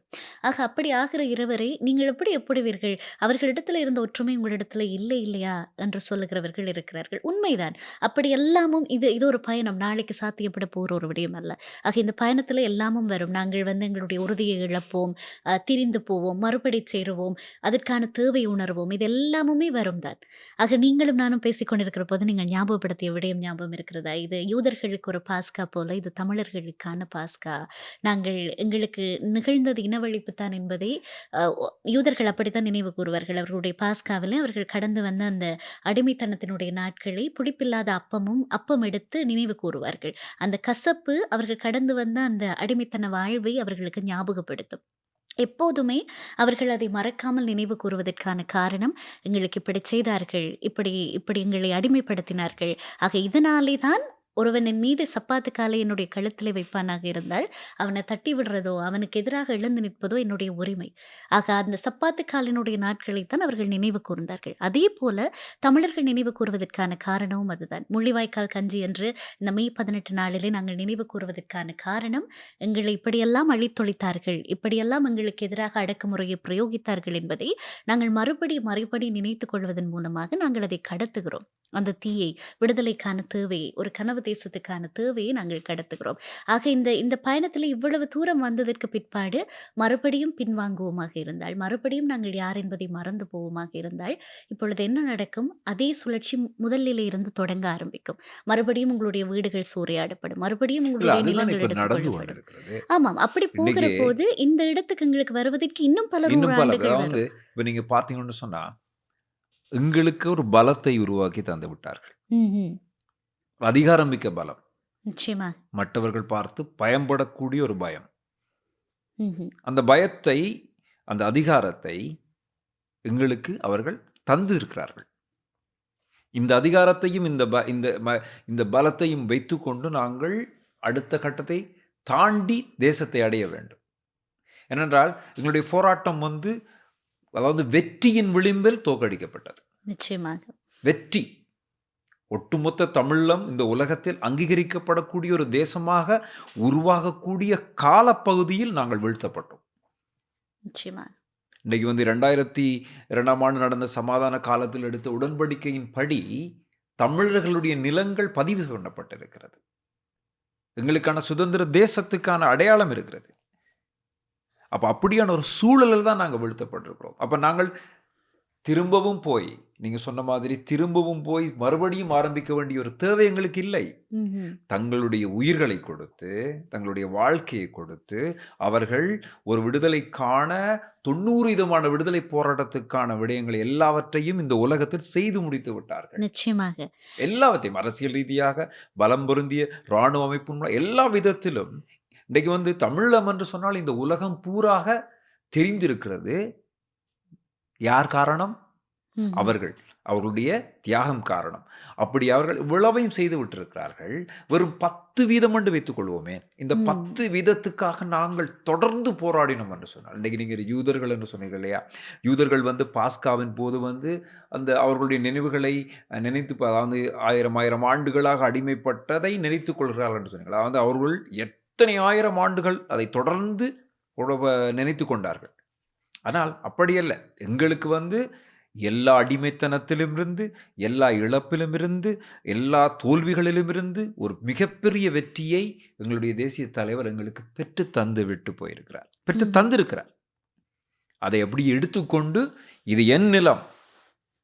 ஆக அப்படி ஆகிற இருவரை நீங்கள் எப்படி ஒப்பிடுவீர்கள்? அவர்களிடத்தில் இருந்த ஒற்றுமை உங்களிடத்தில் இல்லை இல்லையா என்று சொல்லுகிறவர்கள் இருக்கிறார்கள். உண்மைதான். அப்படி எல்லாமும் இது இது ஒரு பயணம். நாளைக்கு சாத்தியப்பட போகிற ஒரு விடயம் அல்ல. ஆக இந்த பயணத்தில் எல்லாமும் வரும். நாங்கள் வந்து எங்களுடைய உறுதியை இழப்போம், திரிந்து போவோம், மறுபடி சேருவோம், அதற்கான தேவை உணர்வோம். இது எல்லாமுமே வரும் தான். ஆக நீங்களும் நானும் பேசிக் கொண்டிருக்கிற போது நீங்கள் ஞாபகப்படுத்திய விடயம் ஞாபகம் இருக்கிறதா? இது யூதர்களுக்கு ஒரு பாஸ்கா போல, இது தமிழர்களுக்கான பாஸ்கா. நாங்கள் எங்களுக்கு நிகழ்ந்தது இனவழிப்பு தான் என்பதை யூதர்கள் அப்படித்தான் நினைவு கூறுவார்கள். அவர்களுடைய பாஸ்காவிலே அவர்கள் கடந்து வந்த அந்த அடிமைத்தனத்தினுடைய நாட்களை புளிப்பில்லாத அப்பம் எடுத்து நினைவு கூறுவார்கள். அந்த கசப்பு அவர்கள் கடந்து வந்த அந்த அடிமைத்தன வாழ்வை அவர்களுக்கு ஞாபகப்படுத்தும். எப்போதுமே அவர்கள் அதை மறக்காமல் நினைவு கூறுவதற்கான காரணம், எங்களுக்கு இப்படி செய்தார்கள், இப்படி இப்படி எங்களை அடிமைப்படுத்தினார்கள். ஆக இதனாலே தான் ஒருவன் என் மீது சப்பாத்து காலை என்னுடைய கழுத்திலே வைப்பானாக இருந்தால், அவனை தட்டி விடுறதோ, அவனுக்கு எதிராக எழுந்து நிற்பதோ என்னுடைய உரிமை. ஆக அந்த சப்பாத்து காலினுடைய நாட்களைத்தான் அவர்கள் நினைவு கூர்ந்தார்கள். அதேபோல தமிழர்கள் நினைவு கூறுவதற்கான காரணமும் அதுதான். முள்ளிவாய்க்கால் கஞ்சி என்று இந்த மே 18 நாளிலே நாங்கள் நினைவு கூறுவதற்கான காரணம், எங்களை இப்படியெல்லாம் அழித்தொழித்தார்கள், இப்படியெல்லாம் எங்களுக்கு எதிராக அடக்குமுறையை பிரயோகித்தார்கள் என்பதை நாங்கள் மறுபடி நினைத்துக் கொள்வதன் மூலமாக நாங்கள் அதை கடத்துகிறோம். அந்த தீயை, விடுதலைக்கான தேவையை, ஒரு கனவு தேசத்துக்கான தேவையை நாங்கள் கடத்துகிறோம். ஆக இந்த இந்த பயணத்தில் இவ்வளவு தூரம் வந்ததற்கு பிற்பாடு மறுபடியும் பின்வாங்குவோமாக இருந்தால், மறுபடியும் நாங்கள் யார் என்பதை மறந்து போவோமாக இருந்தால், இப்பொழுது என்ன நடக்கும்? அதே சுழற்சி முதலிலே இருந்து தொடங்க ஆரம்பிக்கும். மறுபடியும் உங்களுடைய வீடுகள் சூறையாடப்படும், மறுபடியும் இல்ல உங்களுடைய அதுதான் நிலங்கள் இப்ப எடுத்துக் நடந்து கொள்ளப்படும். கொண்டிருக்கிறது. ஆமாம். அப்படி போகிற இன்னைக்கு போது இந்த இடத்துக்கு எங்களுக்கு வருவதற்கு இன்னும் பல இன்னும் 100 பல ஆண்டுகள் வந்து வரும். இப்ப நீங்க பார்த்தீங்கன்னு சொன்னா, எங்களுக்கு ஒரு பலத்தை உருவாக்கி தந்து விட்டார்கள். ம்ஹ்ம். அதிகாரமிக்க பலம். நிச்சயமாக. மற்றவர்கள் பார்த்து பயப்படக்கூடிய ஒரு பயம். ம்ஹ்ம். அந்த பயத்தை, அந்த அதிகாரத்தை எங்களுக்கு அவர்கள் தந்து இருக்கிறார்கள். இந்த அதிகாரத்தையும் இந்த பலத்தையும் வைத்துக்கொண்டு நாங்கள் அடுத்த கட்டத்தை தாண்டி தேசத்தை அடைய வேண்டும். ஏனென்றால் எங்களுடைய போராட்டம் வந்து அதாவது வெற்றியின் விளிம்பில் தோற்கடிக்கப்பட்டது. நிச்சயமாக. வெற்றி ஒட்டுமொத்த தமிழம் இந்த உலகத்தில் அங்கீகரிக்கப்படக்கூடிய ஒரு தேசமாக உருவாகக்கூடிய காலப்பகுதியில் நாங்கள் வீழ்த்தப்பட்டோம். நிச்சயமாக. இன்றைக்கு வந்து 2002ஆம் ஆண்டு நடந்த சமாதான காலத்தில் எடுத்த உடன்படிக்கையின் படி தமிழர்களுடைய நிலங்கள் பதிவு பண்ணப்பட்டிருக்கிறது. எங்களுக்கான சுதந்திர தேசத்துக்கான அடையாளம் இருக்கிறது. அப்போ அப்படியான ஒரு சூழலில் தான் நாங்கள் வீழ்த்தப்பட்டிருக்கிறோம். அப்போ நாங்கள் திரும்பவும் போய் நீங்க சொன்ன மாதிரி திரும்பவும் போய் மறுபடியும் ஆரம்பிக்க வேண்டிய ஒரு தேவை எங்களுக்கு இல்லை. ம்ஹ்ம். தங்களுடைய உயிர்களை கொடுத்து, தங்களுடைய வாழ்க்கையை கொடுத்து, அவர்கள் ஒரு விடுதலைக்கான 90% விடுதலை போராட்டத்துக்கான விடயங்களை எல்லாவற்றையும் இந்த உலகத்தில் செய்து முடித்து விட்டார்கள். நிச்சயமாக. எல்லாவற்றையும் அரசியல் ரீதியாக பலம் பொருந்திய இராணுவ அமைப்பு மூலம் எல்லா விதத்திலும் இன்றைக்கு வந்து தமிழம் என்று சொன்னால் இந்த உலகம் பூராக தெரிந்திருக்கிறது. யார் காரணம்? ம்ஹ்ம். அவர்களுடைய தியாகம் காரணம். அப்படி அவர்கள் இவ்வளவையும் செய்து விட்டிருக்கிறார்கள். வெறும் 10% என்று வைத்துக் கொள்வோமே. இந்த ம். 10% நாங்கள் தொடர்ந்து போராடினோம் என்று சொன்னால், இன்றைக்கு நீங்கள் யூதர்கள் என்று சொன்னீர்கள் இல்லையா? யூதர்கள் வந்து பாஸ்காவின் போது வந்து அந்த அவர்களுடைய நினைவுகளை நினைத்து அதாவது 1000 ஆண்டுகளாக அடிமைப்பட்டதை நினைத்துக் கொள்கிறார்கள் என்று சொன்னீர்கள். அதாவது அவர்கள் எத்தனை 1000 ஆண்டுகள் அதை தொடர்ந்து நினைத்து கொண்டார்கள். ஆனால் அப்படியல்ல. எங்களுக்கு வந்து எல்லா அடிமைத்தனத்திலுமிருந்து, எல்லா இழப்பிலுமிருந்து, எல்லா தோல்விகளிலுமிருந்து ஒரு மிகப்பெரிய வெற்றியை எங்களுடைய தேசிய தலைவர் எங்களுக்கு பெற்று தந்து விட்டு போயிருக்கிறார். பெற்று ம். தந்திருக்கிறார். அதை எப்படி எடுத்துக்கொண்டு இது என் நிலம்,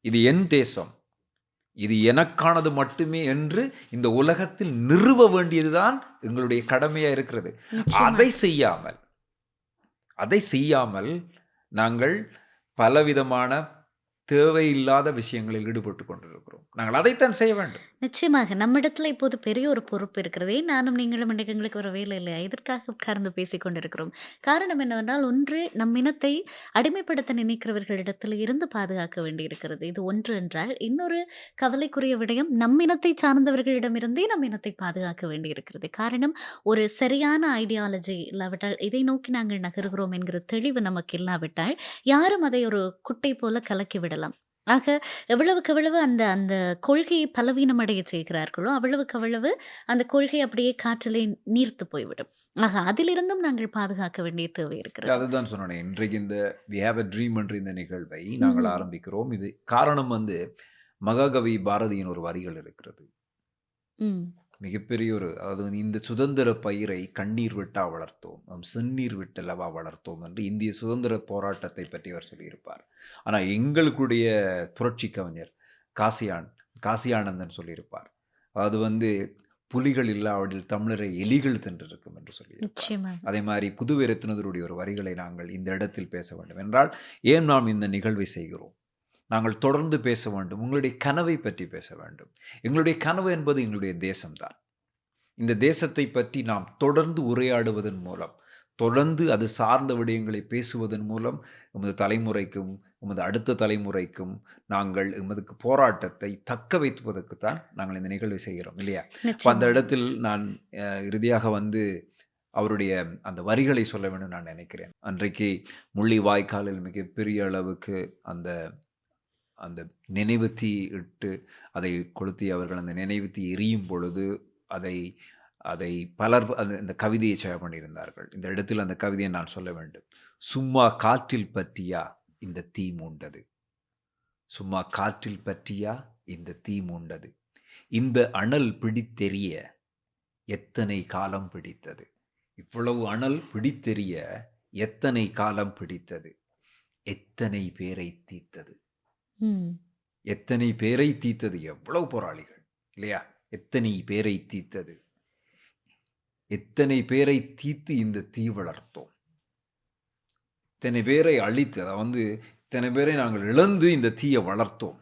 இது என் தேசம், இது எனக்கானது மட்டுமே என்று இந்த உலகத்தில் நிறுவ வேண்டியதுதான் எங்களுடைய கடமையா இருக்கிறது. நிச்சயமா. அதை செய்யாமல் நாங்கள் பலவிதமான தேவையில்லாத விஷயங்களில் ஈடுபட்டு கொண்டிருக்கிறோம். நாங்கள் அதைத்தான் செய்ய வேண்டும். நிச்சயமாக. நம்மிடத்துல இப்போது பெரிய ஒரு பொறுப்பு இருக்கிறது. ஏன் நானும் நீங்களும் இன்னைக்கு எங்களுக்கு ஒரு வேலை இல்லையா? இதற்காக உட்கார்ந்து பேசிக் கொண்டிருக்கிறோம். காரணம் என்னவென்றால், ஒன்று நம் இனத்தை அடிமைப்படுத்த நினைக்கிறவர்களிடத்தில் இருந்து பாதுகாக்க வேண்டியிருக்கிறது. இது ஒன்று என்றால், இன்னொரு கவலைக்குரிய விடயம் நம் இனத்தை சார்ந்தவர்களிடமிருந்தே நம் இனத்தை பாதுகாக்க வேண்டியிருக்கிறது. காரணம், ஒரு சரியான ஐடியாலஜி இல்லாவிட்டால், இதை நோக்கி நாங்கள் நகர்கிறோம் என்கிற தெளிவு நமக்கு இல்லாவிட்டால், யாரும் அதை ஒரு குட்டை போல கலக்கி விடலாம். ஆக எவ்வளவுக்கு எவ்வளவு அந்த அந்த கொள்கையை பலவீனமடைய செய்கிறார்களோ, அவ்வளவுக்கு அவ்வளவு அந்த கொள்கை அப்படியே காற்றிலே நீர்த்து போய்விடும். ஆக அதிலிருந்தும் நாங்கள் பாதுகாக்க வேண்டிய தேவை இருக்கிறது. அதுதான் சொன்னேன். இன்றைக்கு இந்த வி ஹேவ் a ட்ரீம் என்ற இந்த நிகழ்வை நாங்கள் ம்ஹ்ம். ஆரம்பிக்கிறோம். இது காரணம் வந்து மகாகவி பாரதியின் ஒரு வரிகள் இருக்கிறது. ம். மிகப்பெரிய ஒரு அதாவது வந்து இந்த சுதந்திர பயிரை கண்ணீர் விட்டா வளர்த்தோம், நம் செந்நீர் விட்டல்லவா வளர்த்தோம் என்று இந்திய சுதந்திர போராட்டத்தை பற்றி அவர் சொல்லியிருப்பார். ஆனால் எங்களுடைய புரட்சி கவிஞர் காசியானந்தன் சொல்லியிருப்பார். அதாவது வந்து புலிகள் இல்லாவிடில் தமிழரை எலிகள் தின்றிருக்கும் என்று சொல்லியிருப்பார். நிச்சயமாக. அதே மாதிரி புதுவை ரத்னதுடைய ஒரு வரிகளை நாங்கள் இந்த இடத்தில் பேச வேண்டும் என்றால், ஏன் நாம் இந்த நிகழ்வை செய்கிறோம்? நாங்கள் தொடர்ந்து பேச வேண்டும். உங்களுடைய கனவை பற்றி பேச வேண்டும். எங்களுடைய கனவு என்பது எங்களுடைய தேசம்தான். இந்த தேசத்தை பற்றி நாம் தொடர்ந்து உரையாடுவதன் மூலம், தொடர்ந்து அது சார்ந்த விடயங்களை பேசுவதன் மூலம் எமது தலைமுறைக்கும் எமது அடுத்த தலைமுறைக்கும் நாங்கள் எமது போராட்டத்தை தக்க வைப்பதற்குத்தான் நாங்கள் இந்த நிகழ்வை செய்கிறோம் இல்லையா? அப்ப அந்த நிச்சயமாக. இடத்தில் நான் இறுதியாக வந்து அவருடைய அந்த வரிகளை சொல்ல வேண்டும் நான் நினைக்கிறேன். அன்றைக்கு முள்ளிவாய்க்காலில் மிகப்பெரிய அளவுக்கு அந்த அந்த நினைவு தீ இட்டு அதை கொளுத்தி அவர்கள் அந்த நினைவு தீ எரியும் பொழுது அதை அதை பலர் அந்த கவிதையை செயல் பண்ணியிருந்தார்கள். இந்த இடத்தில் அந்த கவிதையை நான் சொல்ல வேண்டும். சும்மா காற்றில் பற்றியா இந்த தீ மூண்டது, சும்மா காற்றில் பற்றியா இந்த தீ மூண்டது, இந்த அனல் பிடித்தெரிய எத்தனை காலம் பிடித்தது, இவ்வளவு அனல் பிடித்தெரிய எத்தனை காலம் பிடித்தது, எத்தனை பேரை தீத்தது, ம். எத்தனை பேரை தீத்தது, எவ்வளவு போராளிகள் இல்லையா? எத்தனை பேரை தீத்தது, எத்தனை பேரை தீத்து இந்த தீ வளர்த்தோம், இத்தனை பேரை அழித்து அதாவது இத்தனை பேரை நாங்கள் இழந்து இந்த தீயை வளர்த்தோம்,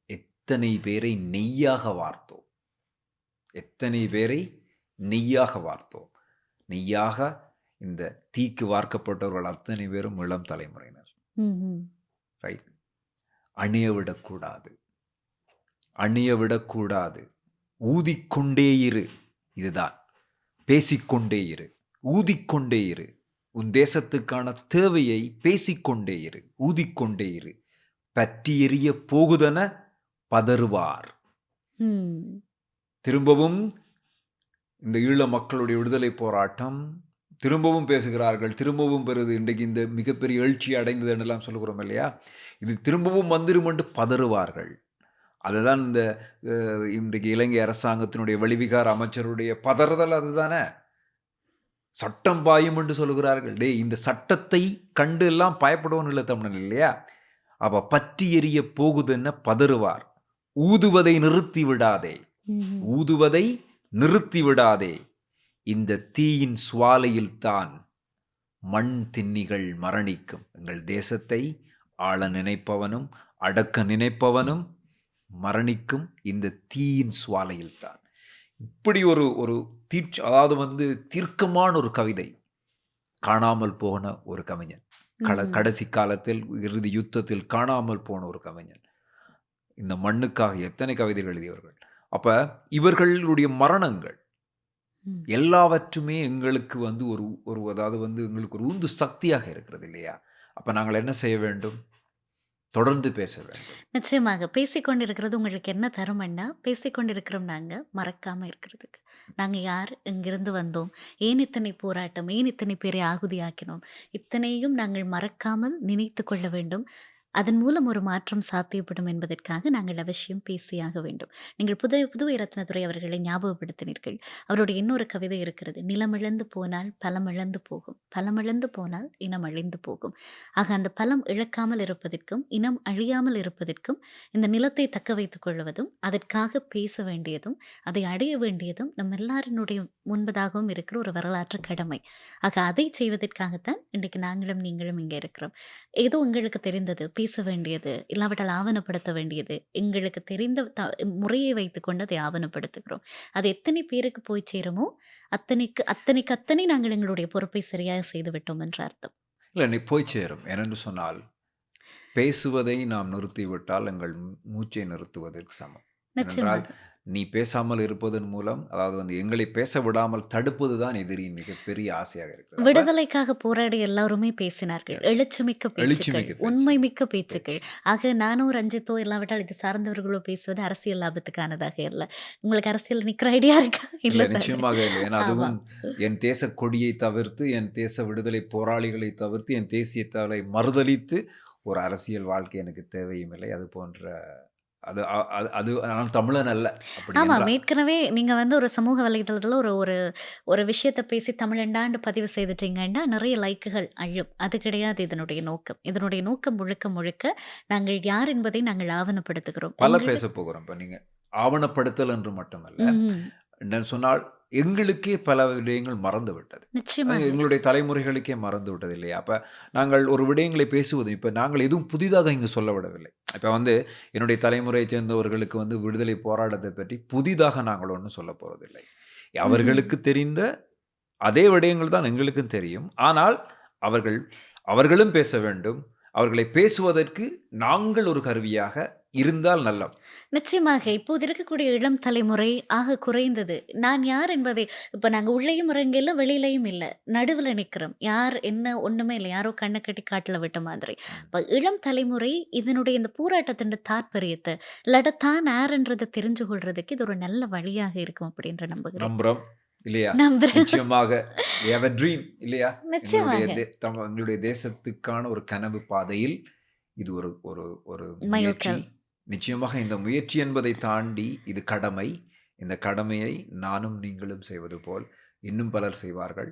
எத்தனை பேரை நெய்யாக வார்த்தோம், எத்தனை பேரை நெய்யாக வார்த்தோம். நெய்யாக இந்த தீக்கு வார்க்கப்பட்டவர்கள் அத்தனை பேரும் இளம் தலைமுறையினர். ம்ஹ்ம். ரைட். அணியவிடக்கூடாது, அணியவிடக்கூடாது, ஊதிக்கொண்டே இரு. இதுதான், பேசிக்கொண்டே இரு, ஊதிக்கொண்டே இரு. உன் தேசத்துக்கான தேவையை பேசிக்கொண்டே இரு, ஊதிக்கொண்டே இரு. பற்றி எரிய போகுதென பதறுவார். ம். திரும்பவும் இந்த ஈழ மக்களுடைய விடுதலை போராட்டம் திரும்பவும் பேசுகிறார்கள், திரும்பவும் பெறுது. இன்றைக்கு இந்த மிகப்பெரிய எழுச்சி அடைந்தது என்றெல்லாம் சொல்லுகிறோம் இல்லையா? இது திரும்பவும் வந்துடும் என்று பதறுவார்கள். அதுதான் இந்த இன்றைக்கு இலங்கை அரசாங்கத்தினுடைய வெளிவிகார அமைச்சருடைய பதறுதல். அதுதானே சட்டம் பாயும் என்று சொல்லுகிறார்கள். டே, இந்த சட்டத்தை கண்டு எல்லாம் பயப்படுவோம் இல்லை தமிழன் இல்லையா? அப்ப பற்றி எரிய போகுதுன்னு பதறுவார். ஊதுவதை நிறுத்தி விடாதே, ம்ஹ்ம். ஊதுவதை நிறுத்தி விடாதே, இந்த தீயின் சுவாலையில் தான் மண் தின்னிகள் மரணிக்கும். எங்கள் தேசத்தை ஆள நினைப்பவனும் அடக்க நினைப்பவனும் மரணிக்கும் இந்த தீயின் சுவாலையில் தான். இப்படி ஒரு ஒரு அதாவது தீர்க்கமான ஒரு கவிதை. காணாமல் போன ஒரு கவிஞன், ம்ஹ்ம். கடைசி காலத்தில் இறுதி யுத்தத்தில் காணாமல் போன ஒரு கவிஞன். இந்த மண்ணுக்காக எத்தனை கவிதைகள் எழுதியவர்கள். அப்ப இவர்களுடைய மரணங்கள் ம். எல்லாவற்றுமே எங்களுக்கு ஒரு ஒரு அதாவது எங்களுக்கு ஒரு உந்து சக்தியாக இருக்கிறது இல்லையா? அப்ப நாங்கள் என்ன செய்ய வேண்டும்? தொடர்ந்து பேச வேண்டும். நிச்சயமாக. பேசிக்கொண்டிருக்கிறது உங்களுக்கு என்ன தருமன்னா, பேசிக்கொண்டிருக்கிறோம் நாங்க, மறக்காம இருக்கிறதுக்கு. நாங்க யார்? எங்கிருந்து வந்தோம்? ஏன் இத்தனை போராட்டம்? ஏன் இத்தனை பேரை ஆகுதியாக்கினோம்? இத்தனையும் நாங்கள் மறக்காமல் நினைத்துக் கொள்ள வேண்டும். அதன் மூலம் ஒரு மாற்றம் சாத்தியப்படும் என்பதற்காக நாங்கள் அவசியம் பேசியாக வேண்டும். நீங்கள் புதுவை ரத்னதுரை அவர்களை ஞாபகப்படுத்தினீர்கள். அவருடைய இன்னொரு கவிதை இருக்கிறது. நிலமிழந்து போனால் பலமிழந்து போகும், பலமிழந்து போனால் இனம் அழிந்து போகும். ஆக அந்த பலம் இழக்காமல் இருப்பதற்கும் இனம் அழியாமல் இருப்பதற்கும் இந்த நிலத்தை தக்க வைத்துக் கொள்வதும் அதற்காக பேச வேண்டியதும் அதை அடைய வேண்டியதும் நம் எல்லாரினுடைய முன்பதாகவும் இருக்கிற ஒரு வரலாற்று கடமை. ஆக அதை செய்வதற்காகத்தான் இன்றைக்கு நாங்களும் நீங்களும் இங்கே இருக்கிறோம். ஏதோ உங்களுக்கு தெரிந்தது பேச வேண்டியது, இல்லாவிட்டால் ஆவணப்படுத்த வேண்டியது, எங்களுக்கு தெரிந்த முறையை வைத்துக்கொண்டு அதை ஆவணப்படுத்துகிறோம். அது எத்தனை பேருக்கு போய் சேருமோ அத்தனை நாங்கள் எங்களுடைய பொறுப்பை சரியாக செய்து விட்டோம் என்ற அர்த்தம். இல்லை, நீ போய் சேரும். ஏனென்று சொன்னால் பேசுவதை நாம் நிறுத்திவிட்டால் எங்கள் மூச்சை நிறுத்துவதற்கு சமம். ஏனென்றால் நிச்சயமாக. நீ பேசாமல் இருப்பதன் மூலம் அதாவது எங்களை பேச விடாமல் தடுப்பது தான் எதிரியின் மிகப்பெரிய ஆசையாக இருக்கிறது. அப்ப விடுதலைக்காக போராடி எல்லாருமே பேசினார்கள். எழுச்சிமிக்க பேச்சுக்கள், எழுச்சிமிக்க பேச்சு. உண்மைமிக்க பேச்சுக்கள். ஆக நானோ ரஞ்சித்தோ இல்லாவிட்டால் இது சார்ந்தவர்களோ பேசுவது அரசியல் லாபத்துக்கானதாக இல்லை. உங்களுக்கு அரசியல் நிக்கிற ஐடியா இருக்கா? இல்லை, இல்லை தானே? நிச்சயமாக இல்லை. ஏன்னா ஆமா. அதுவும் என் தேச கொடியை தவிர்த்து, என் தேச விடுதலை போராளிகளை தவிர்த்து, என் தேசிய தலை மறுதலித்து ஒரு அரசியல் வாழ்க்கை எனக்கு தேவையும் இல்லை. அது போன்ற அது அது நான் தமிழன் அல்ல. அப்படி ஆமா. என்றால் ஏற்கனவே நீங்க ஒரு சமூக வலைதளத்துல ஒரு ஒரு ஒரு விஷயத்த பேசி தமிழண்டாண்டு பதிவு செய்துட்டீங்கன்னா, நிறைய லைக்குகள் அள்ளும். அது கிடையாது இதனுடைய நோக்கம். இதனுடைய நோக்கம் முழுக்க முழுக்க நாங்கள் யார் என்பதை நாங்கள் ஆவணப்படுத்துகிறோம். பல எங்கள் பேச போகிறோம். இப்போ நீங்க ஆவணப்படுத்தல் என்று மட்டுமல்ல, ம். என்ன சொன்னால் எங்களுக்கே பல விடயங்கள் மறந்து விட்டது. நிச்சயமாக. எங்களுடைய தலைமுறைகளுக்கே மறந்து விட்டது இல்லையா? அப்போ நாங்கள் ஒரு விடயங்களை பேசுவது, இப்போ நாங்கள் எதுவும் புதிதாக இங்கு சொல்ல விடவில்லை. இப்போ என்னுடைய தலைமுறையைச் சேர்ந்தவர்களுக்கு விடுதலை போராட்டத்தை பற்றி புதிதாக நாங்கள் ஒன்றும் சொல்ல போகிறதில்லை. ம்ஹ்ம். அவர்களுக்கு தெரிந்த அதே விடயங்கள் தான் எங்களுக்கும் தெரியும். ஆனால் அவர்களும் பேச வேண்டும். அவர்களை பேசுவதற்கு நாங்கள் ஒரு கருவியாக இருந்தால் நல்லம். நிச்சயமாக. இப்போது இருக்கக்கூடிய இளம் தலைமுறை ஆக குறைந்தது. நான் யார் என்பதை இப்ப நாங்க உள்ளேயும் இறங்கல, வெளியிலயும் இல்ல. நடுவுல நிக்கிறோம். யார் என்ன ஒண்ணுமே இல்ல. யாரோ கண்ண கட்டி காட்டுல விட்ட மாதிரி. இப்ப இளம் தலைமுறை இதனுடைய இந்த போராட்டத்தின் தாற்பயத்தை இல்லாட்ட தான் யாருன்றதை தெரிஞ்சு கொள்றதுக்கு இது ஒரு நல்ல வழியாக இருக்கும் அப்படின்னு நம்புகிறேன். நம்புறோம் இல்லையா? நம்புறேன். நிச்சயமாக. We have a dream இல்லையா? நிச்சயமாக. எங்களுடைய தேசத்துக்கான ஒரு கனவு பாதையில் இது ஒரு ஒரு ஒரு முயற்சி. மைல்கல். நிச்சயமாக இந்த முயற்சி என்பதை தாண்டி இது கடமை. இந்த கடமையை நானும் நீங்களும் செய்வது போல் இன்னும் பலர் செய்வார்கள்.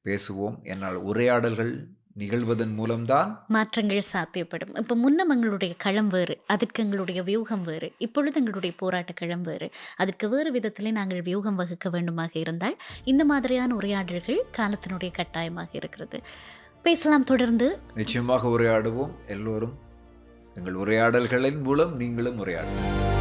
பேசுவோம். என்னால் உரையாடல்கள் நிகழ்வதன் மூலம்தான் மாற்றங்கள் சாத்தியப்படும். இப்ப முன்னம் எங்களுடைய களம் வேறு, அதற்கு எங்களுடைய வியூகம் வேறு. இப்பொழுது எங்களுடைய போராட்ட களம் வேறு. அதற்கு வேறு விதத்திலே நாங்கள் வியூகம் வகுக்க வேண்டுமாக இருந்தால் இந்த மாதிரியான உரையாடல்கள் காலத்தினுடைய கட்டாயமாக இருக்கிறது. பேசலாம் தொடர்ந்து. நிச்சயமாக உரையாடுவோம். எல்லோரும் எங்கள் உரையாடல்களின் மூலம் நீங்களும் உரையாடுவோம்.